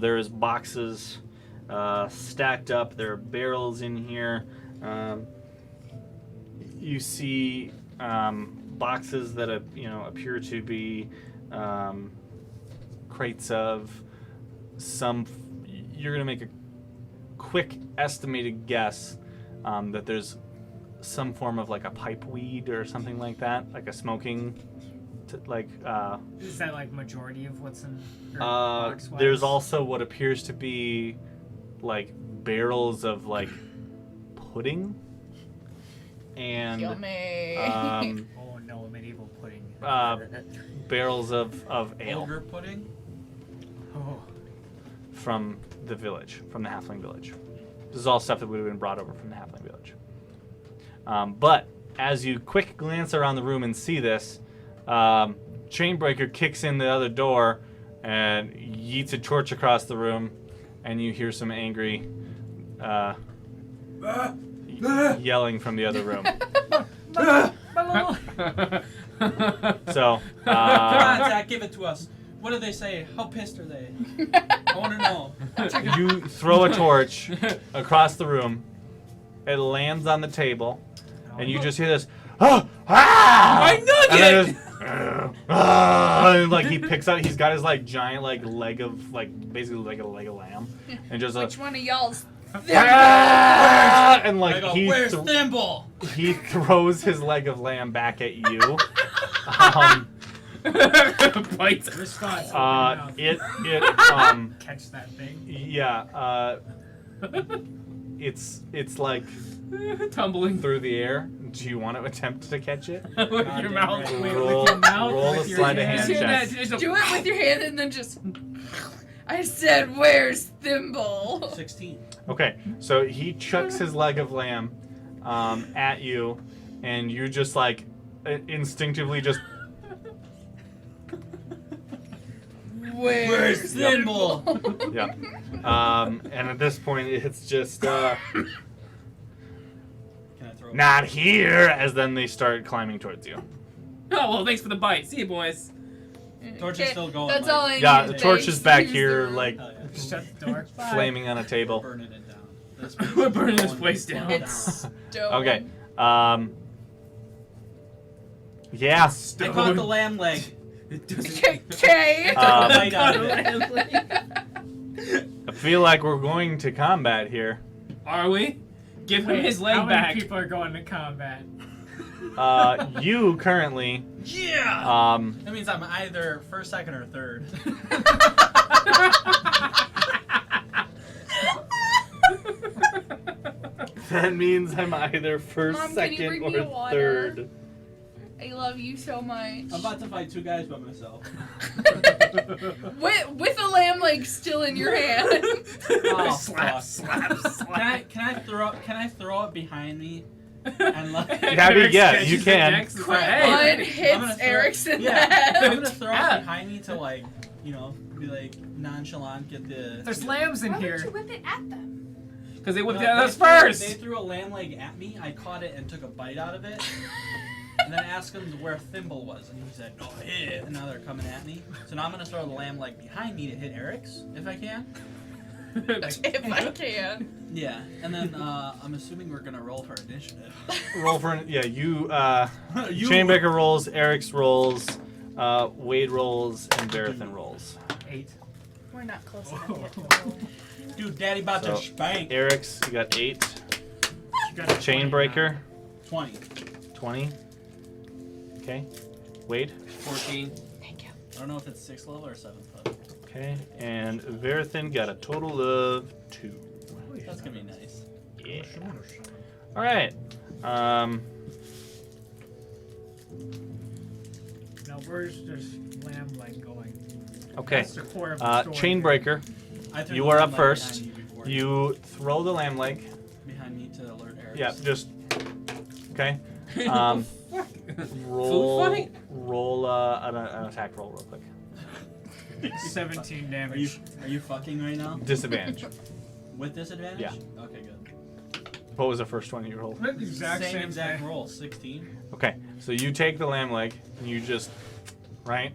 There is boxes stacked up. There are barrels in here. You see boxes that appear to be crates of some. You're gonna make a quick estimated guess that there's some form of like a pipe weed or something like that, like a smoking. Is that like majority of what's in your There's also what appears to be like barrels of like pudding and Yummy. Oh no, medieval pudding. barrels of ale Ogre pudding? Oh. from the village, from the halfling village. This is all stuff that would have been brought over from the halfling village. But as you quick glance around the room and see this, Chainbreaker kicks in the other door and yeets a torch across the room, and you hear some angry yelling from the other room. So, Come on, Zach, give it to us. What do they say? How pissed are they? I want to know. you throw a torch across the room. It lands on the table, and you just hear this. Oh, ah! My nugget! And like he picks out, he's got his like giant like leg of like basically like a leg of lamb, and just Which one of y'all's ah! And like I go, where's Thimble? he throws his leg of lamb back at you. Bites. Response. It Catch that thing. yeah, it's like Tumbling through the air. Do you want to attempt to catch it? with your Goddamn mouth. right. Wait, Roll, with your mouth, roll with a your sleight of hand. hand check. Do it with your hand and then just. I said, where's Thimble? 16. Okay, so he chucks his leg of lamb at you, and you just like instinctively just. Where's Thimble? Yeah. And at this point, it's just Can I throw it? not here. As then they start climbing towards you. Oh, well, thanks for the bite. See you, boys. Torch is still going. That's like, all I Yeah, need. the torch is back Thanks, here, use the- like Hell yeah. Shut the door. Bye. flaming on a table. Burning it down. This place We're is burning this going place down. down. It's dope. Okay. Yeah. I caught the lamb leg. It doesn't. Okay. Bite out of it. I feel like we're going to combat here. Are we? Give him Wait, his leg how many back. people are going to combat? You currently. Yeah! That means I'm either first, second, or third. That means I'm either first, Mom, can you second, bring me a or water? third. I love you so much. I'm about to fight 2 guys by myself. With a lamb leg still in your hand. Oh, Slap, fuck. slap. Can I throw it behind me? And like, Yeah, you can. One hits Eric's in the head. I'm gonna throw Yeah. it behind me to like, you know, be like nonchalant, get the. There's lambs in Why here. would you whip it at them? Because they whipped No, it at us They first. threw a lamb leg at me. I caught it and took a bite out of it. And then asked him where Thimble was, and he said, "Oh, yeah." And now they're coming at me. So now I'm gonna throw the lamb leg behind me to hit Eric's, if I can. If I can. Yeah. And then I'm assuming we're gonna roll for initiative. Roll for you. Chainbreaker rolls, Eric's rolls, Wade rolls, and Verithan rolls. 8. We're not close enough yet to roll. Dude, Daddy about So, to spank. Eric's, you got 8. You got a 20 Chainbreaker, 20. 20. Okay. Wade. 14. Thank you. I don't know if it's 6th level or 7th level. Okay. And Verithan got a total of 2. That's gonna be nice. Yeah. All right. Now where's this lamb leg going? Okay. That's the core of the story. Chainbreaker, I threw you the are lamb up leg first. behind you before. You throw the lamb leg. Behind me to alert Eric. Yeah, just. Okay. Roll. Food fight? Roll an attack roll real quick. 17 Are damage. you fucking right now? Disadvantage. With disadvantage? Yeah. Okay, good. What was the first one you rolled? Exact Same same exact thing. roll, 16. Okay, so you take the lamb leg and you just, right?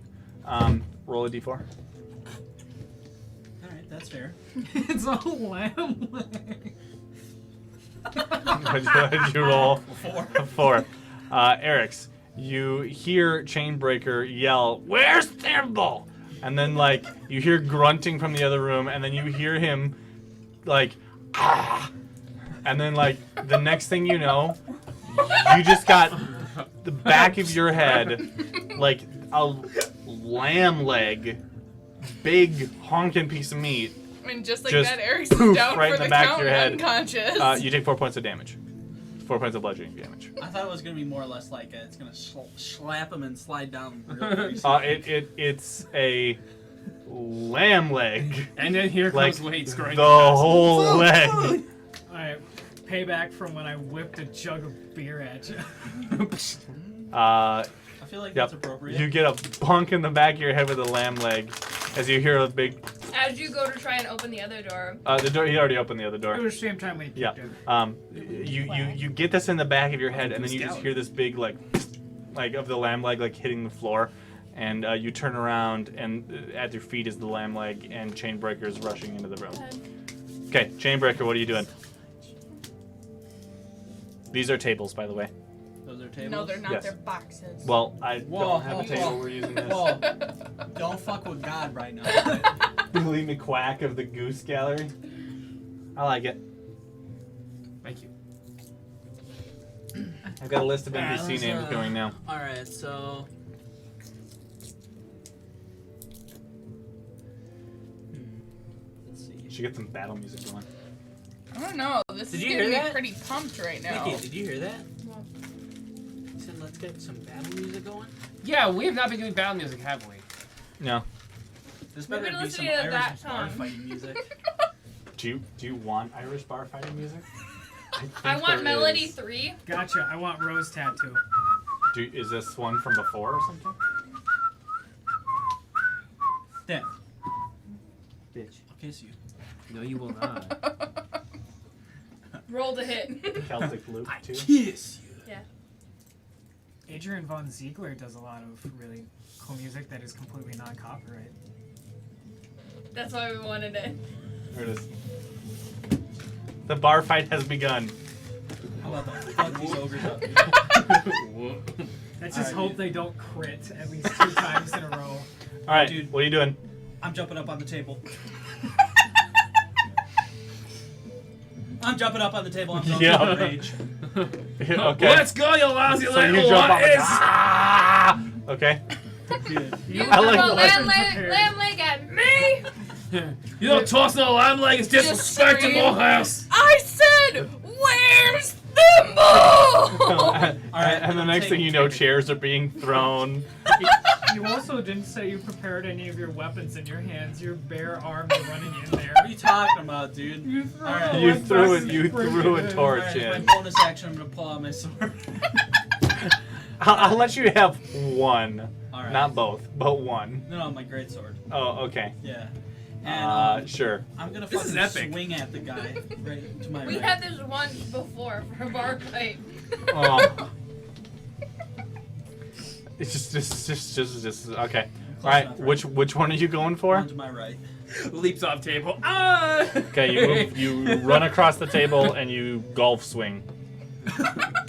Roll a d4. Alright, that's fair. It's a lamb leg. What did you roll? 4. 4. Eric's, you hear Chainbreaker yell, "Where's Thimble?" And then, like, you hear grunting from the other room, and then you hear him, like, ah! And then, like, the next thing you know, you just got the back of your head, like, a lamb leg, big honking piece of meat. And just like Just that, Eric's poof, down right for in the the back of count your and head. unconscious. You take 4 points of damage. 4 points of bludgeoning damage. I thought it was gonna be more or less like it's gonna slap him and slide down real greasy. It's a lamb leg. And then here Like, comes Wade screwing The whole leg. Alright. payback from when I whipped a jug of beer at you. I feel like Yep. that's appropriate. You get a bunk in the back of your head with a lamb leg as you hear a big. As you go to try and open the other door. The door. He already opened the other It door. was the same time we Yeah. kicked it. You get this in the back of your head, and then you just hear this big like of the lamb leg like hitting the floor, and you turn around, and at your feet is the lamb leg, and Chainbreaker's rushing into the room. Okay, Chainbreaker, what are you doing? These are tables, by the way. Those are tables? No, they're not. Yes. They're boxes. Well, I Whoa, don't have a whoa, table. whoa. We're using this. Whoa. Don't fuck with God right now. Billy McQuack of the Goose Gallery. I like it. Thank you. I've got a list of Alright, NPC let's, names going now. Alright, so... Let's see. Should get some battle music going. I don't know. This Did is you getting hear me that? pretty pumped right now. Nikki, did you hear that? He said, let's get some battle music going. Yeah, we have not been doing battle music, have we? No. This We've better been be some listening to that Irish bar song. fighting music. Do you want Irish bar fighting music? I think want there Melody is. 3. Gotcha. I want Rose Tattoo. Is this one from before or something? Dan, Bitch. I'll kiss you. No, you will not. Roll to hit. Celtic Loop too. Kiss you. Yeah. Adrian Von Ziegler does a lot of really cool music that is completely non-copyright. That's why we wanted it. There it is. The bar fight has begun. How about that? Fuck these ogres up. Let's just Alright, hope dude. they don't crit at least 2 times in a row. All right, Dude. what are you doing? I'm jumping up on the table. I'm jumping up on the table. I'm going Yeah. to rage. Okay. Let's go, you lousy So little you jump up. lies! Ah! Okay. Dude. You I like throw the lamb lesson leg at me! You don't toss no lamb leg, it's disrespecting scream. my house! I said, where's Thimble? Alright, And the next thing you know, chairs are being thrown. You also didn't say you prepared any of your weapons in your hands. Your bare arms are running in there. What are you talking about, dude? You threw Alright. a You weapon threw it. and You sprayed threw it a in. torch Alright, my in. bonus action, I'm going to pull out my sword. I'll let you have one, Alright. not both, but one. No, my greatsword. Oh, okay. Yeah. And Sure. I'm going to This is fucking epic. swing at the guy right to my We right. had this once before for a bar fight. Oh. It's just okay. All right, enough, right? which one are you going for? One to my right. Leaps off table. Ah! Okay, you move, you run across the table and you golf swing.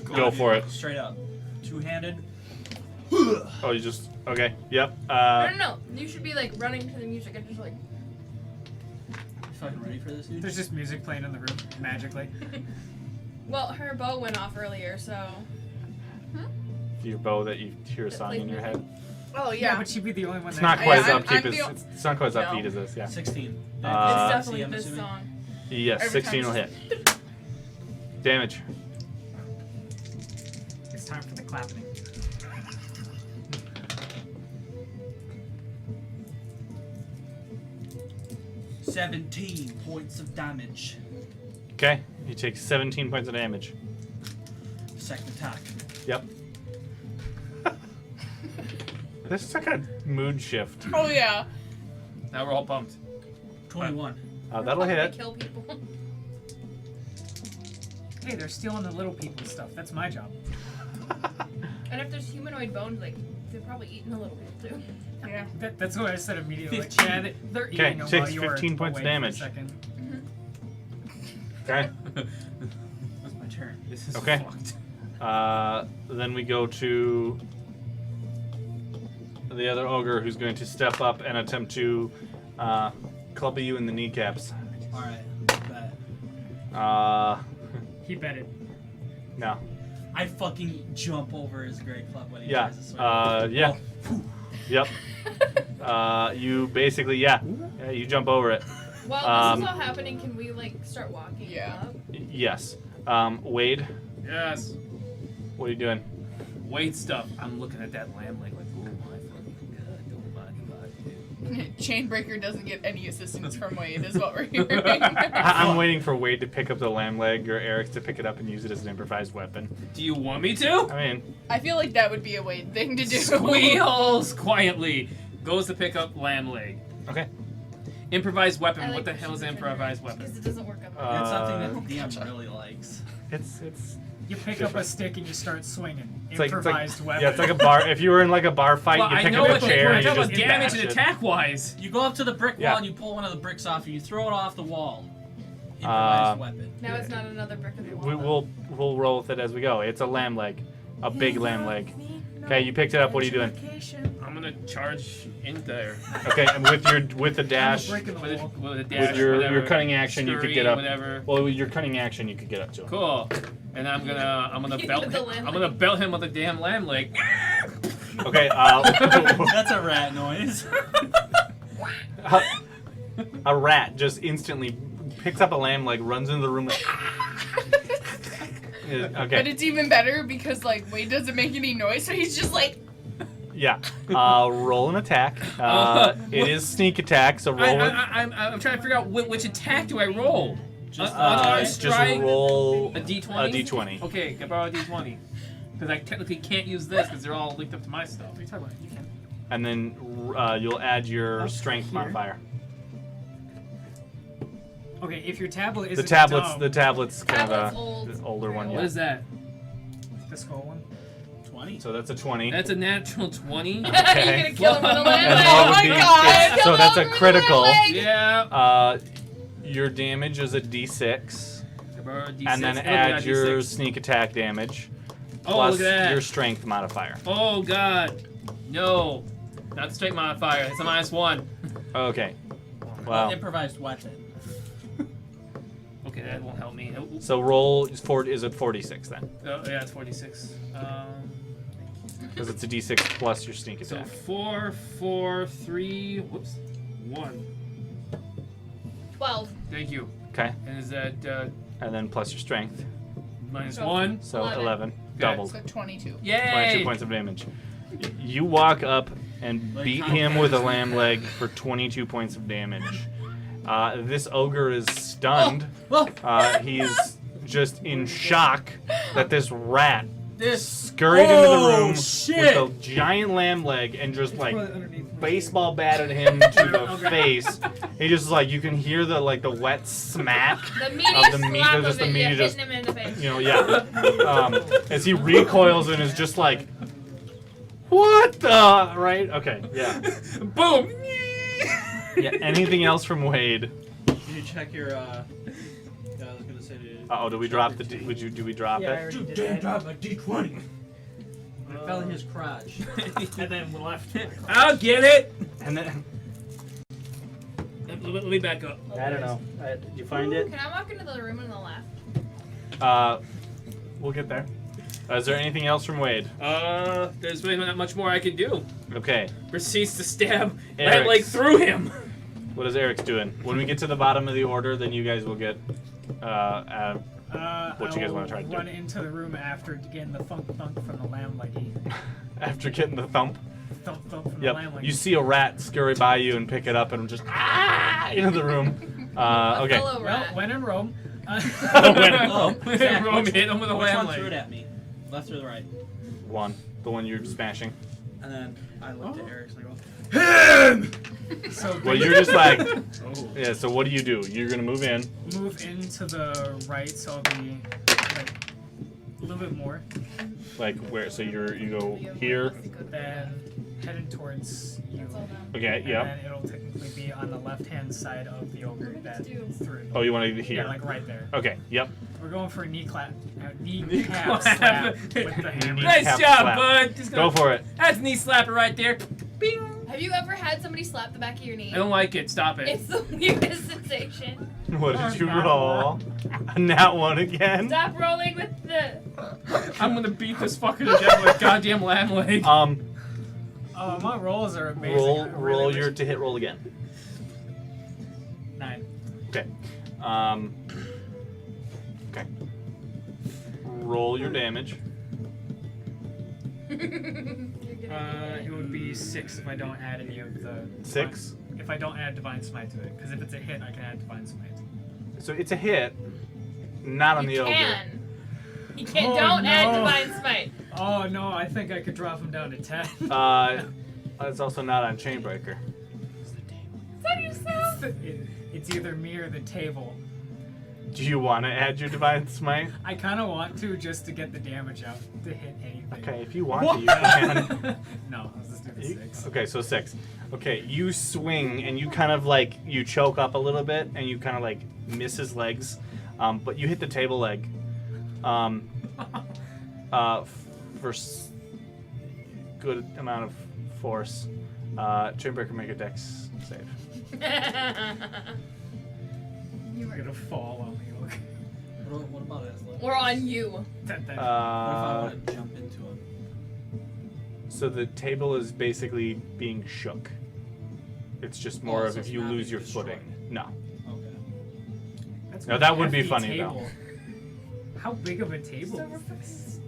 Go for it. Straight up. Two-handed. Oh, you just okay. Yep. No. You should be like running to the music and just like. You fucking ready for this, dude? There's just music playing in the room magically. Well, her bow went off earlier, so. Your bow that you hear a song in your head. Oh, Yeah, yeah. but she'd be the only one It's that. not quite as I'm upkeep the- as it's not quite as No. upbeat as this. Yeah. 16. It's Uh, definitely I'm this assuming. song. Yes, Every 16 will time hit. Damage. It's time for the clapping. – 17 points of damage. Okay, you take 17 points of damage. Second attack. Yep. This is like a mood shift. Oh, yeah. Now we're all pumped. 21. That'll Fucking hit. Kill people. Hey, they're stealing the little people stuff. That's my job. And if there's humanoid bones, like they're probably eating a little bit too. Yeah. That's what I said immediately. Like, 15. yeah, they're Okay, eating them takes while you were 15 points of away for a damage. second. Okay. That's my turn. This is Okay. fucked. Then we go to the other ogre who's going to step up and attempt to club you in the kneecaps. Alright. Bet. He betted. No. I fucking jump over his great club when he Yeah. tries to swing. Yeah. Oh, Yep. You basically, yeah, you jump over it. While this is all happening, can we like start walking Yeah. up? Yes. Wade, Yes. what are you doing? Weight stuff. I'm looking at that lamb leg like, oh my fucking god, don't body. Chainbreaker doesn't get any assistance from Wade, is what we're hearing. I'm waiting for Wade to pick up the lamb leg or Eric to pick it up and use it as an improvised weapon. Do you want me to? I mean, I feel like that would be a Wade thing to do. Squeals quietly. Goes to pick up lamb leg. okay. Improvised weapon. I like What the that hell is she's improvised Because weapon? it doesn't work on It's something that the Gotcha. DM really likes. It's You pick up Different. a stick and you start swinging. It's like, Improvised weapon. yeah, it's like a bar. If you were in like a bar fight, Well, you I pick know up a what chair we're and you talking just about damage bash and it. attack wise. You go up to the brick wall Yeah. and you pull one of the bricks off and you throw it off the wall. Improvised weapon. Now it's not another brick of the wall. We'll roll with it as we go. It's a lamb leg, a big lamb leg. Okay, you picked it up. What are you doing? I'm gonna charge in there. Okay, and with the dash, Break in the With wall. a dash, with your whatever, cutting action, you could scurry, get up. Whatever. Well, with your cutting action, you could get up to him. Cool. And I'm gonna You belt did the him. lamb I'm gonna belt him with a damn lamb leg. Okay. That's a rat noise. A rat just instantly picks up a lamb leg, runs into the room. But Okay. it's even better because like Wade doesn't make any noise, so he's just like. Yeah. Roll an attack. It is sneak attack, so roll it. I'm trying to figure out which attack do I roll. Just Just strike, roll a d20. a d20. Okay, can I borrow a d20? Because I technically can't use this because they're all linked up to my stuff. What are you talking about? You can. And then you'll add your strength here. modifier. Okay, if your tablet is The tablet's kind of Tablet's a old. older one. What Yeah. is that? the skull one. 20. So that's a 20. That's a natural 20. You're gonna kill him with a And lamb then leg. what Oh would my be- God. it's- So that's a critical. Yeah. Your damage is a d6, I borrow a d6. and then Look at add that your d6. sneak attack damage Oh, plus look at that. your strength modifier. Oh god. No. Not the straight modifier. It's a -1. Okay. Wow. Improvised weapon. Okay, that won't help me. So roll is it 46 then? Oh, yeah, it's 46. Because it's a d6 plus your sneak So attack. 4, 4, 3, whoops, 1. 12. Thank you. Okay. And is that And then plus your strength. -1? So 11. 11. Okay. Doubled. So 22. 22 Yay! points of damage. You walk up and Like beat how him fast with a is lamb that? leg for 22 points of damage. This ogre is stunned. Oh, He's just in shock that this rat this. scurried into the Oh, room shit. with a giant lamb leg and just like Probably underneath. baseball batted him to the face. He just like you can hear the wet smack. The meaty Of the meat, slap just of the it, meat, yeah, just- hitting him in the face. You know, as he recoils and is just like, what the right? Okay, yeah. Boom! Yeah. Anything else from Wade? Can you check your, I was gonna say to Oh, do we drop the? Do we drop Yeah, I it? already Dude, did damn, that. drop my D20. It fell in his crotch. And then we left. I'll get it! And then Let me back up. I don't know. Did you find it? Can I walk into the room on the left? We'll get there. Is there anything else from Wade? There's really not much more I can do. Okay. Proceeds to stab Eric's. that leg through him. What is Eric's doing? When we get to the bottom of the order, then you guys will get. What you guys wanna try to do? Run into the room after getting the thunk from the lamb leggy. After getting the thump. Thump from the Yep. lamb leggy. You see a rat scurry by you and pick it up and just into the room. Okay. Hello, Well, rat. when in Rome. Oh, Zach, Rome which- hit him with a which lamb one threw leg. it at me? Left or the right? One. The one you're smashing. And then I looked at Eric's and I go, So Well, you're just like. Oh. Yeah. So what do? You're gonna move in. move into the right, so I'll be like a little bit more. Like where? So you go here. Then heading towards you. That's all done. Okay. And Yeah. then it'll technically be on the left-hand side of the ogre that threw. Oh, you want to Yeah, here? like right there. Okay. Yep. We're going for a kneecap Kneecap. slap with the hammer. Knee Nice cap job, slap. bud. Just Go gonna- for it. That's a knee slapper right there. Bing. Have you ever had somebody slap the back of your knee? I don't like it. Stop it. It's the weirdest sensation. What did you Nat roll? Nat one again. Stop rolling with the. I'm gonna beat this fucker to death with a goddamn lamb leg. Oh, my rolls are amazing. Roll I really roll wish- your to hit roll again. 9. Okay. Okay. Roll your damage. It would be 6 if I don't add any of the. 6. if I don't add Divine Smite to it. Because if it's a hit, I can add Divine Smite. So it's a hit, not on the ogre. You can't. Oh, Don't add no. Divine Smite. Oh no, I think I could drop him down to 10. It's also not on Chainbreaker. Is that yourself? It's either me or the table. Do you want to add your Divine Smite? I kind of want to just to get the damage out to hit anything. Okay, if you want to, you can. No, let's just do the 6. Okay, so 6. Okay, you swing and you kind of like, you choke up a little bit and you kind of like miss his legs, but you hit the table leg. Good amount of force. Chainbreaker, make a dex save. You're gonna fall on the ogre. What about athletics? We're on you. What if I want to jump into him? So the table is basically being shook. It's just more of so if it's you not lose being your destroyed. footing. No. Okay. That's Now a that would be hefty funny, though. table. How big of a table is this?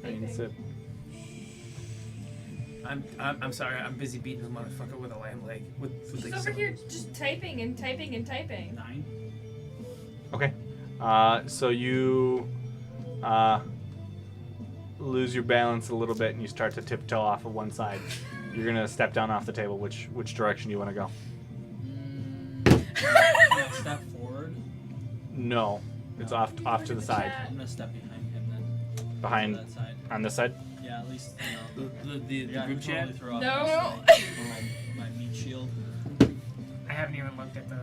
I mean, it's a- I'm sorry. I'm busy beating the motherfucker with a lamb leg. With He's like over some- here just typing and typing and typing. 9. Okay. So you lose your balance a little bit and you start to tiptoe off of one side. You're gonna step down off the table. Which direction do you want to go? Can I step forward? No, it's off to the side. I'm gonna step behind him then. Behind To that side. on this side. Yeah, at least you know. the Yeah, I group can chat. totally throw out No. my meat shield. I haven't even looked at the.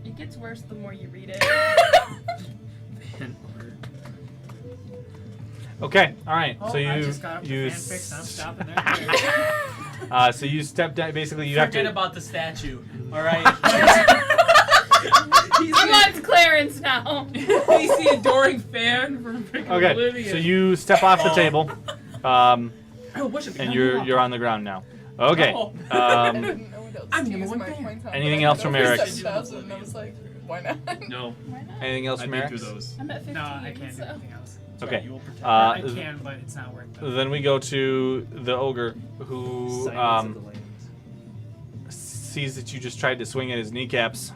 It gets worse the more you read it. Okay. All right. Oh, so you I just got up to you fanfics. I'm stopping there. so you step down. Basically, you Forget have to. about the statue. All right. He wants Clarence now. He's the adoring fan from freaking Okay. Oblivion. So you step off the table, Oh, what should be and done? you're on the ground now. Okay. Oh. I didn't know what else I'm to number use one my fan. points on, Anything but I else had from over Eric? 7,000, and I was like, why not? No. Why not? Anything else I've from been Eric? through those. I'm at 15. No, I can't do so. anything else. Okay. You will protect. I can, but it's not worth it. Then we go to the ogre who Silence of the Lambs. sees that you just tried to swing at his kneecaps.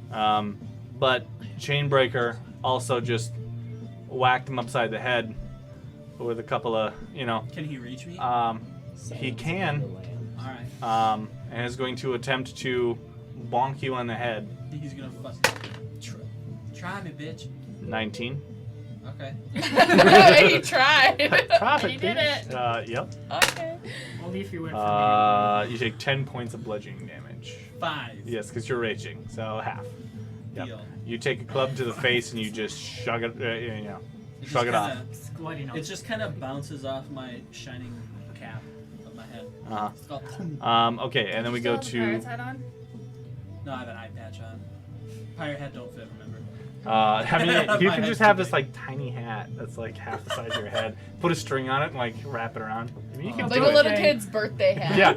But Chainbreaker also just whacked him upside the head with a couple of, Can he reach me? he Silence can, of the Lambs. All right. and is going to attempt to bonk you on the head. He's gonna fuss. Try me, bitch. 19. Okay. He tried. Profit, You did bitch. it. Yep. Okay. Only if you went for me. You take 10 points of bludgeoning damage. 5. Yes, because you're raging, so half. Yep. Deal. You take a club to the face and you just shrug it, It shrug just it off. kinda- It's bloody It just kind of bounces off my shining cap of my head. Uh-huh. It's called Okay, and then we go Still have the to. pirate's hat on? No, I have an eye patch on. Pirate hat don't fit, remember? I mean, you My can just head's have too this like tiny hat that's like half the size of your head. Put a string on it and like wrap it around. I mean, you can Like do a it. little Okay. kid's birthday hat. Yeah,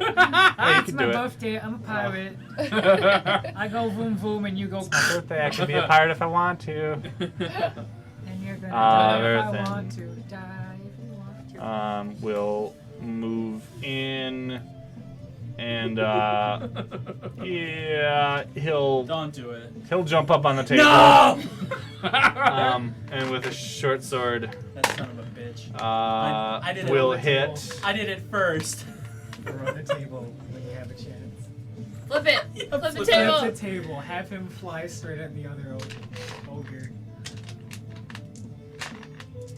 you It's can my do it. birthday. I'm a pirate. I go voom voom and you go. My birthday, I can be a pirate if I want to. And you're gonna die if I Earthen. want to. Die if you want to. We'll move in, and yeah, he'll Don't do it. jump up on the table. No! And with a short sword, That son of a bitch. I did it will on the hit. I did it first. Throw the table when you have a chance. Flip it. Flip the flip table. Flip the table. Have him fly straight at the other ogre.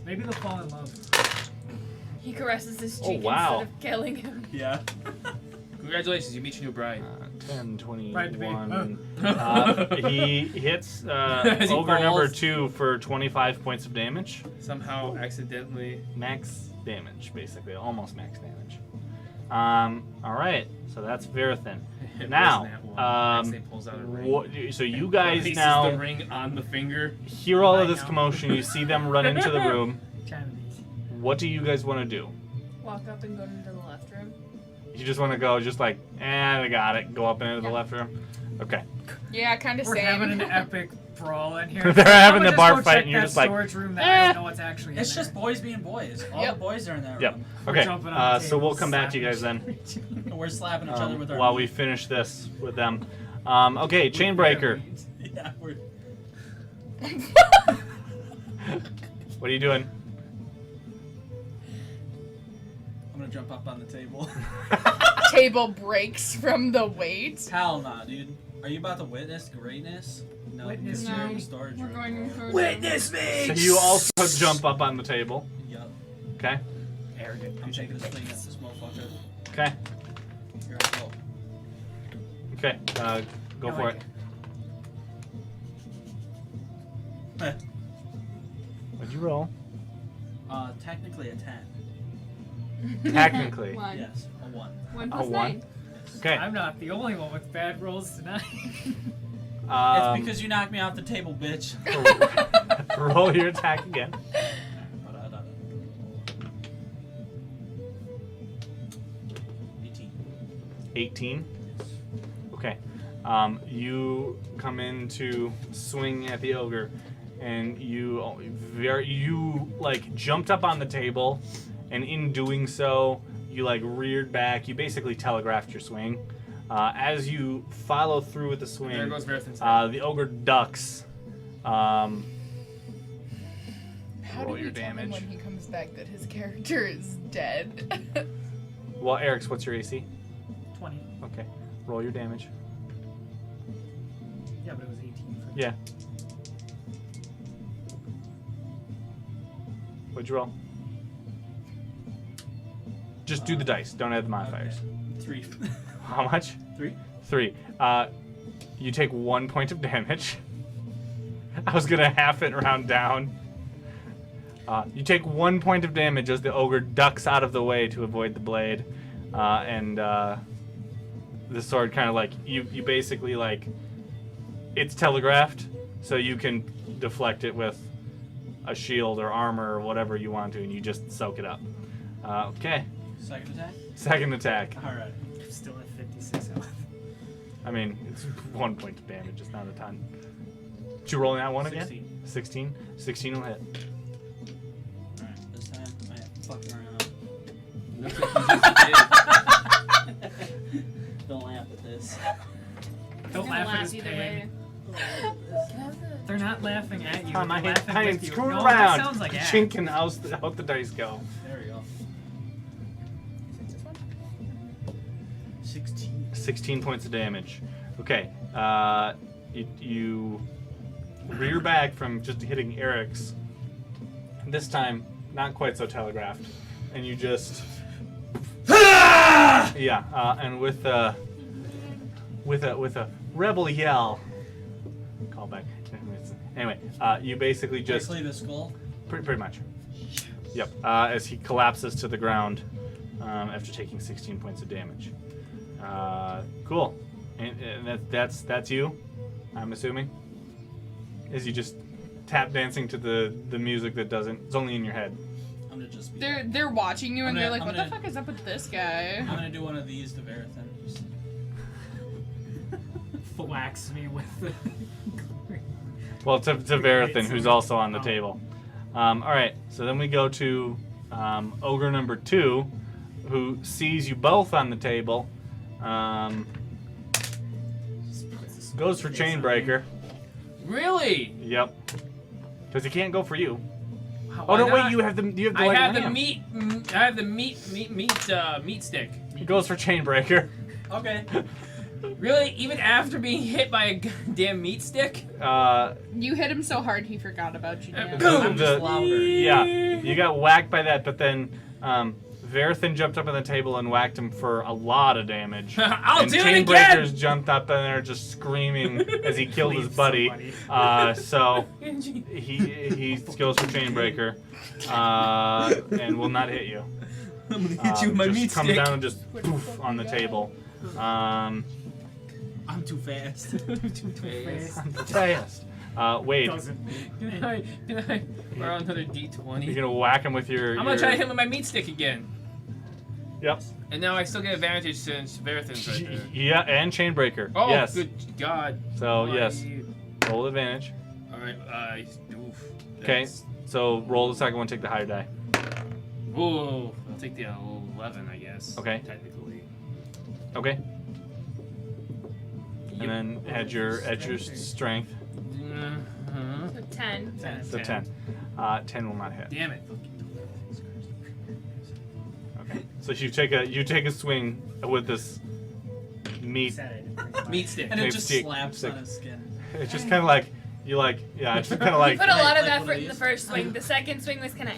Maybe they'll fall in love. He caresses his Oh, cheek wow. instead of killing him. Yeah. Congratulations, you meet your new bride. 10, Right to be. 21. He hits As he ogre number falls. 2 for 25 points of damage. Somehow, accidentally. Max damage, basically. Almost max damage. All right. So that's Verithin. It Now, wasn't that one. Accidentally pulls out a ring. so you guys Places now the ring on the finger. hear all of I this know. commotion. You see them run into the room. Chinese. What do you guys want to do? Walk up and go into the left room. You just want to go, just like, I got it. Go up into the Yeah. left room. Okay. Yeah, kind of We're same. having an epic brawl in here. They're having I'm gonna the bar go fight, check and you're that just like, storage room that I don't know what's actually It's in just there. boys being boys. All Yep. the boys are in that Yep. room. Okay. jumping on the So we'll table, come back to you guys slapping then. And we're slapping each other with our While we meat. finish this with them. Okay, Chainbreaker. Yeah, we're... What are you doing? I'm gonna jump up on the table. Table breaks from the weight. Hell nah, dude. Are you about to witness greatness? No, Witness because you're in me. the storage We're room. going into Witness me! So you also jump up on the table. Yup. Okay. Arrogant. I'm taking a swing at this motherfucker. Okay. Here I go. Okay. Go I for like it. Eh. What'd you roll? Technically a 10. Technically. One. Yes, a 1. 1 A plus 1? 9. Yes. Okay. I'm not the only one with bad rolls tonight. It's because you knocked me off the table, bitch. roll your attack again. 18. 18. Okay. You come in to swing at the ogre, and you like jumped up on the table, and in doing so, you like reared back. You basically telegraphed your swing. As you follow through with the swing, There goes Verthin's the ogre ducks. How do Roll we your tell him damage. when he comes back that his character is dead? Well, Eric's, what's your AC? 20. Okay. Roll your damage. Yeah, but it was 18. For Yeah. What'd you roll? Just do the dice. Don't add the modifiers. Okay. 3. How much? 3? 3. You take 1 point of damage. I was gonna half it and round down. You take 1 point of damage as the ogre ducks out of the way to avoid the blade, and the sword kind of like you basically like it's telegraphed, so you can deflect it with a shield or armor or whatever you want to, and you just soak it up. Okay, Second attack? second attack. Alright. I'm still at 56 health. I mean, it's 1 point of damage, it's not a ton. Did you roll that one again? 16. 16? 16 will hit. Alright, this time I ain't fucking around. Looks like you just did. Don't laugh at this. Don't laugh at his either pain. way. They're not laughing at you. Come on, They're laughing I with ain't you. screwing No, around. That sounds like act. Chinking out the dice go. There we go. 16. 16 points of damage. Okay, you rear back from just hitting Eric's. This time, not quite so telegraphed, and you just yeah, and with a rebel yell. Call back. Anyway, you basically just Basically the skull. pretty much. Yep. As he collapses to the ground after taking 16 points of damage. Cool. And that's you, I'm assuming. As you just tap dancing to the music that doesn't. It's only in your head. I'm gonna just be. They're watching you and I'm they're gonna- like, I'm what the gonna- fuck is up with this guy? I'm gonna do one of these to Verithan. Just... Thwacks me with the. Well, to Verithan, who's also on the table. All right. So then we go to ogre number 2, who sees you both on the table. Goes for Chainbreaker. Really? Yep. Because he can't go for you. Why Oh no! not? Wait, you have the I light have the lamp. meat stick. He goes for Chainbreaker. Okay. Really? Even after being hit by a goddamn meat stick? You hit him so hard he forgot about you. Dan. I'm just louder. Yeah, you got whacked by that, but then Verithan jumped up on the table and whacked him for a lot of damage. I'll and do it Chainbreaker's again! jumped up in there just screaming as he killed his Please, buddy. somebody. So he goes for Chainbreaker and will not hit you. I'm gonna hit you with my just meat comes stick. down and just poof on the table. I'm too fast. Fast. Wade, Doesn't. Can I borrow another D20? you're gonna whack him with your. I'm gonna try to hit him with my meat stick again. Yep. And now I still get advantage since Verithan's right there. Yeah, and Chainbreaker. Oh, yes. good God. So Why yes, you- roll advantage. Alright, oof. Okay, so roll the second one, take the higher die. Whoa, I'll take the 11, I guess. Okay. Technically. Okay. And then add your strength. So 10. 10. So 10. 10 will not hit. Damn it. Okay. So you take a swing with this meat. Meat stick. And it Maybe just stick- slaps stick. on his skin. It's just kind of like it's just kind of like Put a lot of like effort one of in the these? first swing. The second swing was kind of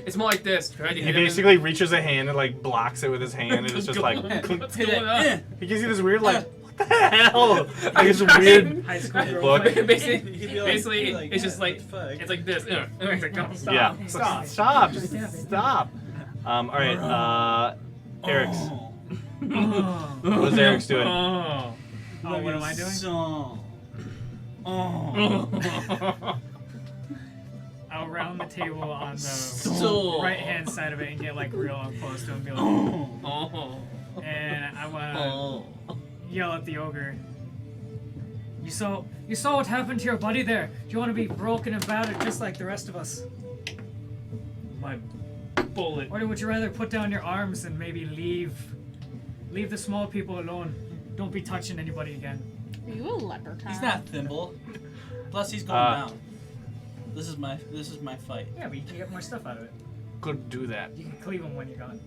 It's more like this. Try to he hit him basically reaches a hand and like blocks it with his hand, and it's just like What's going on? he gives you this weird like what the hell? Like it's weird High school look. girlfriend. basically, He'd be like- basically he'd be like, it's just "Yeah, like what the fuck?" it's like this. It's like, no, stop. Yeah. Stop. Just stop. All right. Eric's. What is Eric's doing? Oh. Oh, what am I doing? So. I'll round the table on the So- right hand side of it and get like real up close to him and be like, Oh. and I want Oh. to yell at the ogre. You saw what happened to your buddy there. Do you want to be broken and battered just like the rest of us? My bullet. Or would you rather put down your arms and maybe leave the small people alone? Don't be touching anybody again. Are you a leprechaun? He's not Thimble. Plus, he's going down. This is my fight. Yeah, but you can get more stuff out of it. Could do that. You can cleave them when you're gone.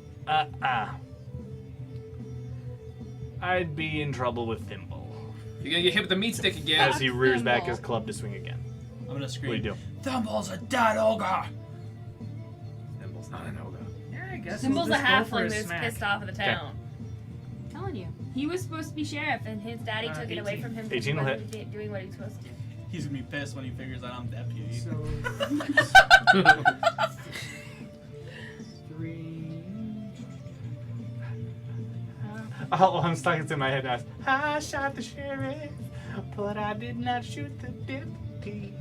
I'd be in trouble with Thimble. You're gonna get hit with the meat stick again. As he rears back his club to swing again. I'm gonna scream. What do you do? Thimble's a dead ogre. Thimble's not an ogre. Yeah, I guess. Symble's a we'll just go for halfling that's smack. pissed off of the town. I'm telling you. He was supposed to be sheriff, and his daddy took it away 18. from him because he 18 will wasn't doing what he was supposed to do. He's gonna be pissed when he figures out I'm deputy. So 3. All I'm stuck it's in my head now is, I shot the sheriff, but I did not shoot the deputy.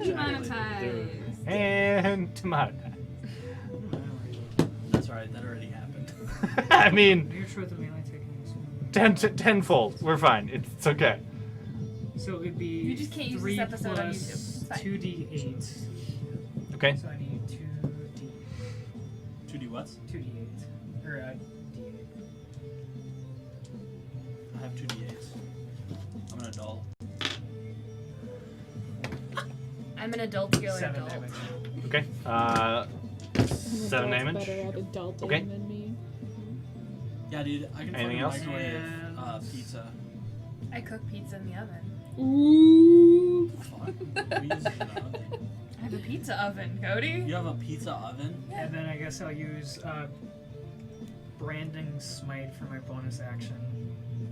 Demonetized. And tomato. That's right. That already happened. I mean, You're sure the melee taking this one? tenfold. We're fine. It's okay. So it'd be You just can't use 3 this episode on plus YouTube. It's fine. 2d8. Okay. So I need 2d 2D what? 2d8 or d8. I have 2D8s. I'm an adult. I'm an adult, you're an 7 adult. damage. Okay. 7 damage. Better at adulting Okay. than me. Yeah, dude. I can Anything fucking else? microwave And- pizza. I cook pizza in the oven. Ooh. Fuck. We use an oven. I have a pizza oven, Cody. You have a pizza oven? And then I guess I'll use branding smite for my bonus action.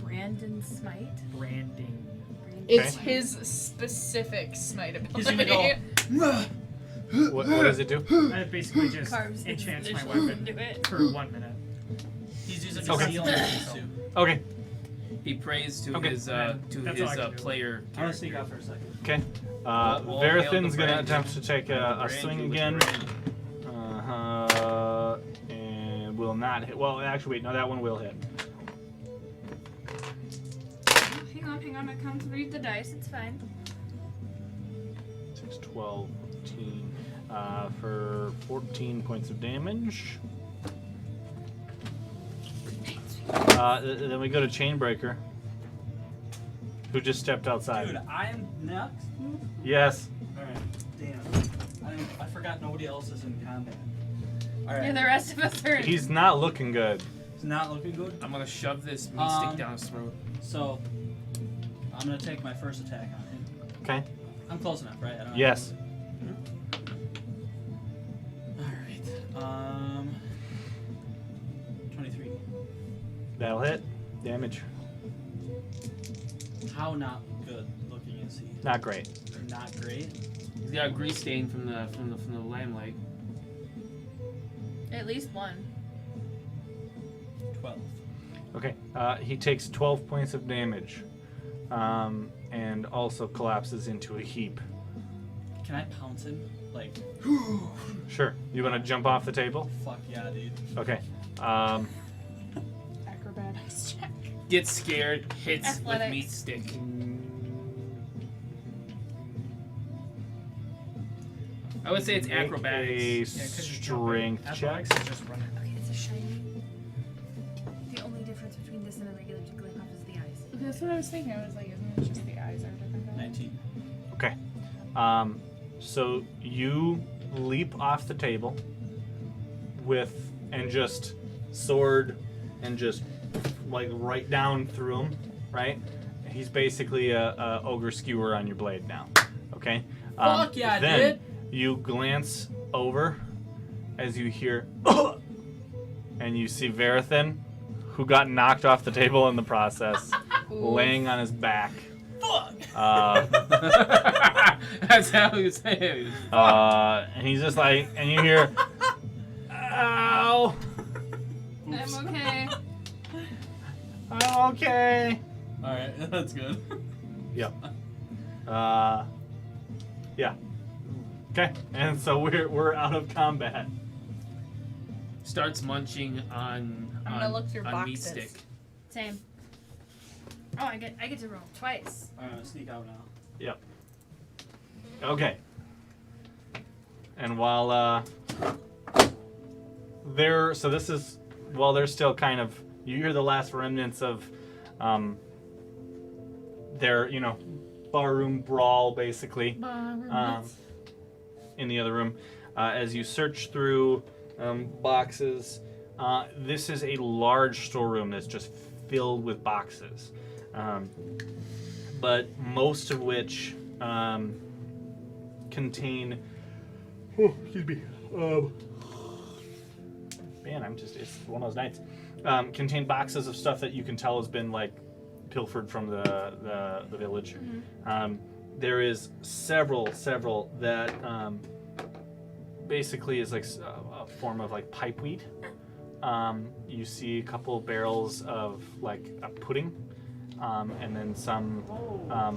Brandon Smite. Branding. It's his specific smite He's ability. gonna go. What does it do? I basically just Carves enchants my additional weapon into it. for 1 minute. He's using Okay. a seal too. Okay. He prays to Okay. his That's all I can do. player. I'm gonna sneak out for a second. Okay. We'll hail Verathan's the gonna brand. attempt to take a Brand swing you with again. brand. And will not hit. Well, actually, wait. No, that one will hit. Hang on, I can't read the dice, it's fine. 6, 12, 14. For 14 points of damage. Then we go to Chainbreaker, who just stepped outside. Dude, I am next. Yes. Alright. Damn. I forgot nobody else is in combat. Alright. Yeah, the rest of us are in. He's not looking good. It's not looking good. I'm gonna shove this meat stick down his throat. So, I'm gonna take my first attack on him. Okay. I'm close enough, right? I don't Yes. Alright. 23. That'll hit. Damage. How not good looking is he? Not great. Not great. He's got a grease stain from the lamplight. At least one. 12. Okay. He takes 12 points of damage, and also collapses into a heap. Can I pounce him? Like, Sure. You want to jump off the table? fuck yeah, dude. Okay. Acrobatics check. Gets scared, hits with Athletics. meat stick. I would say it's make acrobatics. a Yeah, 'cause you're strength jumping. check. Athletics is just running. Okay, it's a shiny. The only difference between this and a regular Jigglypuff is the eyes. That's what I was thinking. I was like, isn't it just the eyes are different? 19. Okay. So you leap off the table and just sword and just like right down through him, right? He's basically a ogre skewer on your blade now. Okay. Fuck yeah, then dude. you glance over as you hear, and you see Verathan, who got knocked off the table in the process, laying on his back. Fuck! That's how he was saying. And he's just like, and you hear, ow, I'm okay. I'm okay. Alright, that's good. Yep. Yeah. Okay, and so we're out of combat. Starts munching on I'm gonna look through on meat boxes. stick. Same. Oh, I get to roll twice. Alright, sneak out now. Yep. Okay. And while they're still kind of, you hear the last remnants of their barroom brawl basically in the other room as you search through boxes. This is a large storeroom that's just filled with boxes, but most of which contain excuse me man, it's one of those nights. Contain boxes of stuff that you can tell has been like pilfered from the village. There is several that basically is like a form of like pipeweed. You see a couple barrels of like a pudding, and then some. All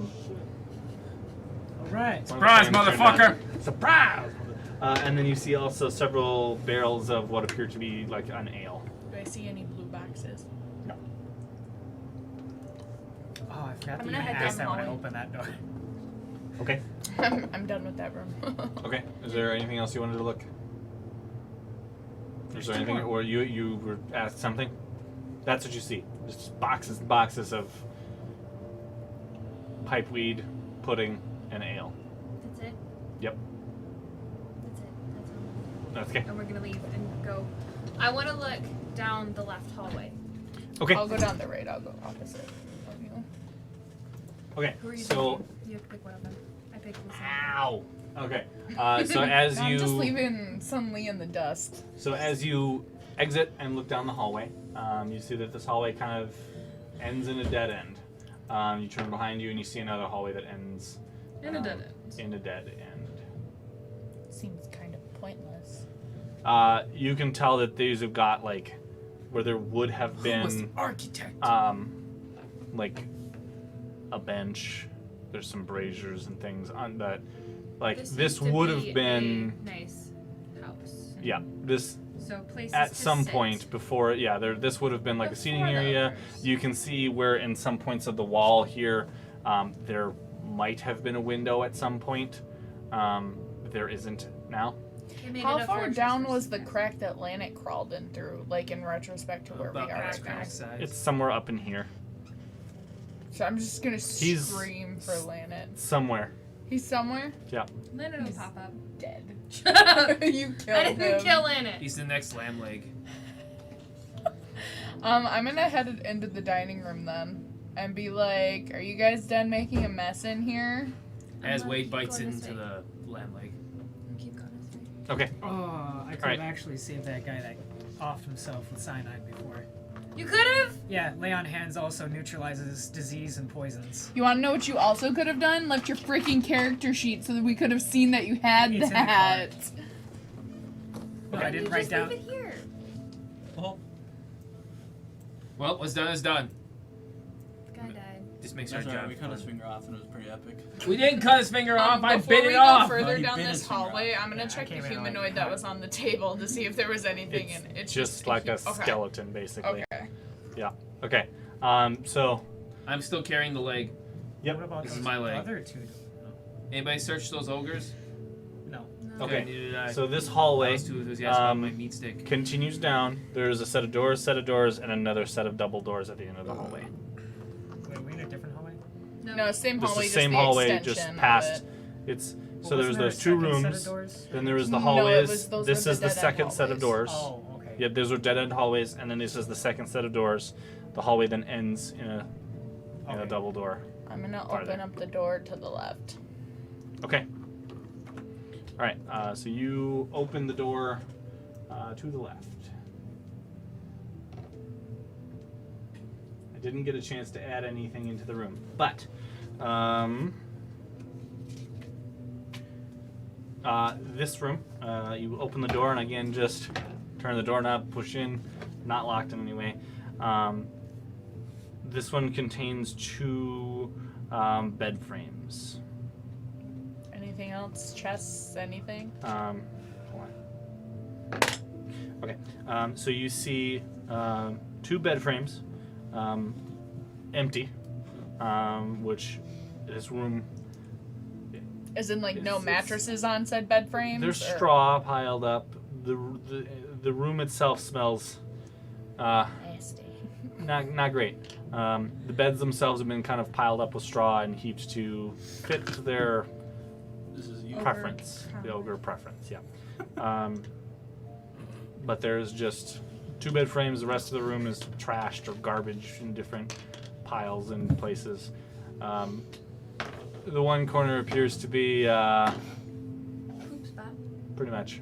right. Surprise, motherfucker! Surprise! And then you see also several barrels of what appear to be like an ale. Do I see any blue boxes? No. Oh, I forgot I'm to gonna even head ask down that when I hallway. opened that door. Okay. I'm done with that room. Okay. Is there anything else you wanted to look? Is there anything, or you were asked something? That's what you see. Just boxes and boxes of pipeweed, pudding, and ale. That's it. Yep. That's it. That's all. That's okay. And we're gonna leave and go. I want to look down the left hallway. Okay. I'll go down the right. I'll go opposite of you. Okay. Who are you So. picking? You have to pick one of them. I picked this one. Ow. Okay. So as I'm you. just leaving Sun Lee in the dust. So as you exit and look down the hallway, you see that this hallway kind of ends in a dead end. You turn behind you and you see another hallway that ends In a dead end. in a dead end. Seems kind of pointless. You can tell that these have got like where there would have Who was the been architect? like a bench. There's some braziers and things on that. Like this seems to would be have been a nice house. yeah. This So places at to some sit. point before this would have been like a seating Before the area. ogres. You can see where in some points of the wall here there might have been a window at some point. There isn't now. They made How it a far fortress down for was the Smith. crack that Lanet crawled in through, like in retrospect to where we About are that right now? crack size. It's somewhere up in here. So I'm just gonna He's- scream for Lanet. Somewhere. He's somewhere Landon will He's- pop up. dead. I You killed him. didn't kill Landon. He's the next lamb leg. I'm gonna head into the dining room then and be like, "Are you guys done making a mess in here?" As gonna Wade keep bites going this into way. the lamb leg. Keep going this way. Okay. Oh, I could Alright. have actually saved that guy that offed himself with cyanide before. You could have. Yeah, lay on hands also neutralizes disease and poisons. You want to know what you also could have done? Left your freaking character sheet so that we could have seen that you had It's in the that. No, I didn't write Just down. leave it here. Oh, Well, what's done is done. Guy died. Just makes our that's job alright. We cut his fun. finger off and it was pretty epic. We didn't cut his finger off. I Before bit we it go off. further He down bit this his finger hallway, off. I'm gonna Yeah, I check the came in humanoid like- that was on the table to see if there was anything in it. It's Just like a okay. skeleton, basically. Okay. Yeah. Okay. So. I'm still carrying the leg. Yep. What about This those is my leg. other two? Anybody search those ogres? No. No. Okay, neither did I. so this I hallway was too enthusiastic about my meat stick. continues down. There's a set of doors, and another set of double doors at the end of the hallway. Wait, we in a different hallway? No, same This is hallway. the just same the hallway, extension just of past. it. It's Well, so there's wasn't there a those two second set of rooms. doors? Then there is the No, it hallways. was- those This were is the the dead-end second set of hallways. doors. Oh, okay. Yep, those are dead end hallways, and then this is the second set of doors. The hallway then ends in a Okay. double door. I'm gonna Farther. open up the door to the left. Okay. All right. So you open the door to the left. I didn't get a chance to add anything into the room, but this room, you open the door and again just turn the doorknob, push in, not locked in any way. This one contains 2 bed frames. Anything else? Chests? Anything? Hold on. Okay, so you see 2 bed frames, empty, which this room. As in, like, no It's- mattresses on said bed frames? There's or- straw piled up. The room itself smells Nasty. not great. The beds themselves have been kind of piled up with straw and heaped to fit their This is you. preference, the ogre preference. Yeah. But there's just 2 bed frames. The rest of the room is trashed or garbage in different piles and places. The one corner appears to be Poop spot. pretty much.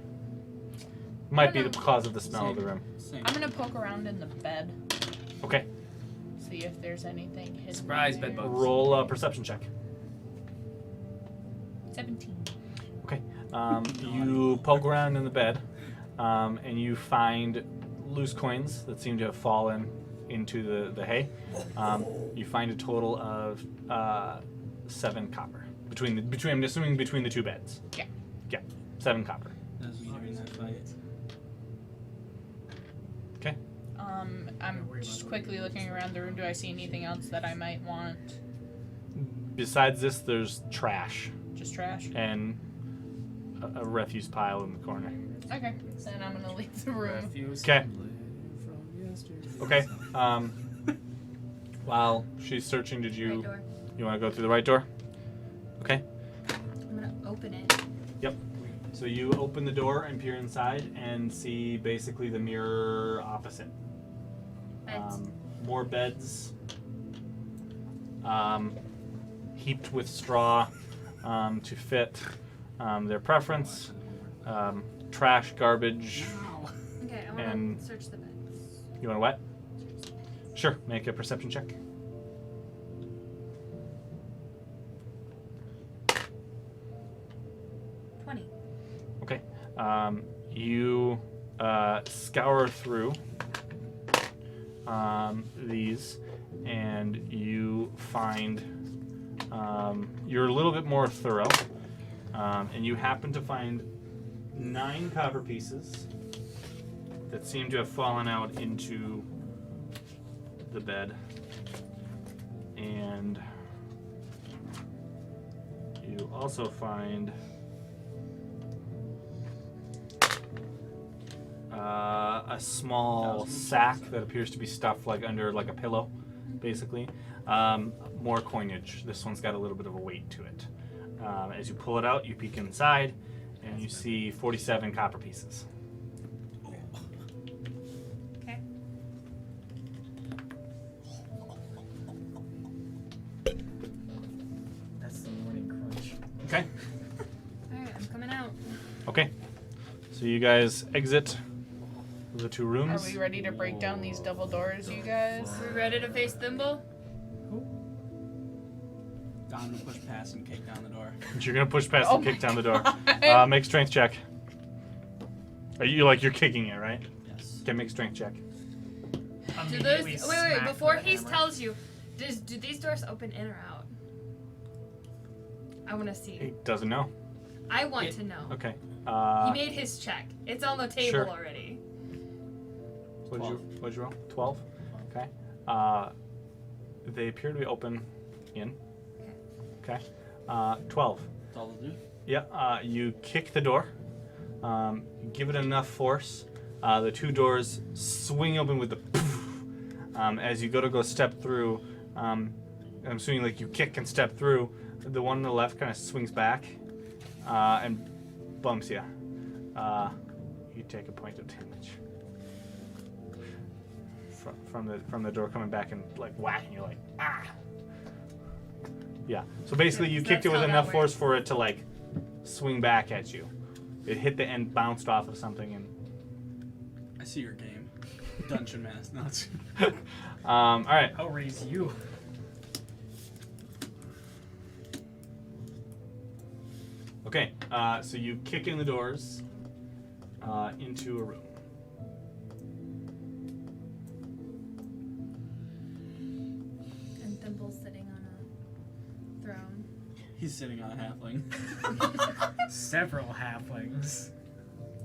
Might be the cause of the smell of the room. Same. I'm gonna poke around in the bed. Okay. See if there's anything hidden. Surprise, in there. bed bugs. Roll a perception check. 17. Okay. You poke around in the bed, and you find loose coins that seem to have fallen into the hay. You find a total of 7 copper between I'm assuming between the 2 beds. Yeah. Yeah, 7 copper. That's me during that fight. Okay. I'm just quickly looking around the room. Do I see anything else that I might want? Besides this, there's trash Just trash? and a refuse pile in the corner. Okay. Then I'm gonna leave the room. Okay. Okay. While she's searching, did Right you door. want to go through the right door? Okay. I'm gonna open it. So you open the door and peer inside and see basically the mirror opposite. Beds. More beds, heaped with straw to fit their preference. Trash, garbage. Okay, I wanna and- search the beds. You want to what? Sure. Make a perception check. Okay. You scour through these, and you find you're a little bit more thorough, and you happen to find 9 copper pieces that seem to have fallen out into the bed, and you also find a small sack that appears to be stuffed like under like a pillow, basically. More coinage. This one's got a little bit of a weight to it. As you pull it out, you peek inside, and you see 47 copper pieces. Okay. That's the morning crunch. Okay. Alright, I'm coming out. Okay. So you guys exit the 2 Are rooms. we ready to break down these double doors, you guys? We ready to face Thimble? I'm gonna push past and kick down the door. You're gonna push past Oh and kick my down the door. God. Make strength check. Are you like you're kicking it, right? Yes. Okay, make strength check. Do those? Immediately Wait, smack before with a he hammer. tells you, do these doors open in or out? I want to see. He doesn't know. I want to know. Okay. He made his check. It's on the table Sure. already. What'd you roll? 12. Okay. They appear to be open in. Okay. 12. That's all to do. Yeah. You kick the door, Give it enough force. The two doors swing open with the poof. As you go step through, I'm assuming like you kick and step through, the one on the left kind of swings back and bumps you. You take a point of damage from the door coming back and like whacking you like ah. Yeah. So basically, you kicked it with enough force for it to like swing back at you. It hit the end, bounced off of something, and. I see your game. Dungeon Master. No, it's... All right. I'll raise you. Okay. So you kick in the doors into a room. And Thimble's sitting on a throne. He's sitting on a halfling. Several halflings.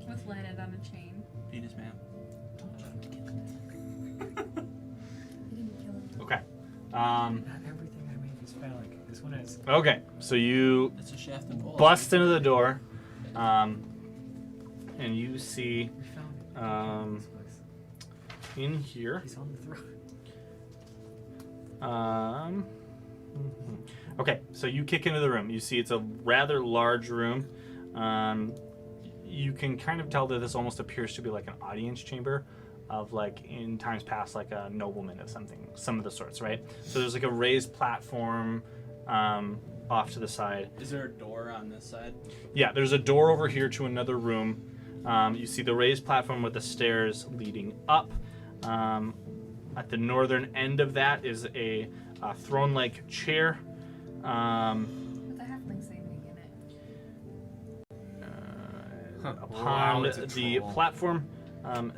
With Leonard on a chain. Penis man. We didn't kill him. Okay. Not everything I made is phallic. This one is. Okay. So you It's a shaft and pole. bust into the door, and you see We found it. Um, in here. He's on the throne. Okay, so you kick into the room. You see it's a rather large room. You can kind of tell that this almost appears to be like an audience chamber of like in times past like a nobleman of something, some of the sorts, right? So there's like a raised platform off to the side. Is there a door on this side? Yeah, there's a door over here to another room. You see the raised platform with the stairs leading up. At the northern end of that is a throne-like chair. With a halfling saving in it. Upon it's a the troll. platform,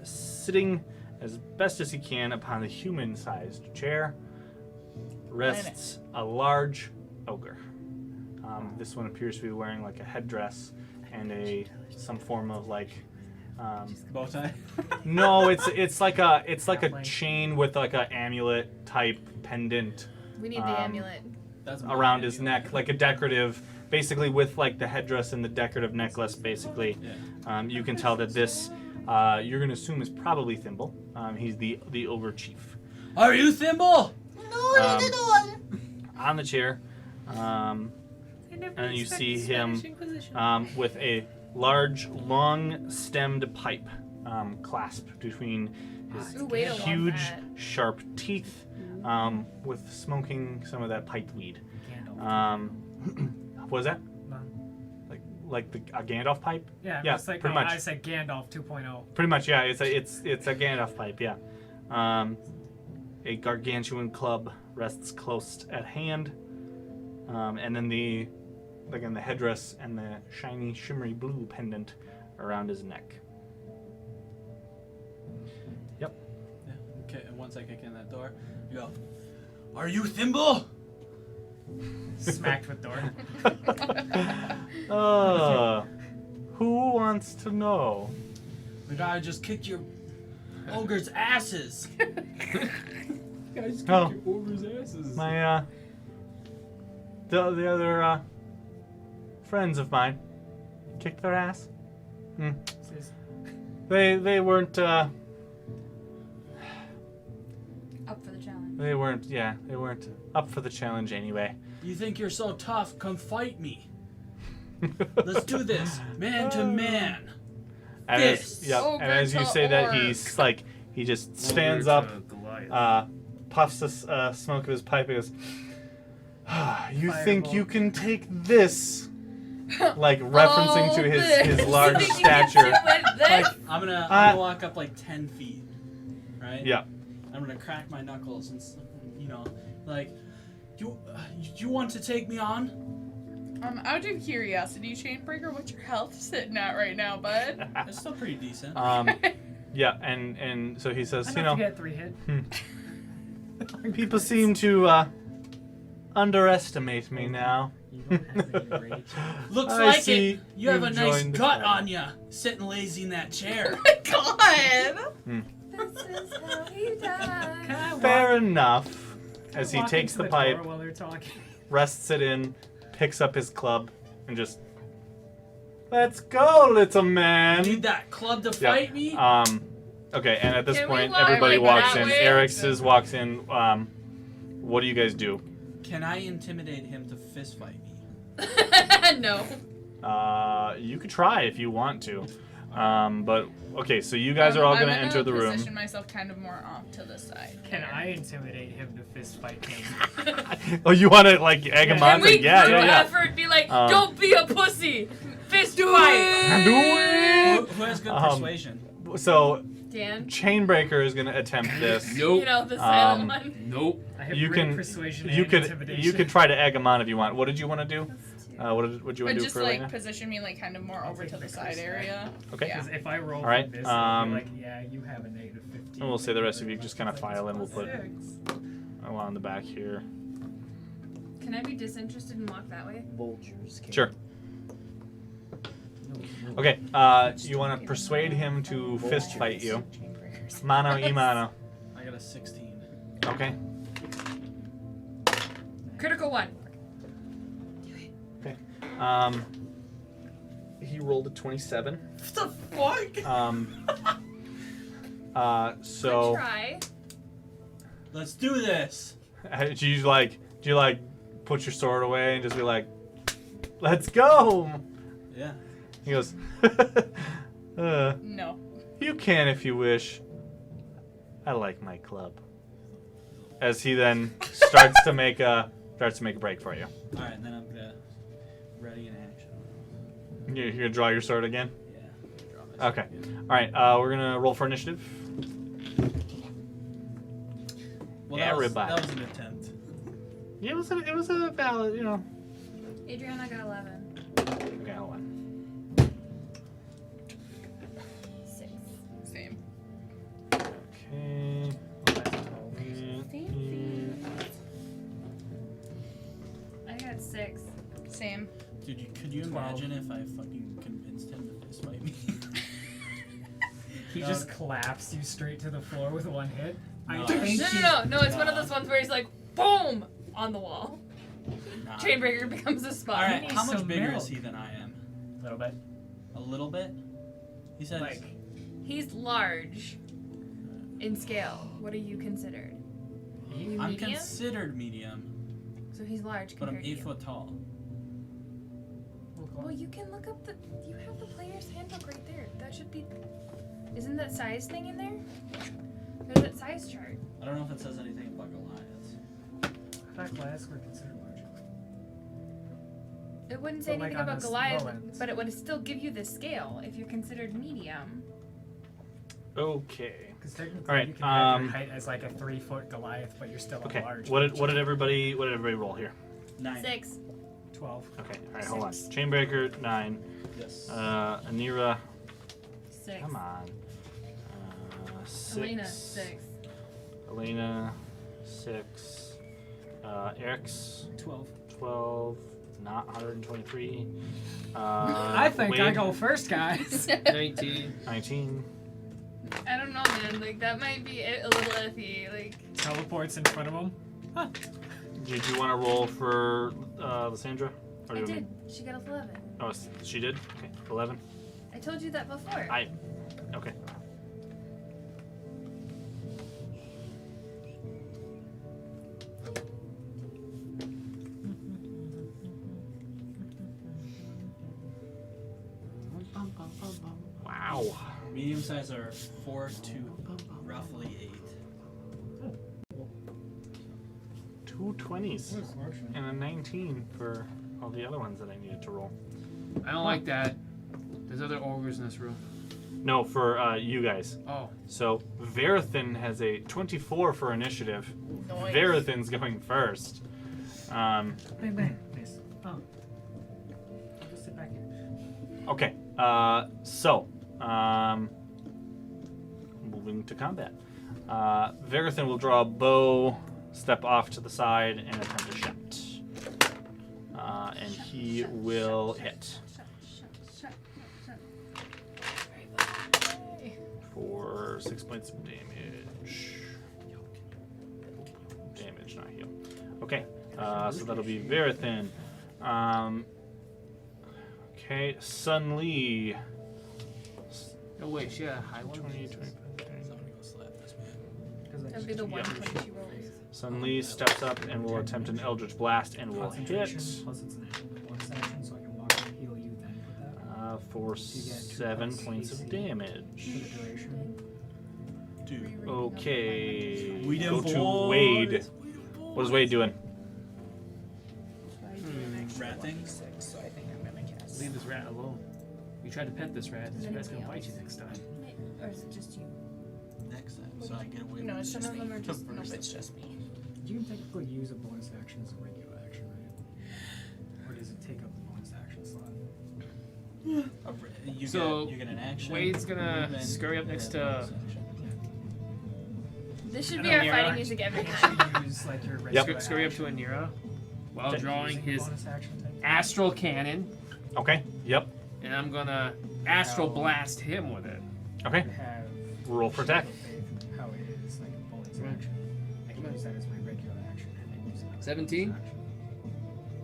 sitting as best as he can upon the human-sized chair, rests a large ogre. This one appears to be wearing like a headdress and some form of like. Bow tie? No, it's like a Halfling. chain with like a amulet type pendant We need the amulet. That's my around his amulet. neck, like a decorative, basically with like the headdress and the decorative necklace. Basically, Yeah. you can tell that this you're gonna assume is probably Thimble. He's the ogre chief. Are you Thimble? On the chair, and you see him with a large, long-stemmed pipe clasped between his Ooh, wait, I love huge, that. sharp teeth, with smoking some of that pipe weed. Gandalf. What was that? None. Like a Gandalf pipe? Yeah, Yeah, it's like pretty no, much. I said Gandalf 2.0. Pretty much, yeah. It's a Gandalf pipe, yeah. A gargantuan club rests close at hand, and then the headdress and the shiny, shimmery blue pendant around his neck. Yep. Yeah. Okay, and once I kick in that door, you go, are you Thimble? Smacked with door. Who wants to know? The guy just kicked your ogre's asses. Guys, Oh. kick your ogre's asses. My the other friends of mine kicked their ass. They weren't Up for the challenge. they weren't up for the challenge anyway. You think you're so tough? Come fight me. Let's do this, man to man. And Fists. and as you Ogre say to that, orc. he's like he just stands up, puffs the smoke of his pipe, and goes, "You think Fireball. you can take this?" Like referencing to his this. large You think you can stature. do it this? I'm gonna walk up like 10 feet, right? Yeah. I'm gonna crack my knuckles and like, you want to take me on? Out of curiosity, Chainbreaker, what's your health sitting at right now, bud? It's still pretty decent. Yeah, and so he says, Enough to get 3 hit. people seem to underestimate me now. You don't have any rage. Looks I like see it. You have a you've nice joined the gut club. on you, sitting lazy in that chair. God! This is how he died. Can I Fair enough. As he walk takes into the door pipe, while they're talking? rests it in, picks up his club, and just Let's go, little You man. need that club to fight me? Okay, and at this Can we point, walk everybody like walks that in. way? Eric's walks in. What do you guys do? Can I intimidate him to fist fight me? No. You could try if you want to. But okay, so you guys are all gonna enter the room. Position myself kind of more off to the side. Can I intimidate him to fist fight him? Oh, you want to like egg him on? Can we Yeah, group yeah, yeah. effort be like, Um, don't be a pussy, fist fight. Do it. Who has good persuasion? So Dan, Chainbreaker is gonna attempt this. Nope. you know the silent one. Nope. I have You great can. persuasion You and could. intimidation. You could try to egg him on if you want. What did you want to do? What did you want But to do just for like Elena? position me like kind of more I'll over take to the the side Chris area. Okay. Yeah. Because if I roll Alright, for this, I'll be um, like, yeah, you have a negative 15. And we'll say the rest of you just kind of It's like file in. We'll put +6. on the back here. Can I be disinterested and walk that way? Vultures. Can... Sure. No. Okay. You want to persuade him to fist fight you? Mano y mano. I got a 16. Okay. Critical one. He rolled a 27. What the fuck? So Try. Let's do this. do you like put your sword away and just be like, let's go? Yeah. He goes, No. you can if you wish. I like my club. As he then starts to make a break for you. All right, and then I'm gonna ready in action. You're gonna draw your sword again. Yeah. Draw my Okay. sword. All right. We're gonna roll for initiative. Well, Everybody. that was an attempt. Yeah, it was a valid, you know. Adriana got 11. Okay, hold on. 6. Same. Okay. I got 6. Same. Dude, could you 12. imagine if I fucking convinced him to fist fight me? He just collapsed you straight to the floor with one hit. No. I think No, it's one of those ones where he's like, boom, on the wall. Nah. Chainbreaker becomes a spot. All right, needs how much some bigger milk. is he than I am? a little bit. A little bit. He said Like, He's large in scale. What are you considered? You I'm medium? considered medium, So he's large but I'm compared to 8 you. foot tall. Well, you can look up the. You have the player's handbook right there. That should be. Isn't that size thing in there? There's that size chart. I don't know if it says anything about Goliaths. I thought Goliaths were considered large. It wouldn't say But, like, anything on about the Goliath, low end. but it would still give you the scale if you're considered medium. Okay. Because technically All right, you can have your height as like a 3-foot Goliath, but you're still Okay. a large. What did everybody roll here? 9. 6. 12. Okay. All right. Hold on. Chainbreaker 9. Yes. Anira. 6. Come on. 6. Elena, 6. Elena 6. Eric's 12. 12. Not 123. I think I Wade, go first, guys. 19. 19. I don't know, man. Like, that might be a little iffy. Like, Teleports in front of him. Huh. Did you want to roll for Lysandra? Or I do you did. want She got 11. me- Oh, she did? Okay. 11. I told you that before. Okay. Wow. Medium size are 4 to roughly 8. 2 20s and a 19 for all the other ones that I needed to roll. I don't like that. There's other ogres in this room. No, for you guys. Oh. So Verithin has a 24 for initiative. Nice. Verithin's going first. Bang, bang. Nice. Oh. I'll just sit back here. Okay. Moving to combat. Verithin will draw a bow, step off to the side, and attempt a shot. And he will hit for 6 points of damage. Damage, not heal. Okay. So that'll be Verithin. Okay, Sun Lee. Oh wait, she had a high one. 20, 25, 30. Somebody go slap this man. That'd be the one when she rolls. Sun Lee steps up and will attempt an Eldritch Blast and will hit Concentration, plus it's an bonus action, so I can walk and heal you then with that. for You get 7 2 points of AC. damage. For the duration. Dude. Okay, We go done to boys. Wade. What is Wade doing? Rat things? So I think I'm gonna cast. Leave this rat alone. You tried to pet this rat. This rat's gonna bite you next time. Or is it just you? Next time, so I get away No, with it's it. just Some of me. them are just Nope, it's just me. You can technically use a bonus action as a regular action, right? Or does it take up the bonus action slot? You get an action. Wade's gonna movement, scurry up next and a to. bonus action. This should I be know, our Mira. fighting music every You time. should use like your regular Scurry up action. to Anira while Okay. drawing Using his bonus action type. astral cannon, Okay, yep. and I'm gonna astral Ow. blast him with it. Okay, Have roll for attack. how it is like a bonus action. I can use that as my regular action and then use it as a 17? bonus action.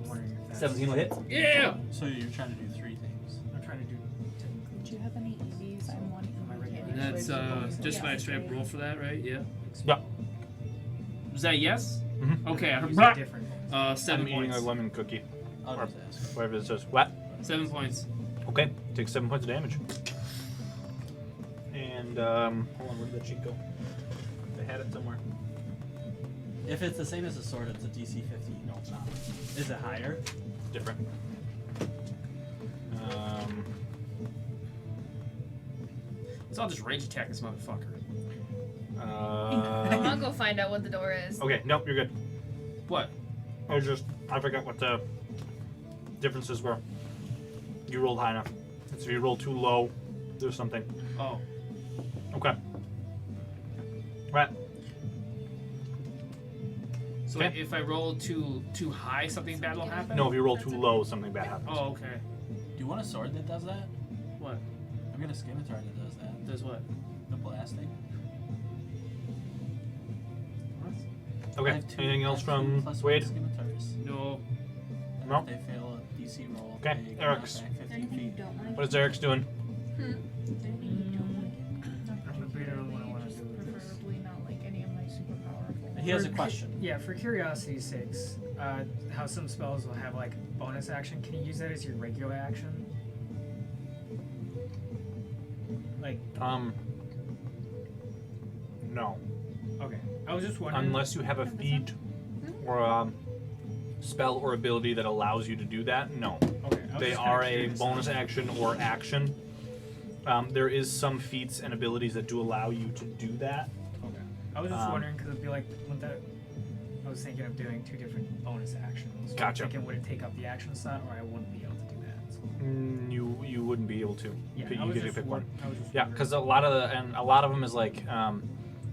I'm wondering if that's 17 will hit. Yeah. So you're trying to do 3 things. I'm trying to do technically. Do you have any EVs? I'm wanting My regular And that's just my Yeah. straight roll for that, right? Yeah. Yeah. Was that yes? Mhm. Okay. Use a I'm different. 7 I'm eating points. a lemon cookie. I'll Or just ask. whatever it says. What? 7 points. Okay, take 7 points of damage. And hold on, where did that sheet go? They had it somewhere. If it's the same as a sword, it's a DC 50. No, it's not. Is it higher? Different. So I'll just rage attack this motherfucker. I'll go find out what the door is. Okay, nope, you're good. What? I forgot what the differences were. You rolled high enough. So if you roll too low, there's something. Oh. Okay. Right. So Okay. if I roll too high, something bad will happen? No, if you roll too low, something bad happens. Oh, okay. Do you want a sword that does that? What? I've got a scimitar that does that. Does what? The blasting. I Okay. have two- Anything I else have two from plus Wade? one scimitars. No. And No. if they fail a DC roll, Okay, they get Eric's. knocked back 15 Anything you feet. don't want to What is Eric's doing? Anything you don't want to I'm debating on what I want to do with this. Preferably not like any of my super powerful. He has a question. Yeah, for curiosity's sakes, how some spells will have like bonus action. Can you use that as your regular action? Like, No. okay, I was just wondering. Unless you have a feat or a spell or ability that allows you to do that, no. Okay, I was They just kinda are a curious. bonus action or action. There is some feats and abilities that do allow you to do that. Okay, I was just Um, wondering because it'd be like, wouldn't that? I was thinking of doing 2 different bonus actions. Gotcha. I'm thinking, would it take up the action slot, or I wouldn't be able to do that? So, You wouldn't be able to. yeah, You I was get to just pick one. I was just Yeah, wondering. because a lot of them is like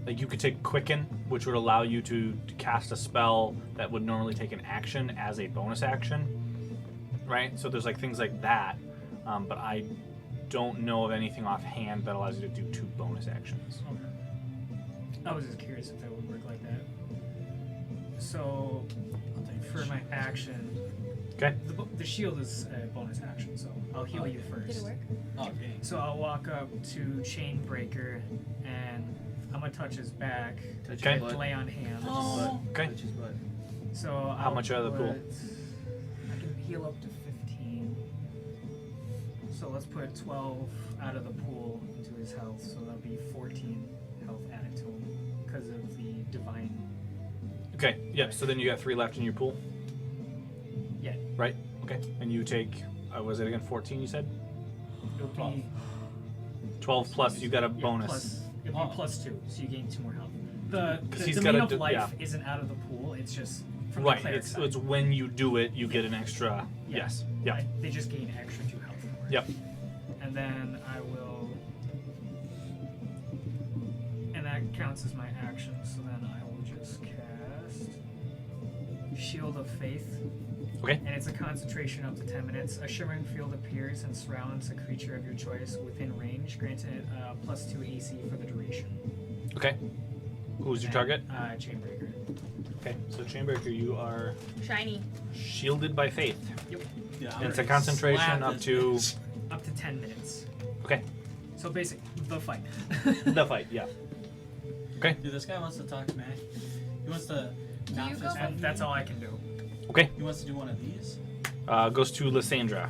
you could take Quicken, which would allow you to cast a spell that would normally take an action as a bonus action, right? So there's like things like that, but I don't know of anything offhand that allows you to do 2 bonus actions. Okay. I was just curious if that would work like that. So, I'll take for my action, Okay. the shield is a bonus action, so I'll heal you first. Did it work? Oh, dang. So I'll walk up to Chainbreaker and I'm gonna touch his back, Touch Okay. his butt. lay on hands. Oh. Okay. Touch his butt. So How I'll much out of the pool? I can heal up to 15. So let's put 12 out of the pool into his health, so that'll be 14 health added to him because of the divine. Okay. Yep. So then you got 3 left in your pool, Yeah, right? Okay. And you take was it again 14? You said it'll be 12 plus. You got a yeah, bonus. plus, it'll be +2, so you gain 2 more health. The 'Cause the he's domain gotta of do- life yeah. isn't out of the pool. It's just from Right. the cleric It's side. when you do it, you get an extra. Yeah. Yes. Yep. Right, they just gain extra 2 health for it. Yep. And then I will. And that counts as my action, so then I will just cast Shield of Faith. Okay. And it's a concentration up to 10 minutes. A shimmering field appears and surrounds a creature of your choice within range, granting it +2 AC for the duration. Okay. Who's your target? Chainbreaker. Okay, so Chainbreaker, you are Shiny. shielded by faith. Yeah, I'm And it's a ready to concentration slap up this to. bitch. Up to 10 minutes. Okay, So basic, the fight. the fight. Yeah. Okay. Dude, this guy wants to talk smack. He wants to not you fist go fight And me. that's all I can do. Okay. He wants to do one of these. Goes to Lysandra.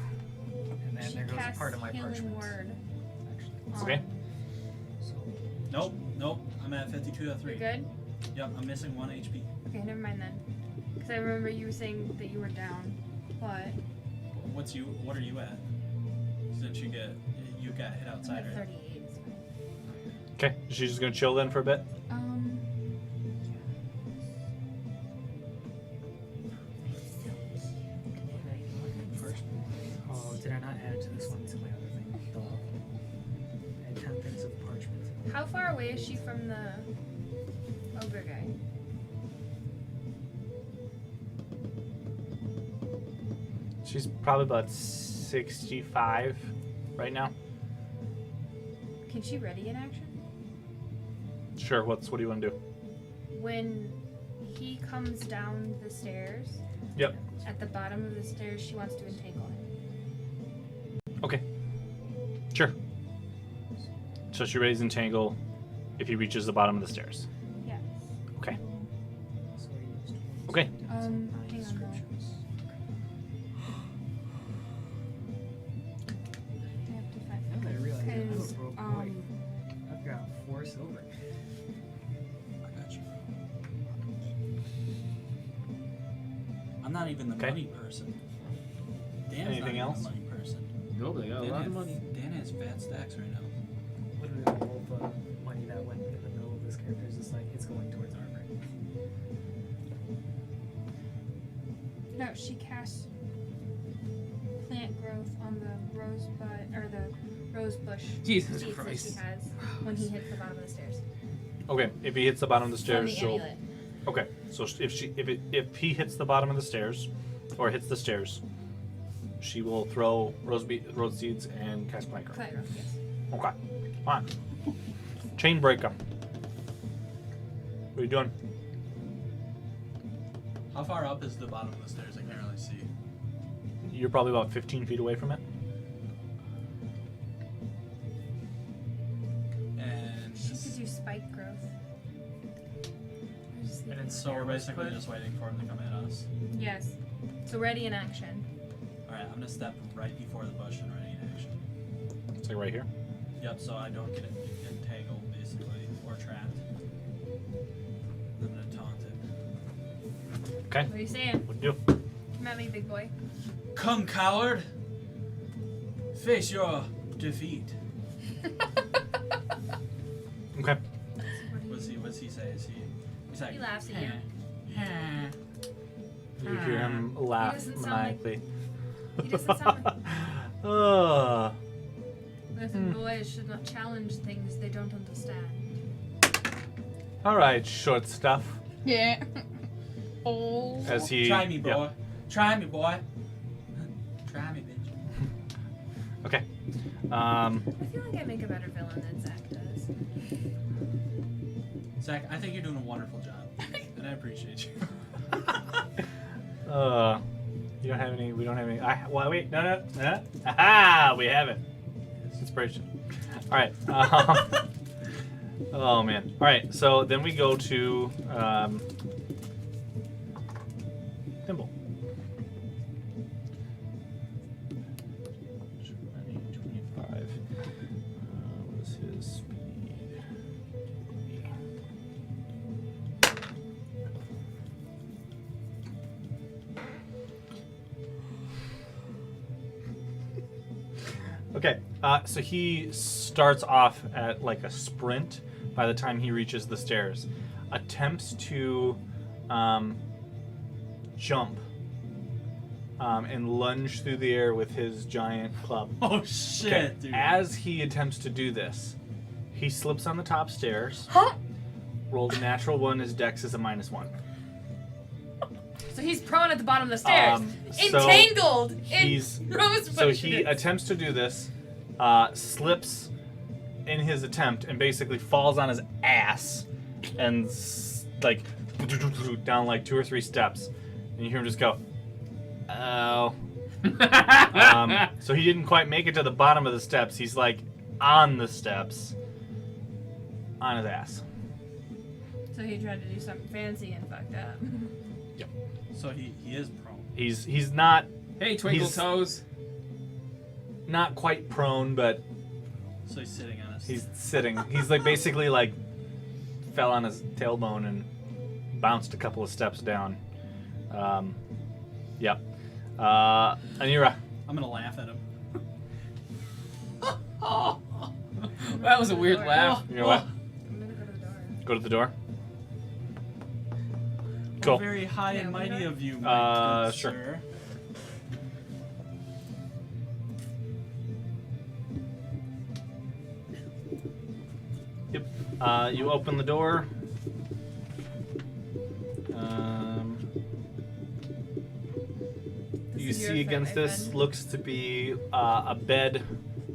And then She there goes a casts part of my healing parchment. word. Okay. So, Nope. I'm at 52 out of 3. You good? Yep, I'm missing 1 HP. Okay, never mind then. Because I remember you were saying that you were down, but What are you at? Since you got hit I'm outside, at right? 38. It's fine. Okay. She's just gonna chill then for a bit. oh, did I not add it to this one? To my other thing. I had 10 things of parchment. How far away is she from the ogre guy? She's probably about 65 right now. Can she ready in action? Sure. What do you want to do? When he comes down the stairs, Yep. at the bottom of the stairs, she wants to entangle him. Okay. Sure. So she raises entangle if he reaches the bottom of the stairs. Yeah. Okay. So I used Okay. Hang on though. descriptions. I have to find. Now that I realize I'm a Because, broke boy. I've got 4 silver. I got you. I'm not even the Okay. money person. Dan's Anything not even else? the money person. No, they got a lot of money. Dan has fat stacks right now. Literally all the money that went in the middle of this character is just like, it's going towards armor. No, she casts plant growth on the rosebud or the rose bush Jesus seeds that Christ. she has when he hits the bottom of the stairs. Okay. If he hits the bottom of the From stairs, the she'll. amulet. Okay. So if he hits the bottom of the stairs, or hits the stairs, she will throw rose seeds and cast plant growth. Plant growth, yes. Okay. Fine. Chain breaker. What are you doing? How far up is the bottom of the stairs? I can't really see. You're probably about 15 feet away from it. And She could do spike growth. I was just And thinking- it's so we're arrows basically put. just waiting for him to come at us. Yes. So ready in action. Alright, I'm gonna step right before the bush and ready in action. It's like right here. Yep, so I don't get entangled basically or trapped. I'm gonna taunt it. Okay. What are you saying? What do you do? Come at me, big boy. Come, coward! Face your defeat. Okay. What's he say? He's like, He laughs at you. You hear him laugh doesn't sound like- maniacally. He doesn't sound like. Listen, boys should not challenge things they don't understand. All right, short stuff. Yeah. Oh. As he. Try me, boy. Yeah. Try me, boy. Try me, bitch. Okay. I feel like I make a better villain than Zach does. Zach, I think you're doing a wonderful job, and I appreciate you. You don't have any. We don't have any. Well, wait. No. Aha! We have it. Inspiration. All right. Oh man. All right. So then we go to Thimble. 25. What is his speed? Okay, so he starts off at like a sprint by the time he reaches the stairs. Attempts to jump and lunge through the air with his giant club. Oh shit, Okay, dude. as he attempts to do this, he slips on the top stairs. Rolled a natural 1, his dex is a -1. So he's prone at the bottom of the stairs, so entangled in he's- rose So bushes. he attempts to do this, slips in his attempt, and basically falls on his ass, and like down like 2 or 3 steps, and you hear him just go, "Oh." So he didn't quite make it to the bottom of the steps. He's like on the steps, on his ass. So he tried to do something fancy and fucked up. So he is prone. He's not Hey, Twinkle He's- Toes. not quite prone, but So he's sitting on us. he's sitting. He's like basically like fell on his tailbone and bounced a couple of steps down. Yep. Anira. I'm gonna laugh at him. That was a weird laugh. You know what? I'm gonna go to the door. Go to the door. How Cool. very high and Yeah, mighty we of you, my good Sure. sir. Yep. You open the door. You is your see against friendly this friend. looks to be a bed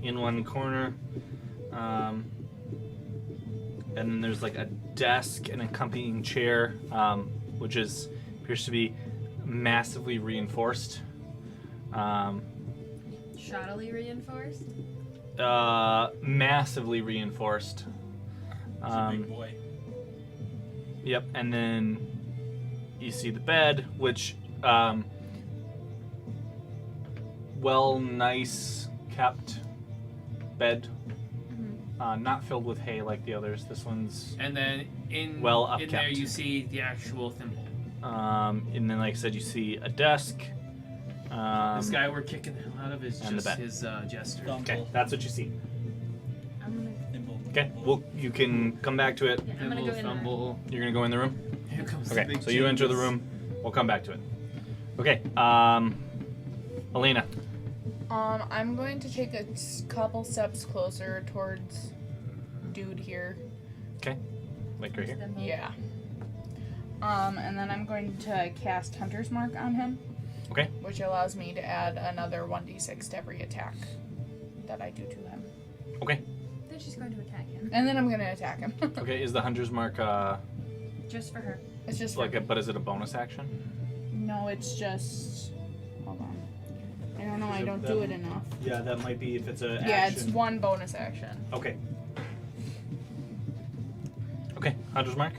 in one corner. And then there's like a desk and accompanying chair, which appears to be massively reinforced. Shoddily reinforced. Massively reinforced. He's a big boy. Yep, and then you see the bed, which, nice kept bed. Not filled with hay like the others. This one's, And then in Well in there upkept. you see the actual thimble. and then like I said, you see a desk. This guy we're kicking the hell out of is and the just bed. his jester. Okay, that's what you see. I'm gonna. Nimble. Okay, well, you can come back to it. Yeah, I'm gonna Thimble, go in. thumble. You're gonna go in the room? Here comes the Okay, big so you enter the changes. room. We'll come back to it. Okay, Elena. I'm going to take a couple steps closer towards dude here. Okay, like right here. Yeah. And then I'm going to cast Hunter's Mark on him. Okay. Which allows me to add another 1d6 to every attack that I do to him. Okay. Then she's going to attack him. And then I'm going to attack him. Okay, is the Hunter's Mark Just for her. It's just like but is it a bonus action? No, it's just. Hold on. I don't know. I it don't them? do it enough. Yeah, that might be if it's a Yeah, it's one bonus action. Okay. Okay, Hunter's Mark.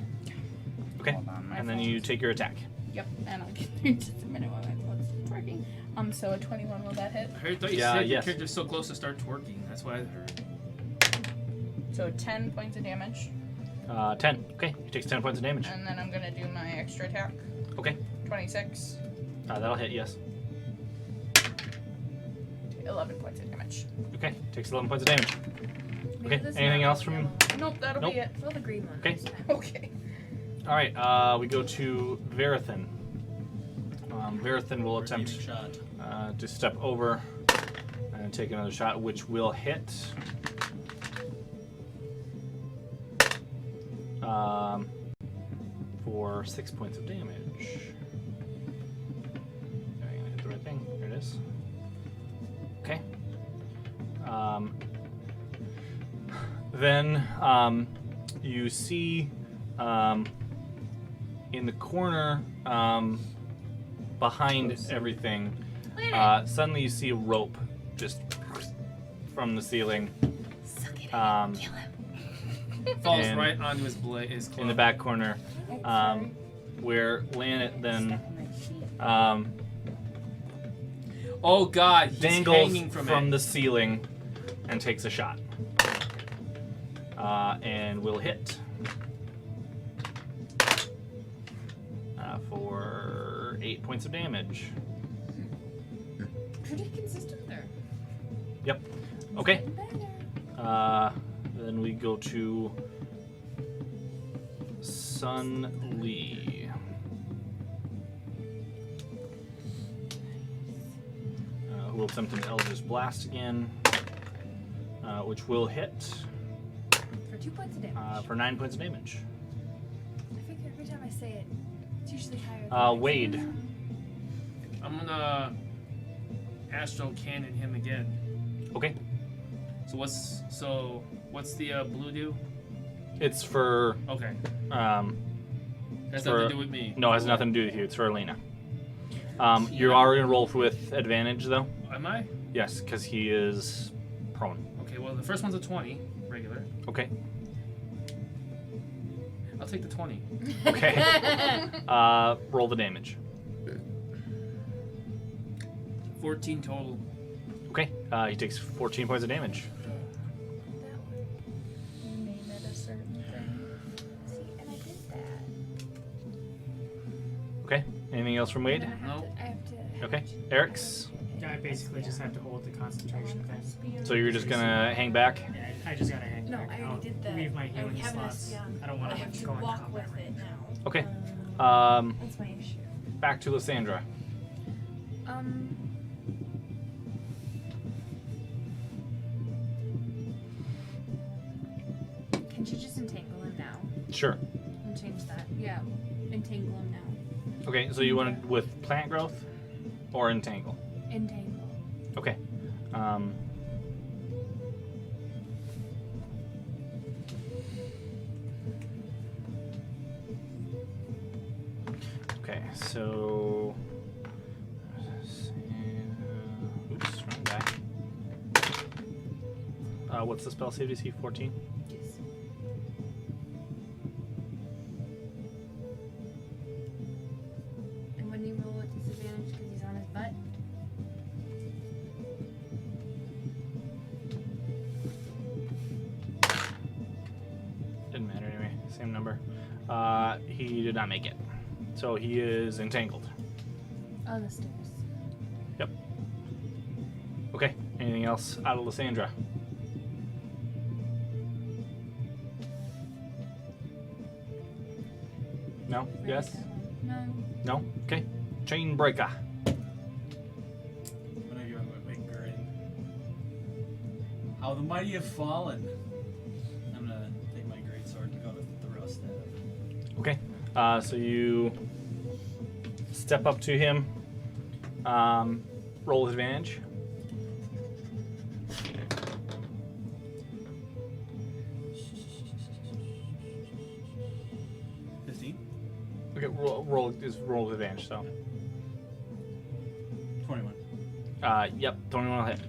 Okay, Hold on, my and then phone's- you take your attack. Yep, and I'll get there in just a minute while my phone's working. So a 21, will that hit? I thought you Yeah, said your yes. character's so close to start twerking. That's what I heard. So 10 points of damage. 10. Okay, he takes 10 points of damage. And then I'm gonna do my extra attack. Okay, 26. that'll hit, yes. 11 points of damage. Okay, takes 11 points of damage. Maybe Okay, this anything one else will from be you? yellow. Nope, that'll Nope. be it. Fill the green one. Okay. this time. Okay. Alright, we go to Verithan. Verithan will Redeeming attempt shot. to step over and take another shot, which will hit. For 6 points of damage. Am I gonna hit the right thing? There it is. Okay. Then you see in the corner behind everything, suddenly you see a rope just from the ceiling. Falls And right onto his his club. In the back corner, where Lanet then Oh God, he's dangles hanging from it. the ceiling and takes a shot. And will hit for 8 points of damage. Pretty consistent there. Yep. Okay. Then we go to Sun Lee. Who will attempt an Eldritch Blast again, which will hit For 2 points of damage. for 9 points of damage. I figure every time I say it, it's usually higher. than Wade. I'm gonna Astral Cannon him again. Okay. So what's the blue do? It's for Okay. Has for- nothing to do with me. No, it has nothing to do with you. It's for Alina. You are going to roll with advantage, though. Am I? Yes, because he is prone. Okay, well, the first one's a 20, regular. Okay. I'll take the 20. Okay. Roll the damage. 14 total. Okay. He takes 14 points of damage. Name it a certain thing. See, and I did that. Okay. Anything else from Wade? No. I have to. Okay. Eric's. Yeah, I basically just have to hold the concentration thing. So you're just gonna hang back? Yeah, I just gotta hang No, back. I I'll already did that. leave my I healing have an slots. SP on. I don't want I have to to go into walk combat with right it now. now. Okay. That's my issue. Back to Lysandra. Can she just entangle him now? Sure. And change that. Yeah, entangle him now. Okay, so you want it with plant growth or entangle? Entangle. Okay. Okay, so. Oops, wrong guy. What's the spell save DC? 14? Yes. And when you roll at disadvantage because he's on his butt. Didn't matter anyway. Same number. He did not make it. So he is entangled. On the stairs. Yep. Okay. Anything else out of Lysandra? No? Yes? No. No? Okay. Chain breaker. I'm gonna give him a big grin. How the mighty have fallen. I'm gonna take my greatsword and go to the rust at him. Okay. So you step up to him. Roll with advantage. Okay, roll with advantage. So. 21. Yep. 21 will hit.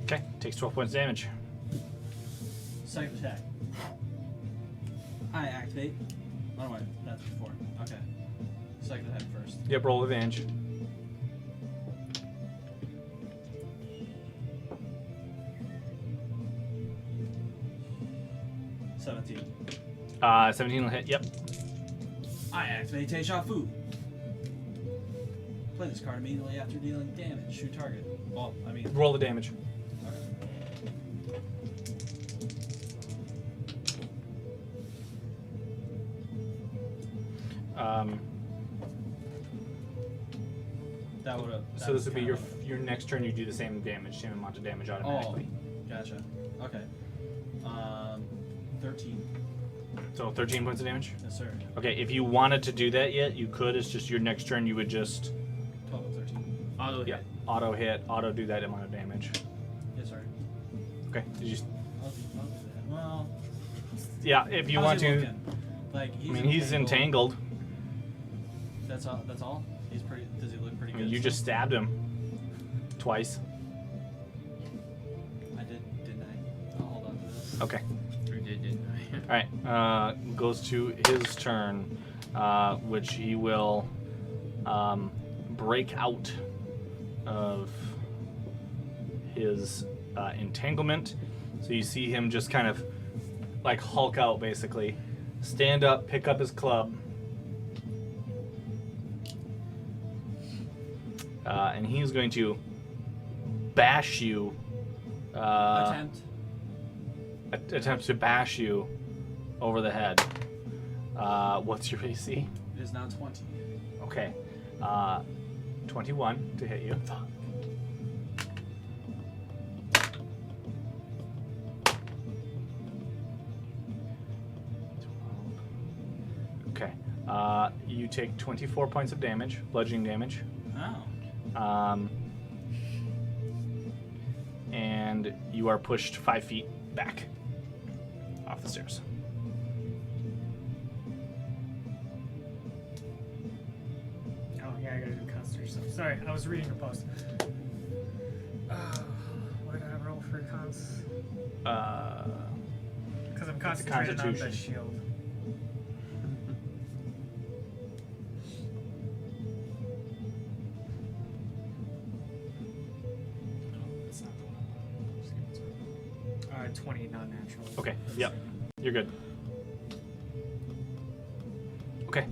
Okay, takes 12 points of damage. Second attack. I activate. Oh wait, that's before. Okay. Second attack first. Yep, roll with advantage. $17. 17 will hit. Yep. I activate Deja Vu. Play this card immediately after dealing damage. Shoot target. Well, I mean. Roll the damage. That would have. So this would be your next turn. You do the same damage, same amount of damage automatically. Oh, gotcha. Okay. 13. So 13 points of damage. Yes, sir. Okay, if you wanted to do that yet, you could. It's just your next turn. You would just 12 and 13. Auto hit. yeah, auto hit, auto do that amount of damage. Yes, sir. Okay. Did you? I'll do that. Well. Yeah, if you how's want he to. looking? Like, He's entangled. That's all. That's all. He's pretty. Does he look pretty I good? mean, you just stabbed him twice. I did, didn't I? I'll hold on to this. Okay. I did, didn't I? All right. Goes to his turn, which he will break out of his entanglement. So you see him just kind of like Hulk out, basically. Stand up, pick up his club. And he's going to bash you. Attempt to bash you over the head. What's your AC? It is now 20. Okay. 21 to hit you. Okay. You take 24 points of damage, bludgeoning damage. Oh. you are pushed 5 feet back off the stairs. Oh yeah, I gotta do concentration stuff. Sorry, I was reading a post. What did I roll for cons? Because I'm concentrating on the Constitution. shield. That's not the one. 20 non-natural. Okay, yep. You're good. Okay.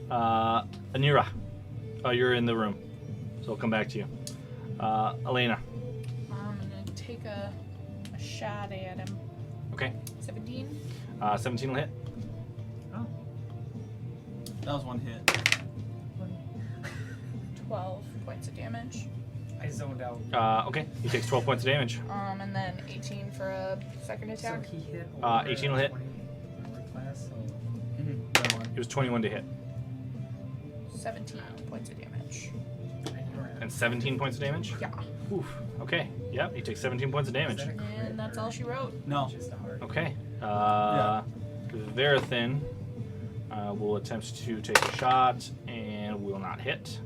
Anira. Oh, you're in the room. So I'll come back to you. Elena. I'm gonna take a shot at him. Okay. 17. 17 will hit. Oh. That was one hit. 12 points of damage. I zoned out. Okay. He takes 12 points of damage. And then 18 for a second attack. So he hit 18 will hit. 20 armor class, so It was 21 to hit. 17 points of damage. And 17 points of damage? Yeah. Oof. Okay. Yep, he takes 17 points of damage. And that's all she wrote. No. just a hard. Okay. Verathin will attempt to take a shot and will not hit.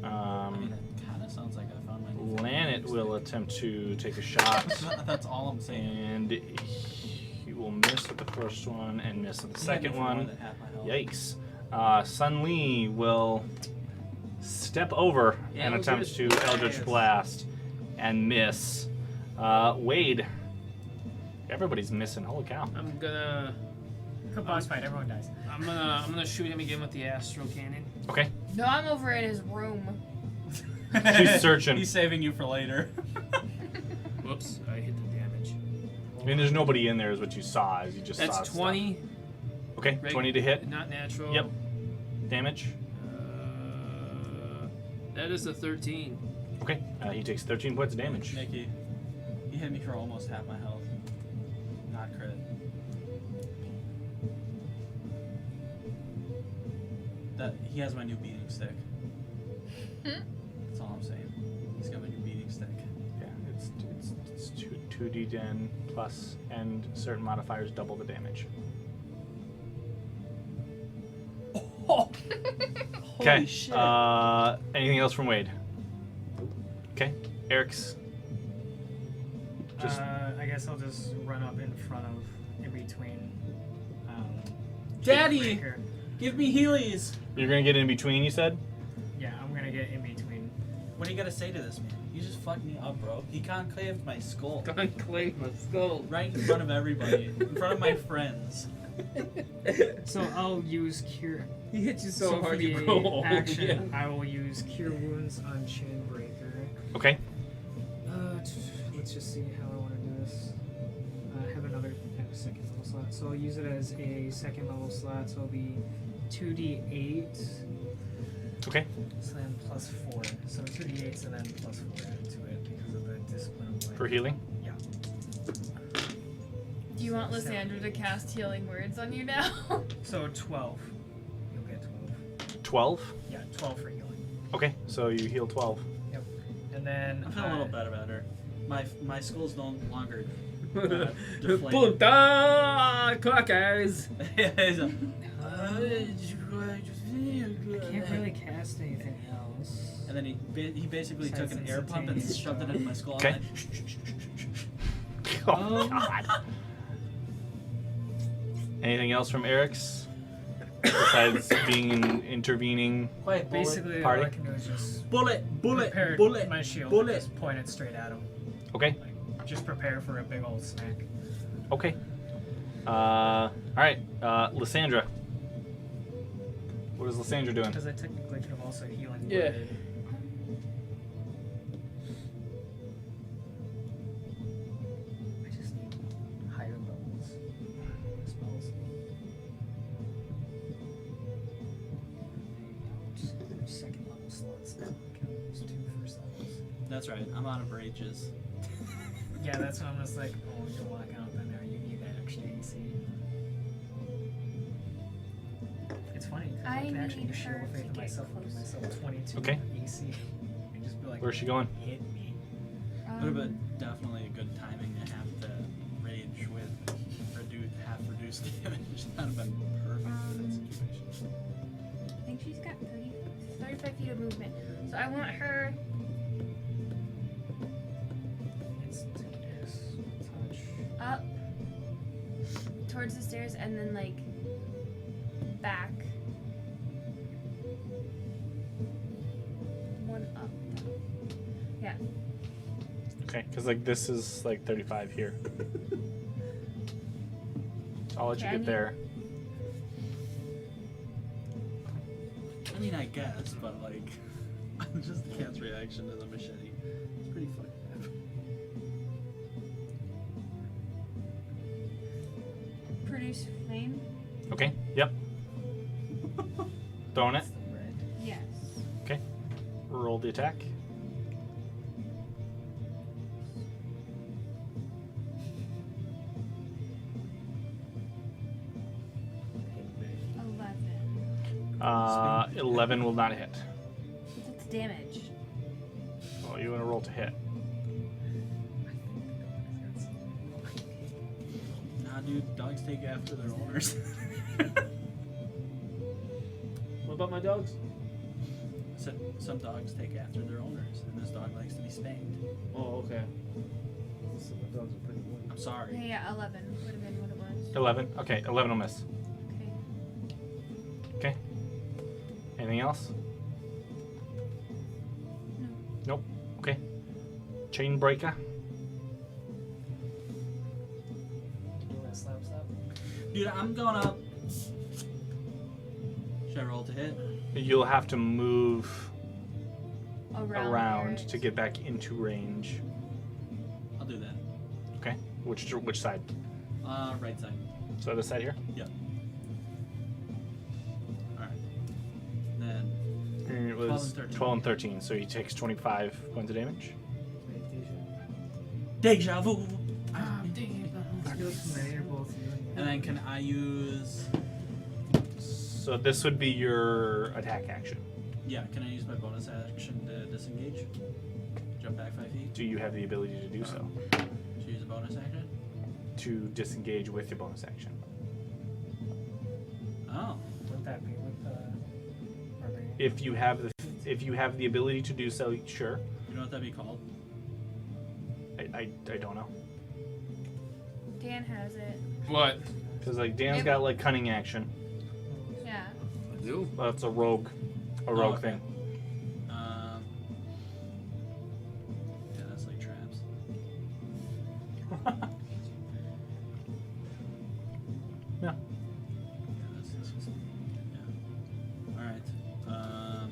I mean, that kind of sounds like I found my new Lanet will attempt to take a shot That's all I'm saying. and he will miss with the first one and miss with the second More one. than half my health. Yikes. Sun Li will step over and attempt to Eldritch Blast and miss. Wade. Everybody's missing. Holy cow. I'm gonna Good boss fight, everyone dies. I'm gonna shoot him again with the Astro Cannon. Okay. No, I'm over in his room. She's searching. He's saving you for later. Whoops, I hit the damage. I mean, there's nobody in there is what you saw as you just saw That's stuff. 20. Okay, 20 to hit. Not natural. Yep. Damage. That is a 13. Okay, he takes 13 points of damage. Nikki, he hit me for almost half my health. Not crit. That he has my new beating stick. That's all I'm saying. He's got my new beating stick. Yeah, it's 2d10 plus, and certain modifiers double the damage. Okay. Anything else from Wade? Okay. Eric's. Just I guess I'll just run up in front of, in between. Daddy! Breaker. Give me Heelys! you're gonna get in between. You said. Yeah, I'm gonna get in between. What are you gonna say to this man? You just fucked me up, bro. He conclaved my skull. Conclave my skull. Right in front of everybody. In front of my friends. So I'll use cure. He hit you so, So for hard you the grow old. action, I will use cure wounds on Chainbreaker. Okay. Let's just see how I want to do this. I have a second level slot, so I'll use it as a second level slot. So it'll be 2d8. Okay. So then plus 4. So 2d8s and then plus 4 added to it because of the discipline of life. For healing. Yeah. Do you want Lysandra to cast healing words on you now? So 12. You'll get 12. 12. Yeah, 12 for healing. Okay, so you heal 12. Yep. And then I feel a little better about her. My skull's no longer Puta deflated. clockers. He's a- I can't really cast anything else. And then he basically took an air pump and Instantaneous shoved it in my skull. Okay. And Oh God. Anything else from Eric's besides being an intervening? Quiet, bullet. Basically, Party? all I can do is just Bullet, prepare bullet. my shield bullet. and just point it straight at him. Okay. Like, just prepare for a big old smack. Okay. All right. Lysandra. What is Lysandra doing? Because I technically could have also healing Yeah. worded. I just need higher levels spells. Just second level slots now. I can use 2 first levels. That's right. I'm out of rages. Yeah, that's when I'm just like, oh, you're walking out in there. You need that extra AC. It's funny because I can actually need use Shield her of Faith to on get myself and give closer. myself 22 Okay. AC. And just be like, Where's she going? hit me. What about definitely a good timing to have to rage with half reduced damage. That'd have been perfect for that situation. I think she's got 35 feet of movement. So I want her. It's touch. Up towards the stairs and then like back. One up. Yeah. Okay, because like this is like 35 here. So I'll let you Can get you? there. I mean, I guess, but like, just the cat's reaction to the machete. It's pretty fucking bad. Produce flame. Okay. Yep. Throwing it. The red. Yes. Okay. Roll the attack. Pink. 11. 11 will not hit. That's damage. Oh, you want to roll to hit? Nah, dude, dogs take after their owners. What about my dogs? I said some dogs take after their owners, and this dog likes to be spanked. Oh, okay. So the dogs are pretty good. I'm sorry. Yeah, 11 would have been what it was. 11. Okay, 11 will miss. Okay. Okay. Anything else? No. Nope. Okay. Chain breaker. Do that slap. Dude, I'm going up. Should I roll to hit? You'll have to move around there. to get back into range. I'll do that. Okay. Which side? Right side. So this side here. Yep. Alright. Then, And it 12 was and 13. 12 and 13, so he takes 25 points of damage. deja vu! And then can I use... So this would be your attack action. Yeah, can I use my bonus action to disengage? Jump back 5 feet? Do you have the ability to do so? To use a bonus action? To disengage with your bonus action. Oh. Wouldn't that be with barbarian? If you have the ability to do so, sure. You know what that'd be called? I don't know. Dan has it. What? Because like Dan's got like cunning action. Yeah. I do. That's a rogue okay. thing. Yeah, that's like traps. Yeah. Yeah. Alright. I'm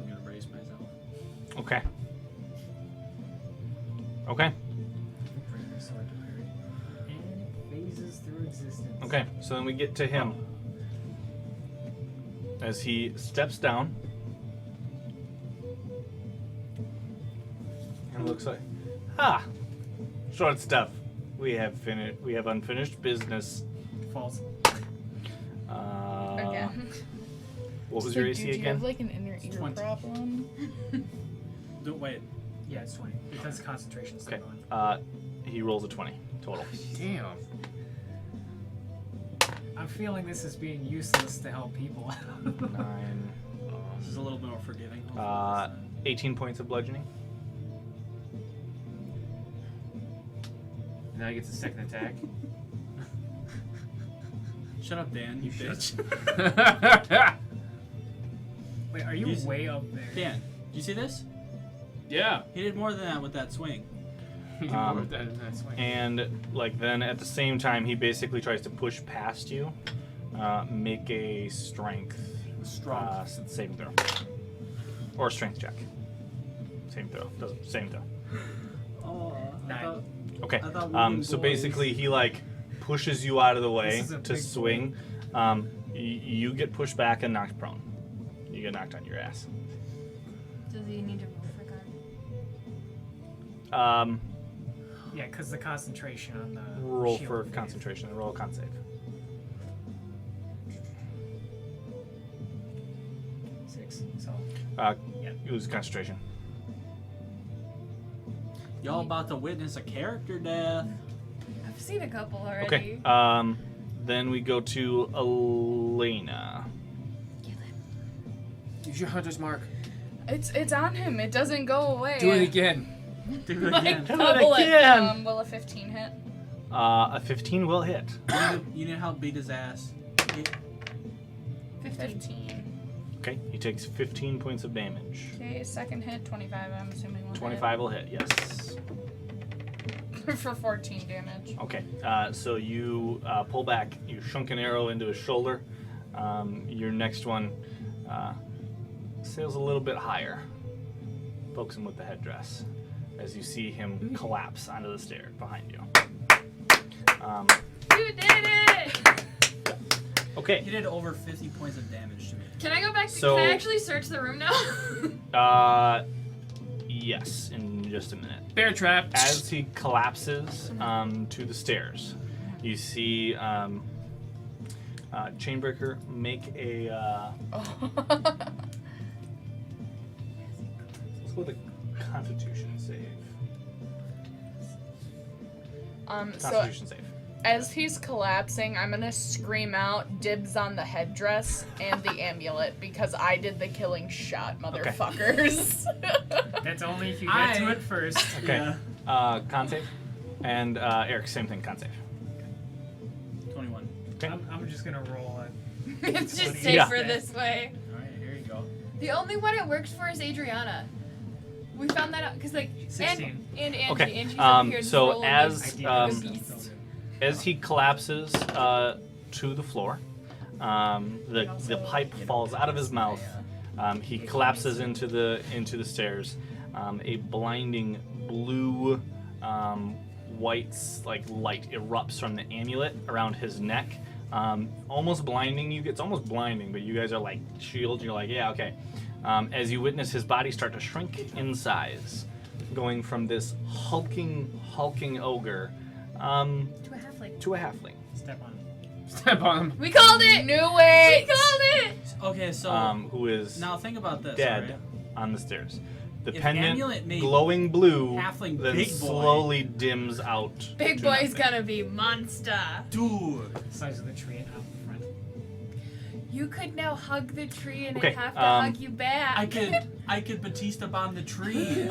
gonna brace myself. Okay. Okay. Bring your sword to parry. And it phases through existence. Okay. So then we get to him. As he steps down. And looks like, short stuff. We have unfinished business. False. Again. What was So your dude, AC do you again? have like an inner ear 20. problem? Don't wait. Yeah, it's 20. Because concentration's still Okay. going. He rolls a 20 total. Damn. I'm feeling this is being useless to help people. 9. This is a little bit more forgiving. 18 points of bludgeoning. Now he gets a second attack. Shut up, Dan, you bitch. Wait, are you He's- way up there? Dan, do you see this? Yeah. He did more than that with that swing. That's fine. And like then at the same time he basically tries to push past you. Make a strength saving throw. Or strength check. Same throw. Same throw. Oh, Nine. Okay. I thought we were So boys. basically he like pushes you out of the way This is a to big swing. You get pushed back and knocked prone. You get knocked on your ass. Does he need to roll for guard? Yeah, because the concentration on the Roll shield for phase. concentration. Roll a con save. 6. So You lose concentration. Y'all about to witness a character death. I've seen a couple already. Okay. Then we go to Elena. Use your hunter's mark. It's on him. It doesn't go away. Do it again. Do it Like, again. double it. again. Will a 15 hit? A 15 will hit. You need to help beat his ass. 15. Okay, he takes 15 points of damage. Okay, second hit, 25. I'm assuming will 25 will hit, yes. hit. For 14 damage. Okay, so you pull back, you shunk an arrow into his shoulder. Your next one sails a little bit higher. Pokes him with the headdress as you see him collapse onto the stair behind you. You did it! Okay. He did over 50 points of damage to me. Can I go back? So- Can I actually search the room now? Yes, in just a minute. Bear trap. As he collapses to the stairs, you see Chainbreaker make a. Let's go with a Constitution save. So Constitution save. as he's collapsing, I'm gonna scream out dibs on the headdress and the amulet because I did the killing shot, motherfuckers. That's only if you get to it first. Okay. Yeah. Con save. And Eric, same thing. Con save. 21. Okay. I'm just gonna roll it. It's just Yeah. safer this way. Alright, here you go. The only one it works for is Adriana. We found that out because like 16. and Angie, Okay, Angie's over here so rolling as, this beast. As he collapses to the floor, the pipe falls out of his mouth. He collapses into the stairs. A blinding blue, white light erupts from the amulet around his neck, almost blinding you. It's almost blinding, but you guys are like shields. You're like, yeah, okay. As you witness his body start to shrink in size, going from this hulking ogre. To a halfling. Step on it. Step on him. We called it. Knew We it. called it. Okay, so Who is now think about this. dead alright? on the stairs. The If pendant, amulet made glowing blue, halfling then big boy. slowly dims out. Big to boy's nothing. gonna be monster. Dude. The size of the tree and out in front. You could now hug the tree and Okay, it have to hug you back. I could Batista bomb the tree.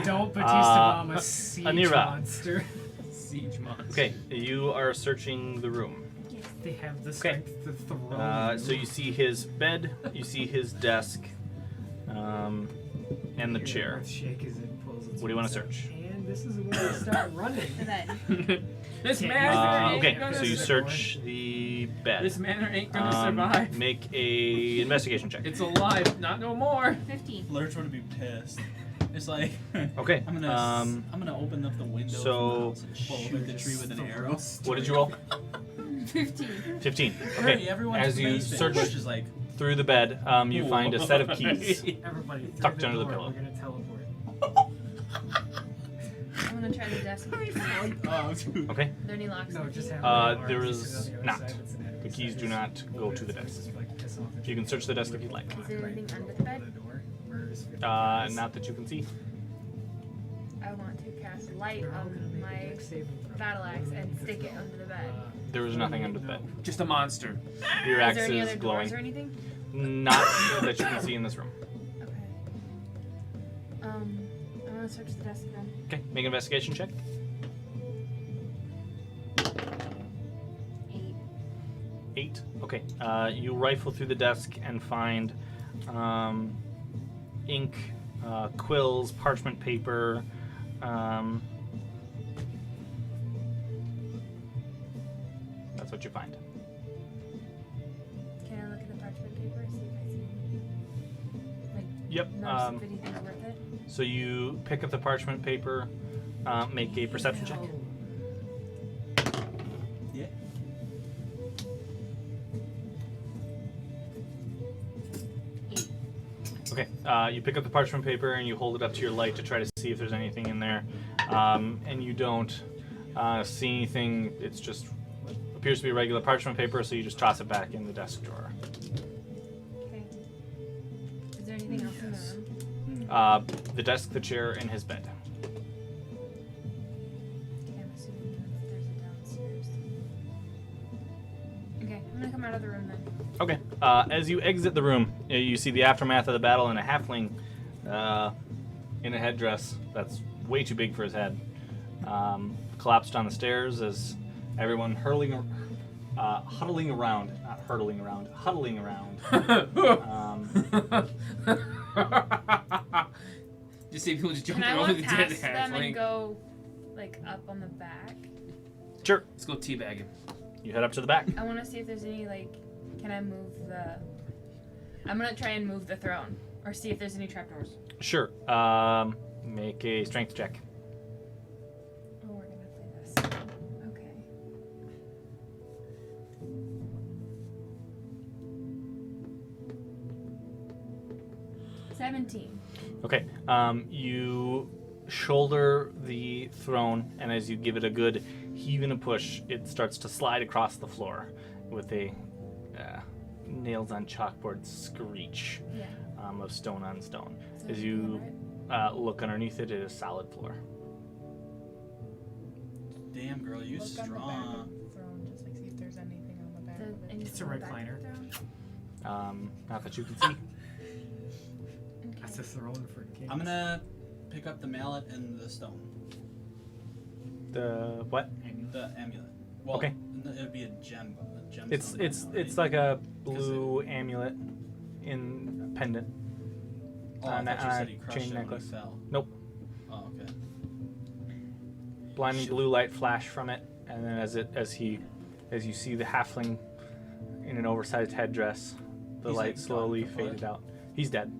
Don't Batista bomb a siege Anira. monster. Siege monster. Okay, you are searching the room. They have the strength to throw. So you see his bed, you see his desk, and the chair. Shake as it pulls its What do you want to wings search? up. And this is where I start running. And then This Okay. man ain't Okay, gonna so you sur- search the bed. This man ain't gonna survive. Make a investigation check. It's alive, not no more. 15. Lurch would be pissed. It's like Okay. I'm gonna open up the window so- from the house and pull up the tree with an arrow. What did you roll? 15. 15. Hurry, Okay. everyone's As you basement. search Lurch is like, through the bed, you find a set of keys. Everybody, through Tucked the under the door, pillow. We're gonna teleport. I'm gonna try the desk. oh, dude. Okay. Are there any locks? No, on the just key? have there the is arms on the other not. side, it's an enemy The keys side. do not go to the It's desk. just like piss off the You can search the desk if you'd like. Is there anything under the bed? door? Where is it? Not that you can see. I want to cast light They're all gonna on make a my dex saving throw. battle axe and stick it under the bed. There is nothing under the bed. Just a monster. Your Is axe there any is other glowing. doors or anything? Not that you can see in this room. Okay. I'm gonna search the desk then. Okay, make an investigation check. 8. 8. Okay. You rifle through the desk and find ink, quills, parchment paper. That's what you find. Can I look at the parchment paper and see if I see anything? Like, Yep. notice if anything's worth it? So you pick up the parchment paper, make a perception check. Yeah. Okay. You pick up the parchment paper and you hold it up to your light to try to see if there's anything in there, and you don't see anything. It's just appears to be regular parchment paper, so you just toss it back in the desk drawer. Okay. Is there anything else in the room? The desk, the chair, and his bed. of the room then. Okay. As you exit the room, you see the aftermath of the battle and a halfling in a headdress that's way too big for his head. Collapsed on the stairs as everyone huddling around. Just see people just Can jumping I over walk the dead past them halfling. and go, like, up on the back? Sure. Let's go teabag him. You head up to the back. I want to see if there's any, like, can I move the... I'm going to try and move the throne. Or see if there's any trapdoors. Sure. Make a strength check. Oh, we're going to play this. Okay. $17. Okay. You shoulder the throne, and as you give it a good heave and a push, it starts to slide across the floor with a nails on chalkboard screech Yeah. of stone on stone. So As it's you right? look underneath it, it is solid floor. Damn, girl, you Look on the back strong. of the throne, just like see if there's anything on the back of it. It's a recliner. Not that you can see. That's a throne for kings. I'm gonna pick up the mallet and the stone. The what? The amulet. Well, Okay. it would be a gem. It's like a blue amulet in pendant. Oh, I thought you said he crushed chain it when necklace. he fell. Nope. Oh, okay. Blinding blue light flash from it, and then as you see the halfling in an oversized headdress, the He's, light like, slowly gone kaput? faded out. He's dead.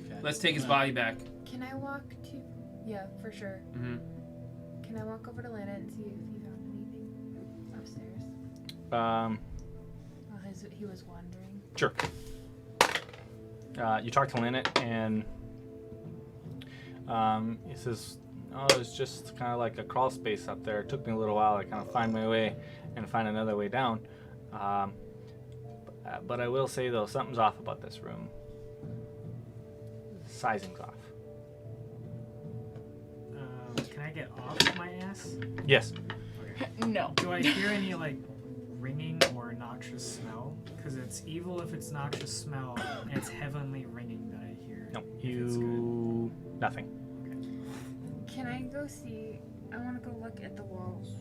Okay. Let's take his body back. Can I walk to... Yeah, for sure. Mm-hmm. Can I walk over to Lana and see if he found anything upstairs? Um, While he was wandering. Sure. You talk to Lynette, and he says, "Oh, it's just kind of like a crawl space up there. It took me a little while to kind of find my way and find another way down. But I will say, though, something's off about this room. Sizing's off." Can I get off my ass? Yes. No. Do I hear any, like, ringing or noxious smell? Because it's evil if it's noxious smell, and it's heavenly ringing that I hear. No. if it's good. Nothing. Can I go see... I want to go look at the walls.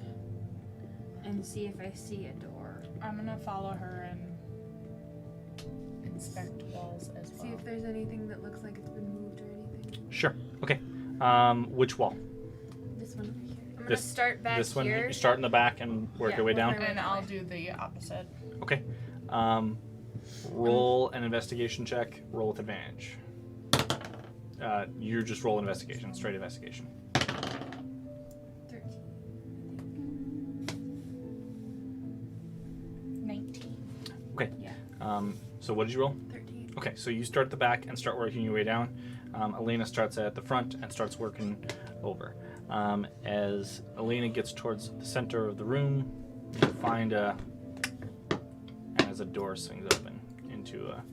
And see if I see a door. I'm gonna follow her and inspect walls as well. See if there's anything that looks like it's been moved or anything. Sure. Okay. Which wall? This one over here. I'm going to This- start back This one. here. You start in the back and work Yeah, your way work down. my way And I'll do the opposite. Okay. Roll an investigation check. Roll with advantage. You just roll investigation. Straight investigation. 13. 19. Okay. Yeah. So what did you roll? 13. Okay, so you start at the back and start working your way down. Elena starts at the front and starts working over. As Elena gets towards the center of the room, you find as a door swings open into a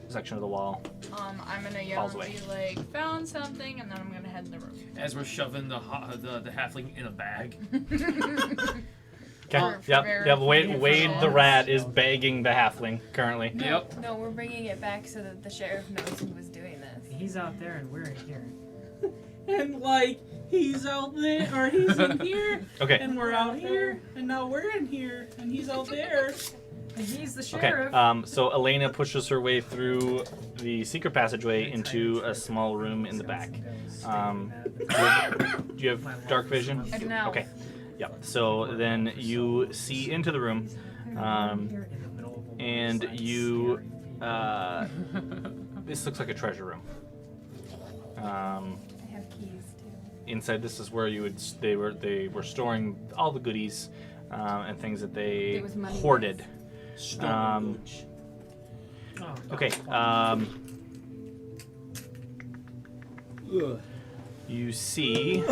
section of the wall. I'm gonna yell Falls and away. be like, found something, and then I'm gonna head in the room. As we're shoving the halfling in a bag. Okay. For Yep. verification. Wade the rat is begging the halfling currently. Yep. No, we're bringing it back so that the sheriff knows who was doing this. He's out there and we're in here. And like he's out there, or he's in here, Okay. and we're out here, and now we're in here, and he's out there. And he's the Okay. sheriff. So Elena pushes her way through the secret passageway into a small room in the back. Do you have dark vision? I do now. Okay. Yep. So then you see into the room, and you. This looks like a treasure room. I have keys too. Inside, this is where they were storing all the goodies and things that they There was money hoarded. Stone Oh, Okay. You see.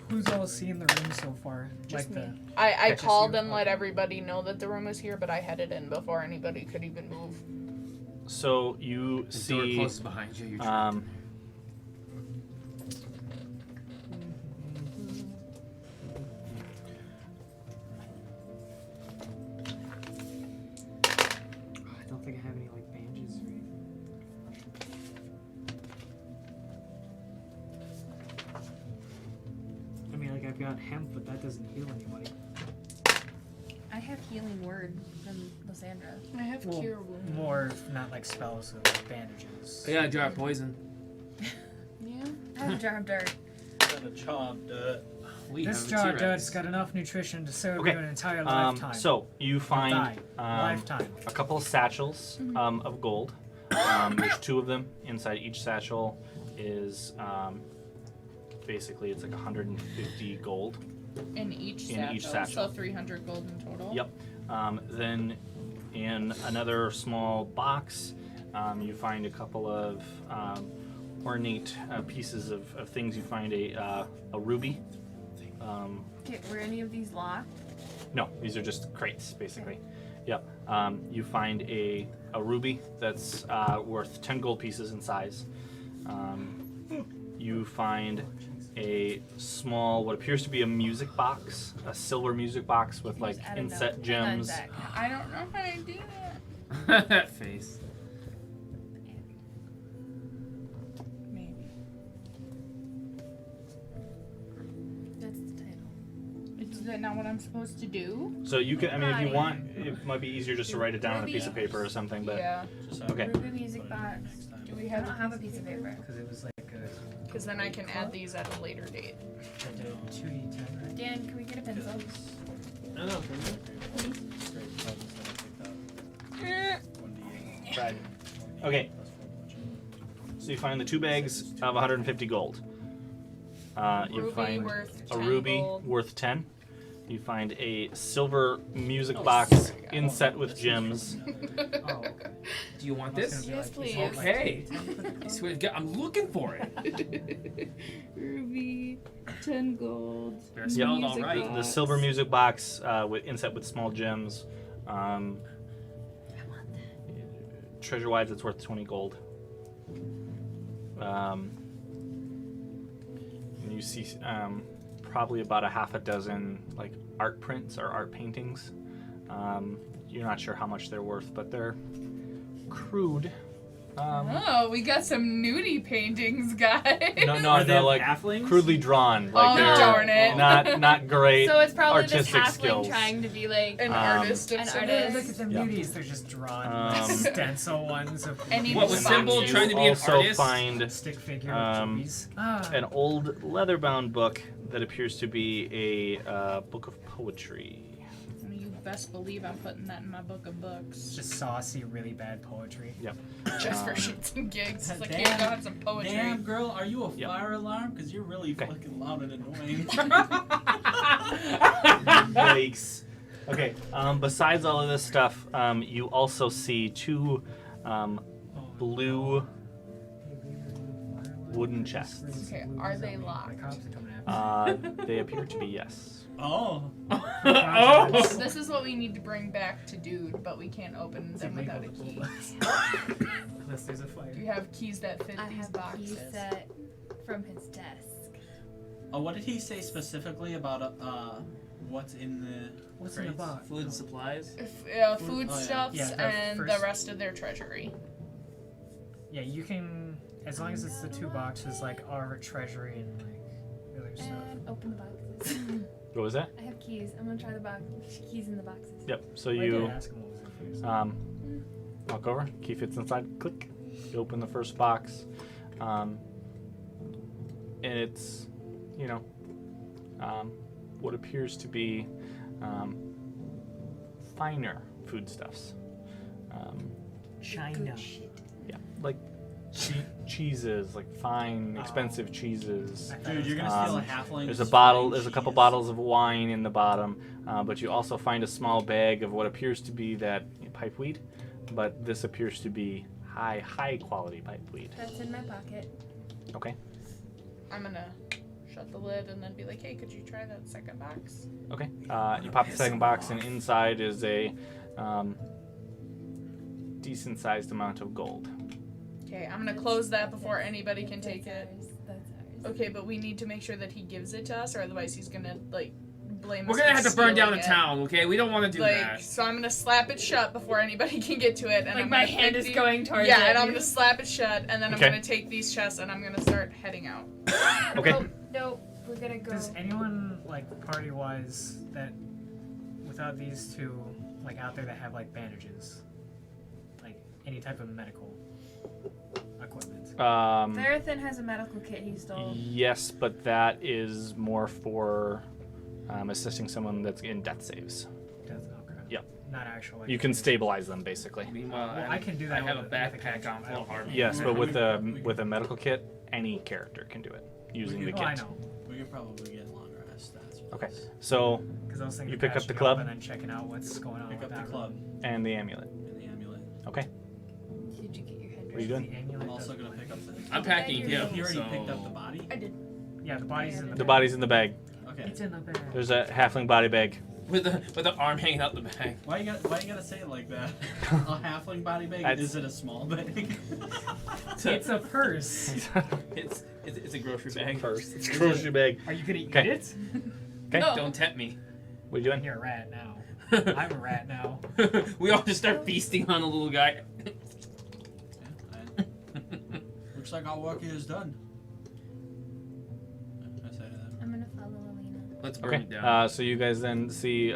Who's all seen the room so far? Just like me. I Okay. called you? and let Okay. everybody know that the room was here, but I headed in before anybody could even move. So you The door see. closes behind you. You're Um, hemp, but that doesn't heal anybody. I have healing word from Lysandra. I have Well, cure wound. more not like spells, so like bandages. I got a jar of poison. Yeah. I have a jar of dirt. Got a chopped We This have jar a of T-Rex. dirt's got enough nutrition to serve Okay. you an entire lifetime. So you find lifetime. a couple of satchels of gold. There's 2 of them. Inside each satchel is basically it's like 150 gold. In each In satchel. each satchel. So 300 gold in total. Yep. Then in another small box, you find a couple of ornate pieces of things. You find a ruby. Okay, were any of these locked? No, these are just crates, basically. Yep. You find a ruby that's worth 10 gold pieces in size. You find a small, what appears to be a music box, a silver music box with like Just add a note. inset Hang on, gems. Zach. I don't know how to do that. That face. Maybe. That's the title. Is that not what I'm supposed to do? So you can, I mean, if you Fine. want, it might be easier just to write it down on a piece of paper or something, but Yeah. okay. Ruby music box. Do we I have don't have a piece of paper. Because it was like a Because then I can add these at a later date. 2d10, right? Dan, can we get a pencil? No, no, Right. Okay. So you find the 2 bags of 150 gold. You Ruby find worth a 10 ruby gold. worth 10. You find a silver music Oh, box sorry, I inset with gems. Oh, okay. Do you want I was this? gonna be Yes, like, is please. it like Okay. 2d10 for the gold? I swear to God, I'm looking for it. Ruby, 10 gold. Better spell it all right. The silver music box with inset with small gems. Treasure-wise, it's worth 20 gold. And you see probably about a half a dozen like art prints or art paintings. You're not sure how much they're worth, but they're crude. Oh, we got some nudie paintings, guys. Are they no, like halflings? crudely drawn. Like Oh, they're darn it. not great. So it's probably this artistic halfling skills. trying to be like An Um, artist of an some artist. Look at them Yeah. beauties, they're just drawn Um, stencil ones of Any What was boxes. symbol you trying to be an also artist? find stick figure um, of boobies. Ah, an old leather-bound book that appears to be a book of poetry. You best believe I'm putting that in my book of it's books. just saucy, really bad poetry. Yep. Just for shits and gigs. It's like, Damn. here, go have some poetry. Damn, girl, are you a Yep. fire alarm? Because you're really Okay. fucking loud and annoying. Yikes. Okay. Besides all of this stuff, you also see 2 blue wooden chests. Okay, are they locked? They appear to be yes. Oh. Oh! This is what we need to bring back to Dude, but we can't open them without a key. Unless there's a fire. Do you have keys that fit I these have boxes? keys set from his desk. What did he say specifically about what's in the What's in the crates? box? Food and supplies. Foodstuffs Yeah, the and first- the rest of their treasury. Yeah, you can, as long as it's the 2 boxes, like our treasury and like other stuff. And open the boxes. What was that? I have keys. I'm gonna try the box. Keys in the boxes. Yep. So I did you ask him what was in first. walk over. Key fits inside. Click. You open the first box, and it's what appears to be finer foodstuffs. China. Good shit. Yeah, like cheeses, like fine, expensive cheeses. Dude, you're gonna steal a halfling. There's a bottle. There's a couple bottles of wine in the bottom, but you also find a small bag of what appears to be that pipeweed, but this appears to be high quality pipeweed. That's in my pocket. Okay. I'm gonna shut the lid and then be like, hey, could you try that second box? Okay. You pop the second box, and inside is a decent sized amount of gold. Okay, I'm gonna close that before anybody can take it. That's ours. Okay, but we need to make sure that he gives it to us, or otherwise he's gonna blame us. We're gonna for have to burn down the stealing it. town, okay? We don't want to do that. So I'm gonna slap it shut before anybody can get to it, and Like I'm my gonna hand pick is the- going towards Yeah, it. and I'm gonna slap it shut, and then I'm Okay. gonna take these chests and I'm gonna start heading out. Okay. No. we're gonna go. Does anyone, like, party-wise, that without these two, like, out there that have, like, bandages? Like, any type of medical equipment? Verathan has a medical kit he stole. Yes, but that is more for assisting someone that's in death saves. Okay. Yep. Not actual. Like, You can stabilize them basically. Meanwhile, Well, I can do that I have a with a backpack cantrip. on full of armor. Yes, but with a medical kit, any character can do it using the Oh, I kit. know. We could probably get longer rest stats. with Okay, this. so Because I was thinking You pick up patching the club? and then checking out what's going on Pick with up the that club and the amulet. and the amulet. Okay, Did you get your head what are you The doing? amulet I'm also doesn't gonna pick up the. I'm packing Bag him. He already so... picked up the body. I did. Yeah, the body's in the The bag. body's in the bag. Okay. It's in the bag. There's a halfling body bag. with the arm hanging out the back. Why you gotta say it like that? A halfling body bag? That's- Is it a small bag? It's a purse. It's a grocery bag. Purse. It's a grocery bag. Are you gonna eat Okay. it? Okay, No. Don't tempt me. what are you doing? You're a rat now. I'm a rat now. We all just start feasting on the little guy. Looks like our work here is done. I say that. I'm gonna follow Alina. Let's burn Okay, it down. so you guys then see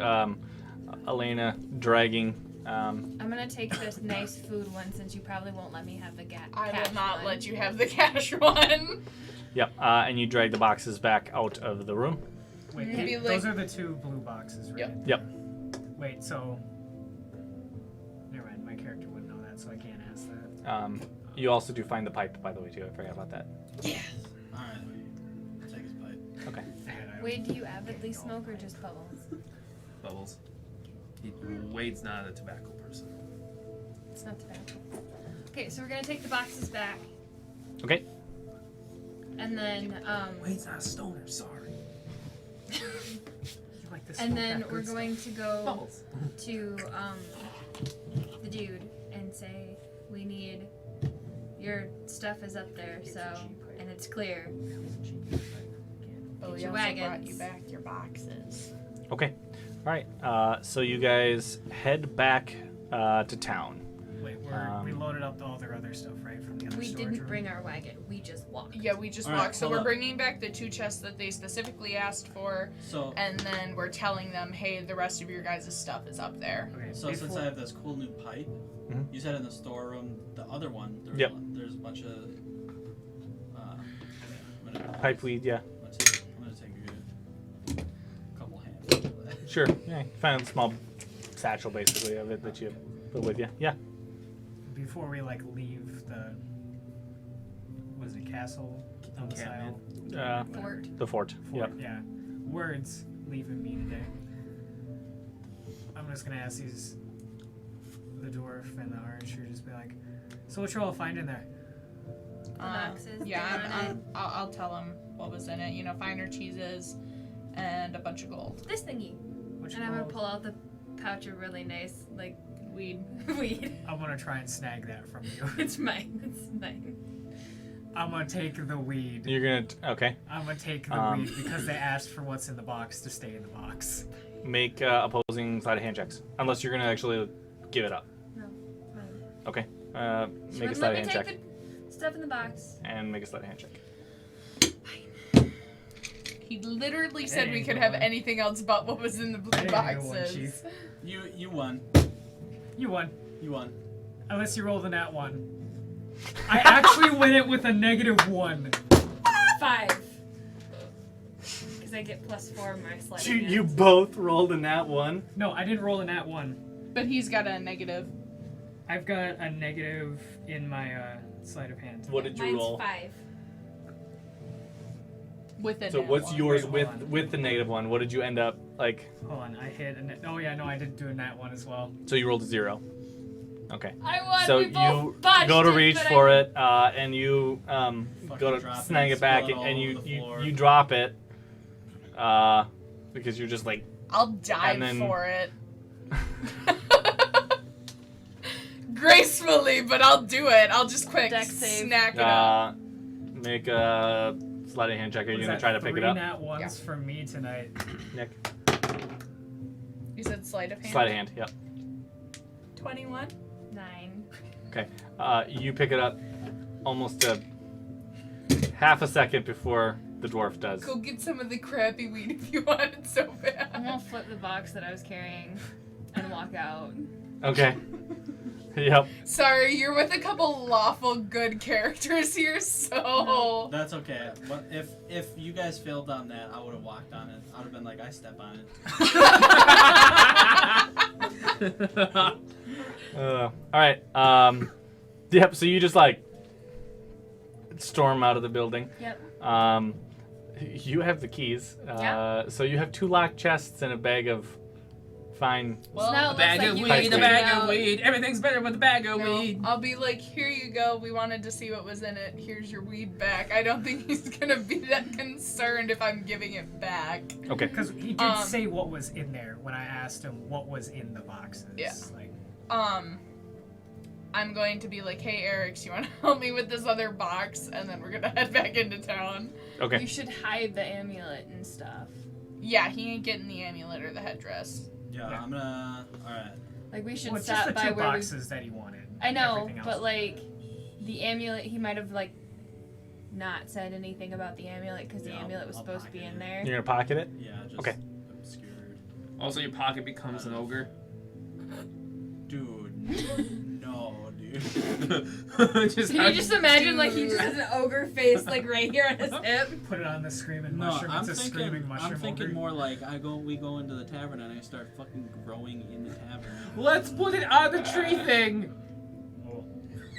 Elena dragging. I'm gonna take this nice food one since you probably won't let me have the I cash will not one. let you have the cash one. Yep, and you drag the boxes back out of the room. Wait, Maybe those like- are the two blue boxes, right? Yep. Yep. Wait, so. Never mind, my character wouldn't know that, so I can't ask that. You also do find the pipe, by the way, too. I forgot about that. Alright. Take his pipe. Okay. Wade, do you avidly smoke or just bubbles? Bubbles. Wade's not a tobacco person. It's not tobacco. Okay, so we're gonna take the boxes back, Okay. and then Wade's not a stoner. Sorry. You like this and smoke then that we're good going to go Bubbles. to the dude and say we need your stuff is up there, so and it's clear. Oh, Get we your also brought wagons. you back your boxes. Okay. All right. So you guys head back to town. Wait, we loaded up all their other stuff, right? From the other We storage didn't room? bring our wagon. We just walked. Yeah, we just All right, walked. So hold we're up. bringing back the 2 chests that they specifically asked for, So, and then we're telling them, hey, the rest of your guys' stuff is up there. Okay, since before- I have this cool new pipe, Mhm. you said in the storeroom, the other one, Yep. there's a bunch of. I'm gonna, Pipe weed, yeah. I'm gonna take a good couple handfuls of that. Sure. Yeah. You find a small satchel, basically, of it that you put with you. Yeah. Before we like leave the, was it castle domicile? Fort. The fort. Yep. Yeah. Words leaving me today. I'm just gonna ask the dwarf and the orange to just be like, so what you all find in there? boxes, Yeah, the bonnet. I'll tell them what was in it. You know, finer cheeses and a bunch of gold. This thingy. Which And I'm gonna gold? pull out the pouch of really nice like Weed. weed. I'm gonna try and snag that from you. It's mine. It's mine. I'm gonna take the weed. You're gonna. Okay. I'm gonna take the weed because they asked for what's in the box to stay in the box. Make opposing sleight of hand checks, unless you're gonna actually give it up. No, mine. Okay. She Make a wouldn't sleight let of me hand take check. the stuff in the box. And make a sleight of hand check. He literally said we ain't could have going. anything else but what was in the blue There you go, one, boxes. Chief. You won. You won. You won. Unless you rolled a nat 1. I actually win it with a -1. 5. Because I get +4 on my sleight. of hand. You both rolled a nat 1. No, I didn't roll a nat 1. But he's got a negative. I've got a negative in my sleight of hand. What did you Mine's roll? 5. With a So nat what's one. yours Wait, hold with on. the -1? What did you end up like? Hold on, I hit a oh yeah, no, I did do a nat 1 as well. So you rolled a 0. Okay. I won. So we both you botched go to it, reach but for I... it, and you go to drop it, snag it back, spill it all and over the floor. you drop it, because you're just like. I'll dive And then- for it. Gracefully, but I'll do it. I'll just quick Dex save. snack it up. Make a sleight of hand check. Are you Was gonna that try to pick it 3 up, nat 1s for me tonight. Nick? You said sleight of hand? Sleight of hand. Yep. 21? 9. Okay. You pick it up almost a half a second before the dwarf does. Go get some of the crappy weed if you want it so I'm bad. gonna flip the box that I was carrying and walk out. Okay. Yep. Sorry, you're with a couple lawful good characters here, so. That's okay. But if you guys failed on that, I would have walked on it. I would have been like, I step on it. All right. Yep. So you just like storm out of the building. Yep. You have the keys. Yeah. So you have 2 locked chests and a bag of fine. Well, Now A it bag looks of like you weed, guys a figured bag figured of out- weed. Everything's better with a bag of no, weed. I'll be like, here you go. We wanted to see what was in it. Here's your weed back. I don't think he's gonna be that concerned if I'm giving it back. Okay. Because he did say what was in there when I asked him what was in the boxes. Yeah. Like, I'm going to be like, hey, Eric, you want to help me with this other box? And then we're gonna head back into town. Okay. You should hide the amulet and stuff. Yeah, he ain't getting the amulet or the headdress. Yeah, I'm gonna. Alright. Like we should well, it's just stop the by 2 where boxes that he wanted. I know, Everything else but was- like the amulet, he might have like not said anything about the amulet because the Yeah, amulet was I'll supposed to be pocket in it. there. You're gonna pocket it. Yeah, just Okay. obscured. Also, your pocket becomes an ogre. Dude, no, dude. Just Can you just imagine like he just has an ogre face like right here on his hip? Put it on the screaming No, mushroom. I'm It's a screaming thinking. mushroom. I'm thinking ogre. more like we go into the tavern and I start fucking growing in the tavern. Let's put it on the tree thing.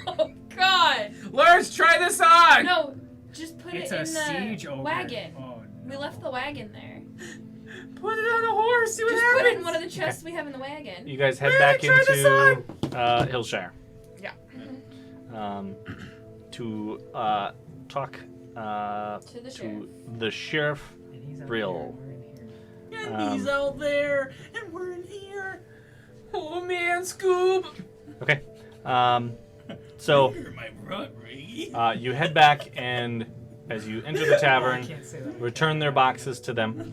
Oh God! Let's try this on. No, just put It's it a in siege the ogre. wagon. Oh, We no. left the wagon there. Put it on a horse. See what Just happens. put it in one of the chests we have in the wagon. You guys head Hey, back try this into Hillshire. Yeah. To talk To the sheriff. to the sheriff. And he's out Real. there, we're in here. And he's out there, and we're in here. Oh man, Scoob. Okay. So You're my brother. you head back, and as you enter the I tavern, can't say that. return their boxes to them.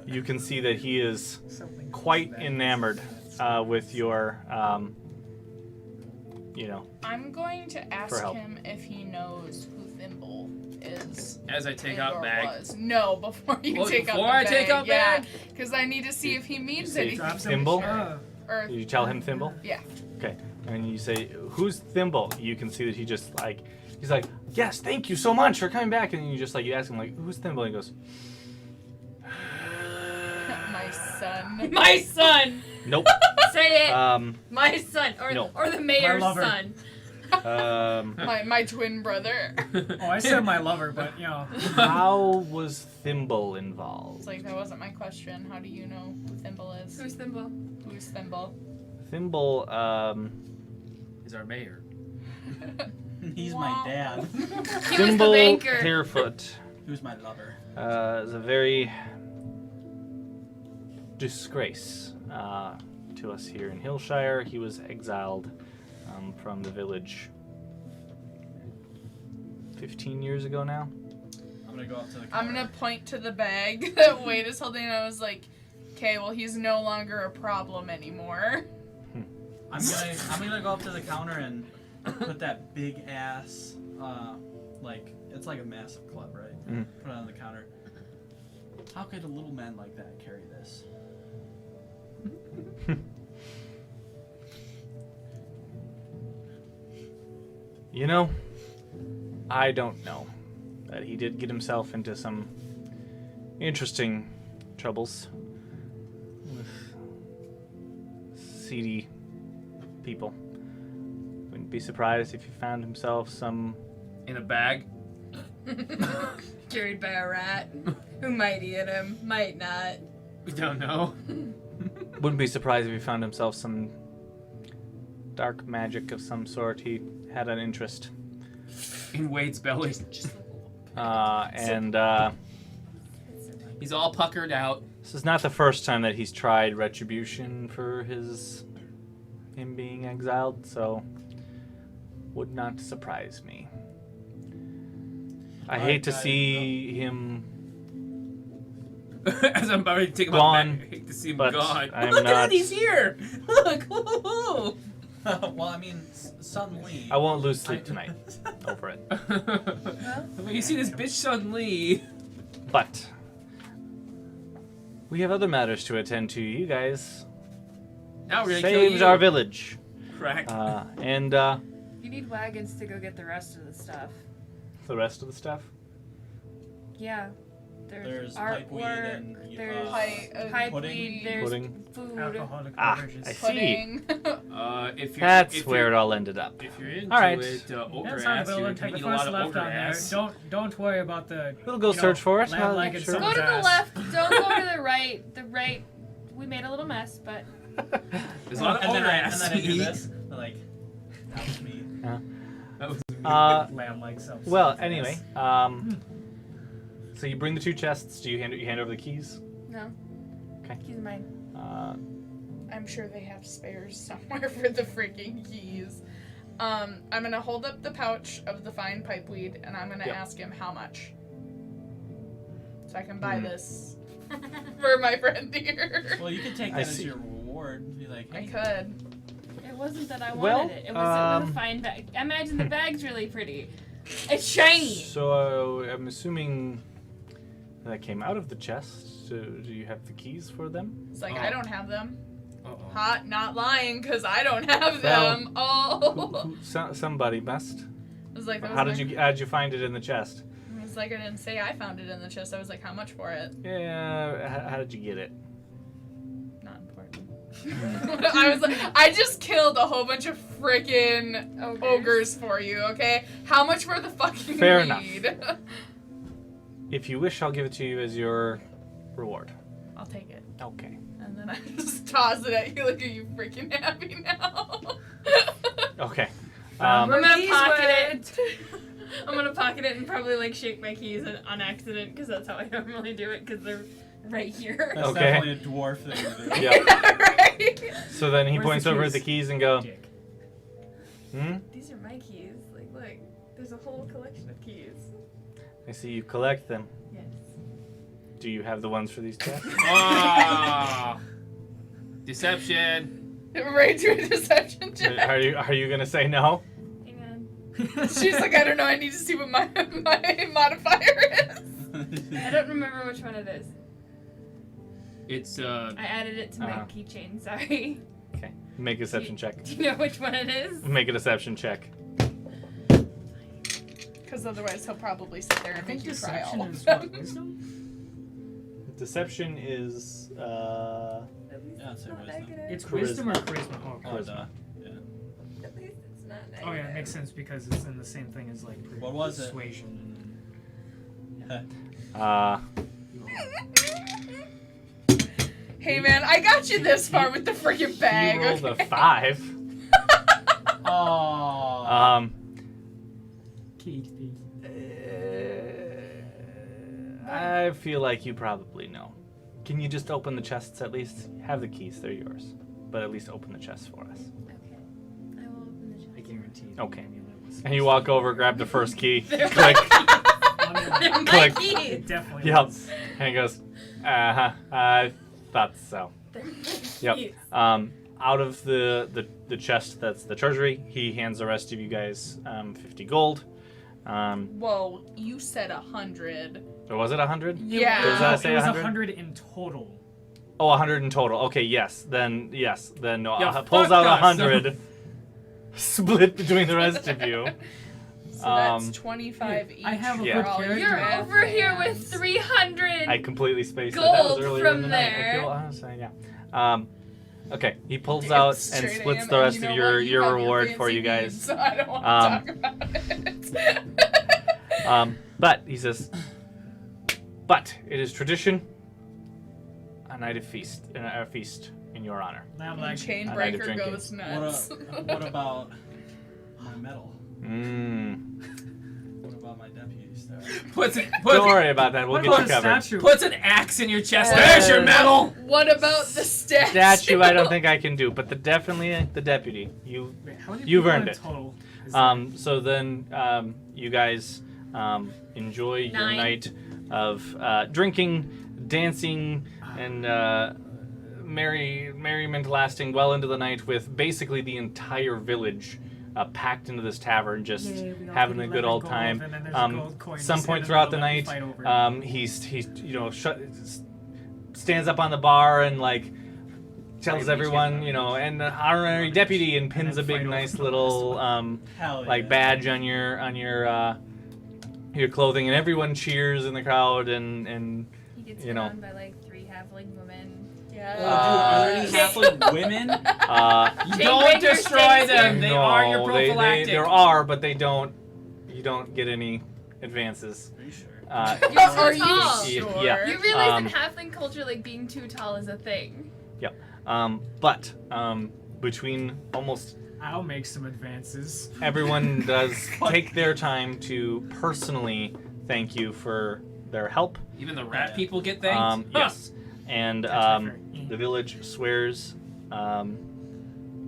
You can see that he is Something quite that- enamored with your, I'm going to ask help. him if he knows who Thimble is. As I take and out or bag. was. No, before you Oh, take out before the I bag. take out yeah, bag? because I need to see if he means say anything. Drops him. Thimble? Or Did you tell him Thimble? yeah. Okay. And you say, "Who's Thimble?" You can see that he just he's like, "Yes, thank you so much for coming back." And you ask him like, "Who's Thimble?" And he goes, My son. My son. "Nope." Say it. My son, no. or the mayor's lover. son. My twin brother. Oh, I said my lover, but you know. How was Thimble It's involved? like, that wasn't my question. How do you know who Thimble is? Who's Thimble? Who's Thimble? Thimble, Is our mayor. He's my dad. He was the Thimble banker. Harefoot Who's my lover? is a very disgrace to us here in Hillshire. He was exiled from the village 15 years ago now. I'm gonna go up to the. I'm gonna point to the bag that Wade is holding, and I was like, okay, well, he's no longer a problem anymore. I'm gonna go up to the counter and put that big ass, it's like a massive club, right? Mhm. Put it on the counter. How could a little man like that carry this? You know, I don't know. But he did get himself into some interesting troubles with seedy people. Wouldn't be surprised if he found himself some. In a bag. Carried by a rat who might eat him, might not. We don't know. Wouldn't be surprised if he found himself some dark magic of some sort. He had an interest. In Wade's belly. And He's all puckered out. this is not the first time that he's tried retribution for him being exiled, so would not surprise me. I hate to Alright, see him, As I'm about to take him Gone, out back. I hate to see him but gone. I'm Look at not- that, he's here! Look! Woo-hoo-hoo. Well, I mean, Sun Lee. I won't lose sleep tonight over it. But you see this bitch suddenly. But we have other matters to attend to. You guys Now we're gonna kill saved you. our village. Correct. And You need wagons to go get the rest of the stuff. the rest of the stuff. Yeah. There's artwork, pipeweed and there's pudding. pipeweed, there's Pudding. food. Alcoholic Ah, beverages. I see. Pudding. If you're, That's if where you're, it all ended up. If you're into All right. it, ogre That's ass, not you're available. gonna The eat a lot first of left ogre on there. ass. Don't worry about the. We'll go search for it. Lamb-like and Sure. Go someone's to the ass. left. Don't go to the right. The right. We made a little mess, but There's a lot of And ogre then, ass. and then I to do eat. this. I'm like, that was me. That was Lamb-like substance. Well, anyway, so you bring the 2 chests. Do you hand over the keys? no. Okay. Keys are mine. I'm sure they have spares somewhere for the freaking keys. I'm gonna hold up the pouch of the fine pipeweed and I'm gonna Yep. ask him how much. So I can buy Hmm. this for my friend here. Well, you could take I that as see. your reward. Be like, I hey, could. It wasn't that I wanted Well, it. It was a fine bag. Imagine the bag's really pretty. It's shiny. So I'm assuming that came out of the chest. So do you have the keys for them? It's like, Oh. I don't have them. Uh-oh. Hot, not lying, because I don't have Well, them. Oh. Somebody must. I was like, that was How my- did you find it in the chest? I was like, I didn't say I found it in the chest. I was like, how much for it? Yeah. How did you get it? Not important. I was like, I just killed a whole bunch of freaking ogres for you, okay? How much for the fucking Fair enough. weed? If you wish, I'll give it to you as your reward. I'll take it. Okay. And then I just toss it at you like, are you freaking happy now? Okay. I'm gonna Keys pocket went. it. I'm gonna pocket it and probably like shake my keys on accident because that's how I normally do it because they're right here. that's Okay. definitely a dwarf thing to do. Yep. Right? So then he Where's points the over at keys? the keys and go, Dick. These are my keys. Like, look, there's a whole collection of keys. I see you collect them. Yes. Do you have the ones for these chests? Ah. Deception. Right to a deception check. Are you gonna say no? Hang on. She's like, I don't know. I need to see what my modifier is. I don't remember which one it is. It's I added it to my keychain. Sorry. Okay. Make a deception check. Do you know which one it is? Make a deception check. Because otherwise he'll probably sit there I and think make you cry deception all is of what, them. wisdom? Deception is At least Yeah, it's it's not wisdom. negative. It's Charisma. wisdom or charisma? Oh, Oh, charisma. duh. At least it's not negative. Oh yeah, it makes sense because it's in the same thing as like What was it? persuasion. Hey man, I got you this far with the freaking bag. you rolled okay? a 5. Oh. Katie. I feel like you probably know. Can you just open the chests at least? Have the keys, they're yours. But at least open the chests for us. Okay. I will open the chest. I guarantee. Okay. Amulet was And you walk over, grab the first key, They're click, They're my Click. keys. It definitely Yep. was. and he goes, I thought so. They're my Yep. keys. Out of the chest that's the treasury, he hands the rest of you guys 50 gold. Whoa, you said 100. Or was it 100? Yeah. Does that say it was 100? 100 in total. Oh, 100 in total. Okay, yes. Then no. Yeah, Pulls fuck out us. 100, split between the rest of you. So that's 25 each. I have a Yeah. for all quick your You're character. over here with fans. 300. I completely spaced that. That was Gold earlier in from the night. I there. feel honestly, yeah. Okay, he pulls Damn out and straight splits am, the and rest you of know what? You your have reward for fancy you guys. needs, so I don't want to talk about it. But he says, but it is tradition, a night of feast, a feast in your honor. Now I'm And like, Chainbreaker drinking. goes nuts. What about my medal? What about my deputy star? Don't worry about that. We'll what get about you a covered. statue? Puts an axe in your chest. Uh, There's your medal. What about the statue? Statue, I don't think I can do, but definitely the deputy. Wait, how many You've people earned in it. Total is there? So then you guys enjoy your 9. night of drinking, dancing, and merriment lasting well into the night with basically the entire village packed into this tavern, just Yay, we all having get a good 11 old gold, time. and then there's a gold coin Some just point in the throughout the middle night, that we fight over. he's stands up on the bar and like tells everyone, and honorary deputy, and pins a big nice little Hell like yeah. badge on your clothing, and everyone cheers in the crowd, and He gets you hit know. on by like 3 halfling women. Oh, Yeah. dude, are there any halfling women? Don't destroy them. They are your no, prophylactic. there are, but you don't get any advances. Are you sure? You're Are too you tall. sure? Yeah. You realize in halfling culture, like being too tall is a thing. But between almost I'll make some advances. everyone does take their time to personally thank you for their help. Even the rat people get thanked. Yes. And That's fair. the village swears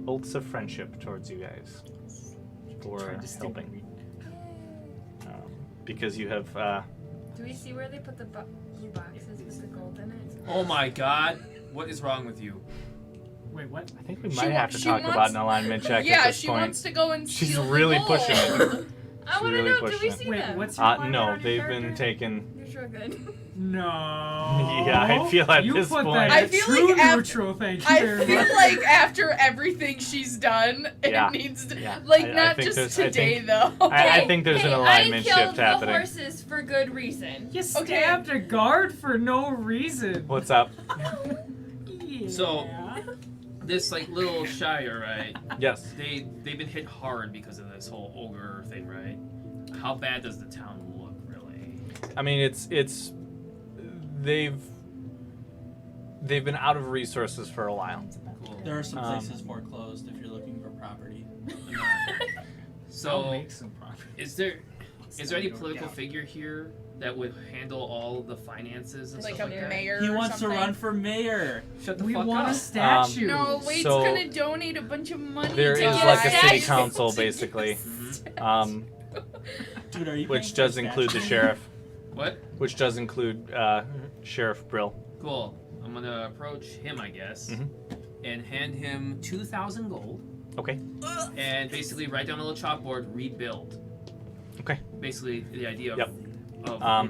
oaths of friendship towards you guys for Tried to steal helping. me. Because you have Do we see where they put the blue boxes with the gold in it? Oh my God, what is wrong with you? Wait, what? I think we She might wa- have to she talk wants- about an alignment check Yeah, at this she point. wants to go and She's steal the really gold. pushing it. I want to really know. pushing Do we it. see Wait, them? what's your alignment No, on your they've character? been taken. You're sure good. No. Yeah, I feel at you this put point- That I at feel true like af- neutral, thank you I very feel much. like after everything she's done, Yeah. it needs to, Yeah. like I not think just there's- I today think- though. I think there's an alignment I killed shift happening. the horses for good reason. You Okay. stabbed a guard for no reason. What's up? Yeah. So- This like little shire, right? Yes. They've been hit hard because of this whole ogre thing, right? How bad does the town look, really? I mean, it's they've been out of resources for a while. Cool. There are some Um, places foreclosed if you're looking for property. I'll So, make some profit. is there any Go political down. figure here that would handle all the finances and like stuff a like that? mayor. He or wants to something. run for mayor. Shut the We fuck want up. a statue. No, Wade's So- gonna donate a bunch of money. There to is get like a city statue. council, basically, Dude, are you which paying for does a include the statue? sheriff, What? which does include Sheriff Brill. Cool. I'm gonna approach him, I guess, Mhm. and hand him 2,000 gold, Okay. and basically write down on a little chalkboard, rebuild. Okay. Basically, the idea of, Yep. of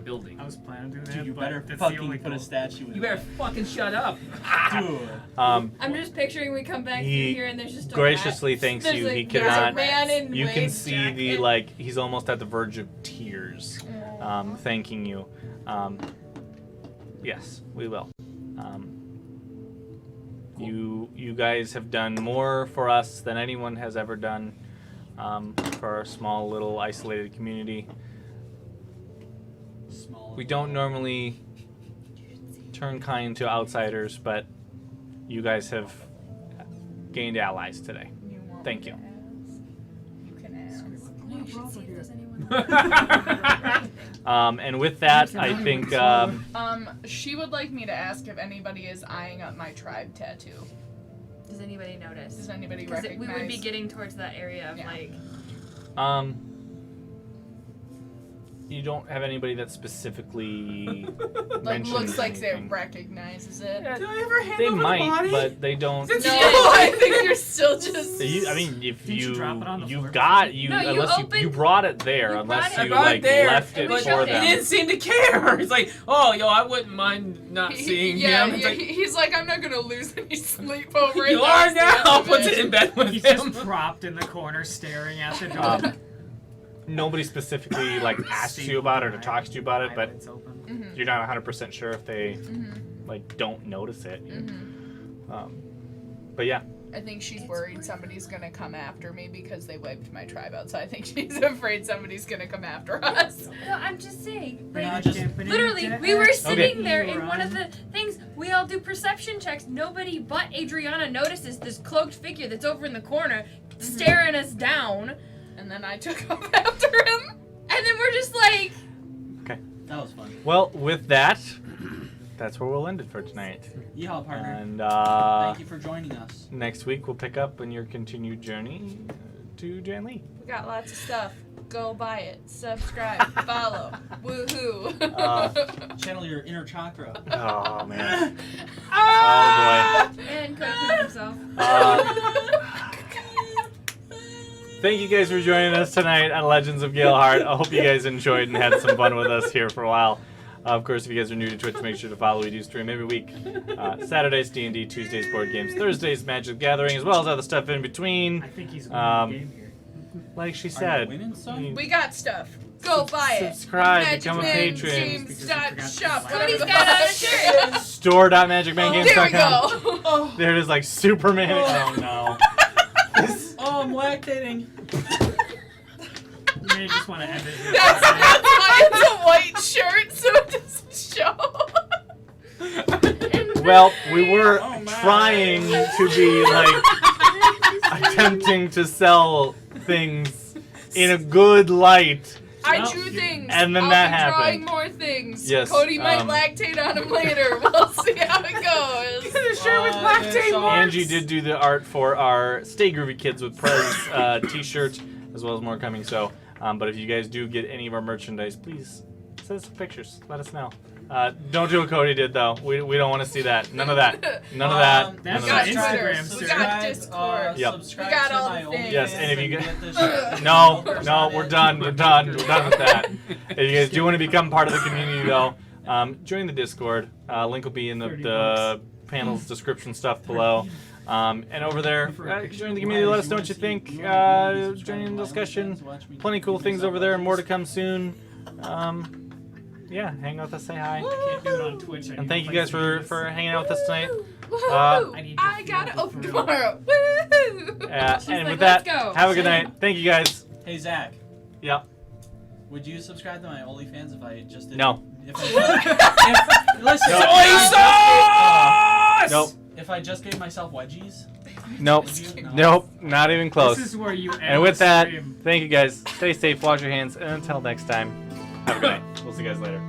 rebuilding. I was planning on doing that, Dude, you but better that's the only fucking put a goal. statue in You better there. fucking shut up. Dude. I'm just picturing we come back He through here and there's just a graciously rat. thanks There's you. a- He there's a cannot. man in You can Wade's see jacket. the like. He's almost at the verge of tears, thanking you. Yes, we will. You guys have done more for us than anyone has ever done for our small little isolated community. Small. We don't normally turn kind to outsiders, but you guys have gained allies today. You want Thank me you. to ask? You can ask. You should see if there's anyone. And with that, I think She would like me to ask if anybody is eyeing up my tribe tattoo. Does anybody notice? Does anybody Because recognize? we would be getting towards that area of Yeah. like. you don't have anybody that specifically like mentions looks like anything. they recognizes it. Did I ever hand They over the might, body? but they don't. No, I think you're still just. I mean, if Didn't you drop it on the you floor? got you No, you unless you opened- brought it there, you unless brought it- you I brought it like there. left it We for showed them. He didn't seem to care. He's like, oh, yo, I wouldn't mind not seeing yeah, him. It's like, he's like, I'm not gonna lose any sleep over it. you are That's the now. end of Puts it it. in bed with He's him. just propped in the corner staring at the door. Nobody specifically like asks you about it or talks to you about it, but Eyelids open. Mhm. you're not 100% sure if they Mhm. like don't notice it. Mhm. But yeah, I think she's worried somebody's gonna come after me because they wiped my tribe out. So I think she's afraid somebody's gonna come after us. No, I'm just saying. We're Like, not just- literally, we were sitting Okay. there in one of the things. We all do perception checks. Nobody but Adriana notices this cloaked figure that's over in the corner, staring us down. And then I took off after him. And then we're just like, That was fun. well, with that, that's where we'll end it for tonight. Yeehaw, partner. And Thank you for joining us. next week we'll pick up on your continued journey to Jan Lee. We got lots of stuff. Go buy it. Subscribe. Follow. Woohoo. Channel your inner chakra. Oh man. Oh boy. And Cody himself. Thank you guys for joining us tonight on Legends of Galehardt. I hope you guys enjoyed and had some fun with us here for a while. Of course, if you guys are new to Twitch, make sure to follow. We do stream every week. Saturdays D&D, Tuesdays board games, Thursdays Magic the Gathering, as well as other stuff in between. I think he's winning the game here. Like she Are you said, winning some? We got stuff. Go buy it. subscribe, become a patron. Shop. Cody's got on a shirt. Store.magicmangames.com. There we go. There it is, like Superman. Oh no. Oh, I'm lactating. You may just want to end it here. That's why it's a white shirt, so it doesn't show. Well, we were Oh, my. trying to be like attempting to sell things in a good light. I Well, drew things. and then I'll that be happened. drawing more things. Yes, Cody might um, lactate on him later. We'll see how it goes. The shirt with lactate lactate marks. marks. Angie did do the art for our Stay Groovy Kids with Prez t-shirt, as well as more coming. So, but if you guys do get any of our merchandise, please send us some pictures. Let us know. Don't do what Cody did though. We don't want to see that. None of that. None of that. That's None got of Twitter. that. Instagram, We sir. got Discord. Yep. Subscribe We got to all my the OnlyFans things. Yes, and if you get get- this shit. No, There's no, not we're it. done. We're done. We're done with that. If you guys do want to become part of the community though, join the Discord. Link will be in the panel's description stuff below. And over there, join the community. Let us know what you think. Join in the discussion. Plenty cool things over there, and more to come soon. Yeah, hang out with us, say hi. Can't do it on Twitch. And thank you guys for hanging out with us tonight. Woohoo! I need to I gotta feel open the tomorrow. Woohoo! And like, with that, "Let's go." have a good night. Thank you guys. Hey, Zach. Yep. Would you subscribe to my OnlyFans if I just did? No. If I, listen. Nope. If I just gave myself wedgies. Nope. Would you? No. Nope. Not even close. This is where you end And with the that, stream. thank you guys. Stay safe, wash your hands, and until next time, have a good night. We'll see you guys later.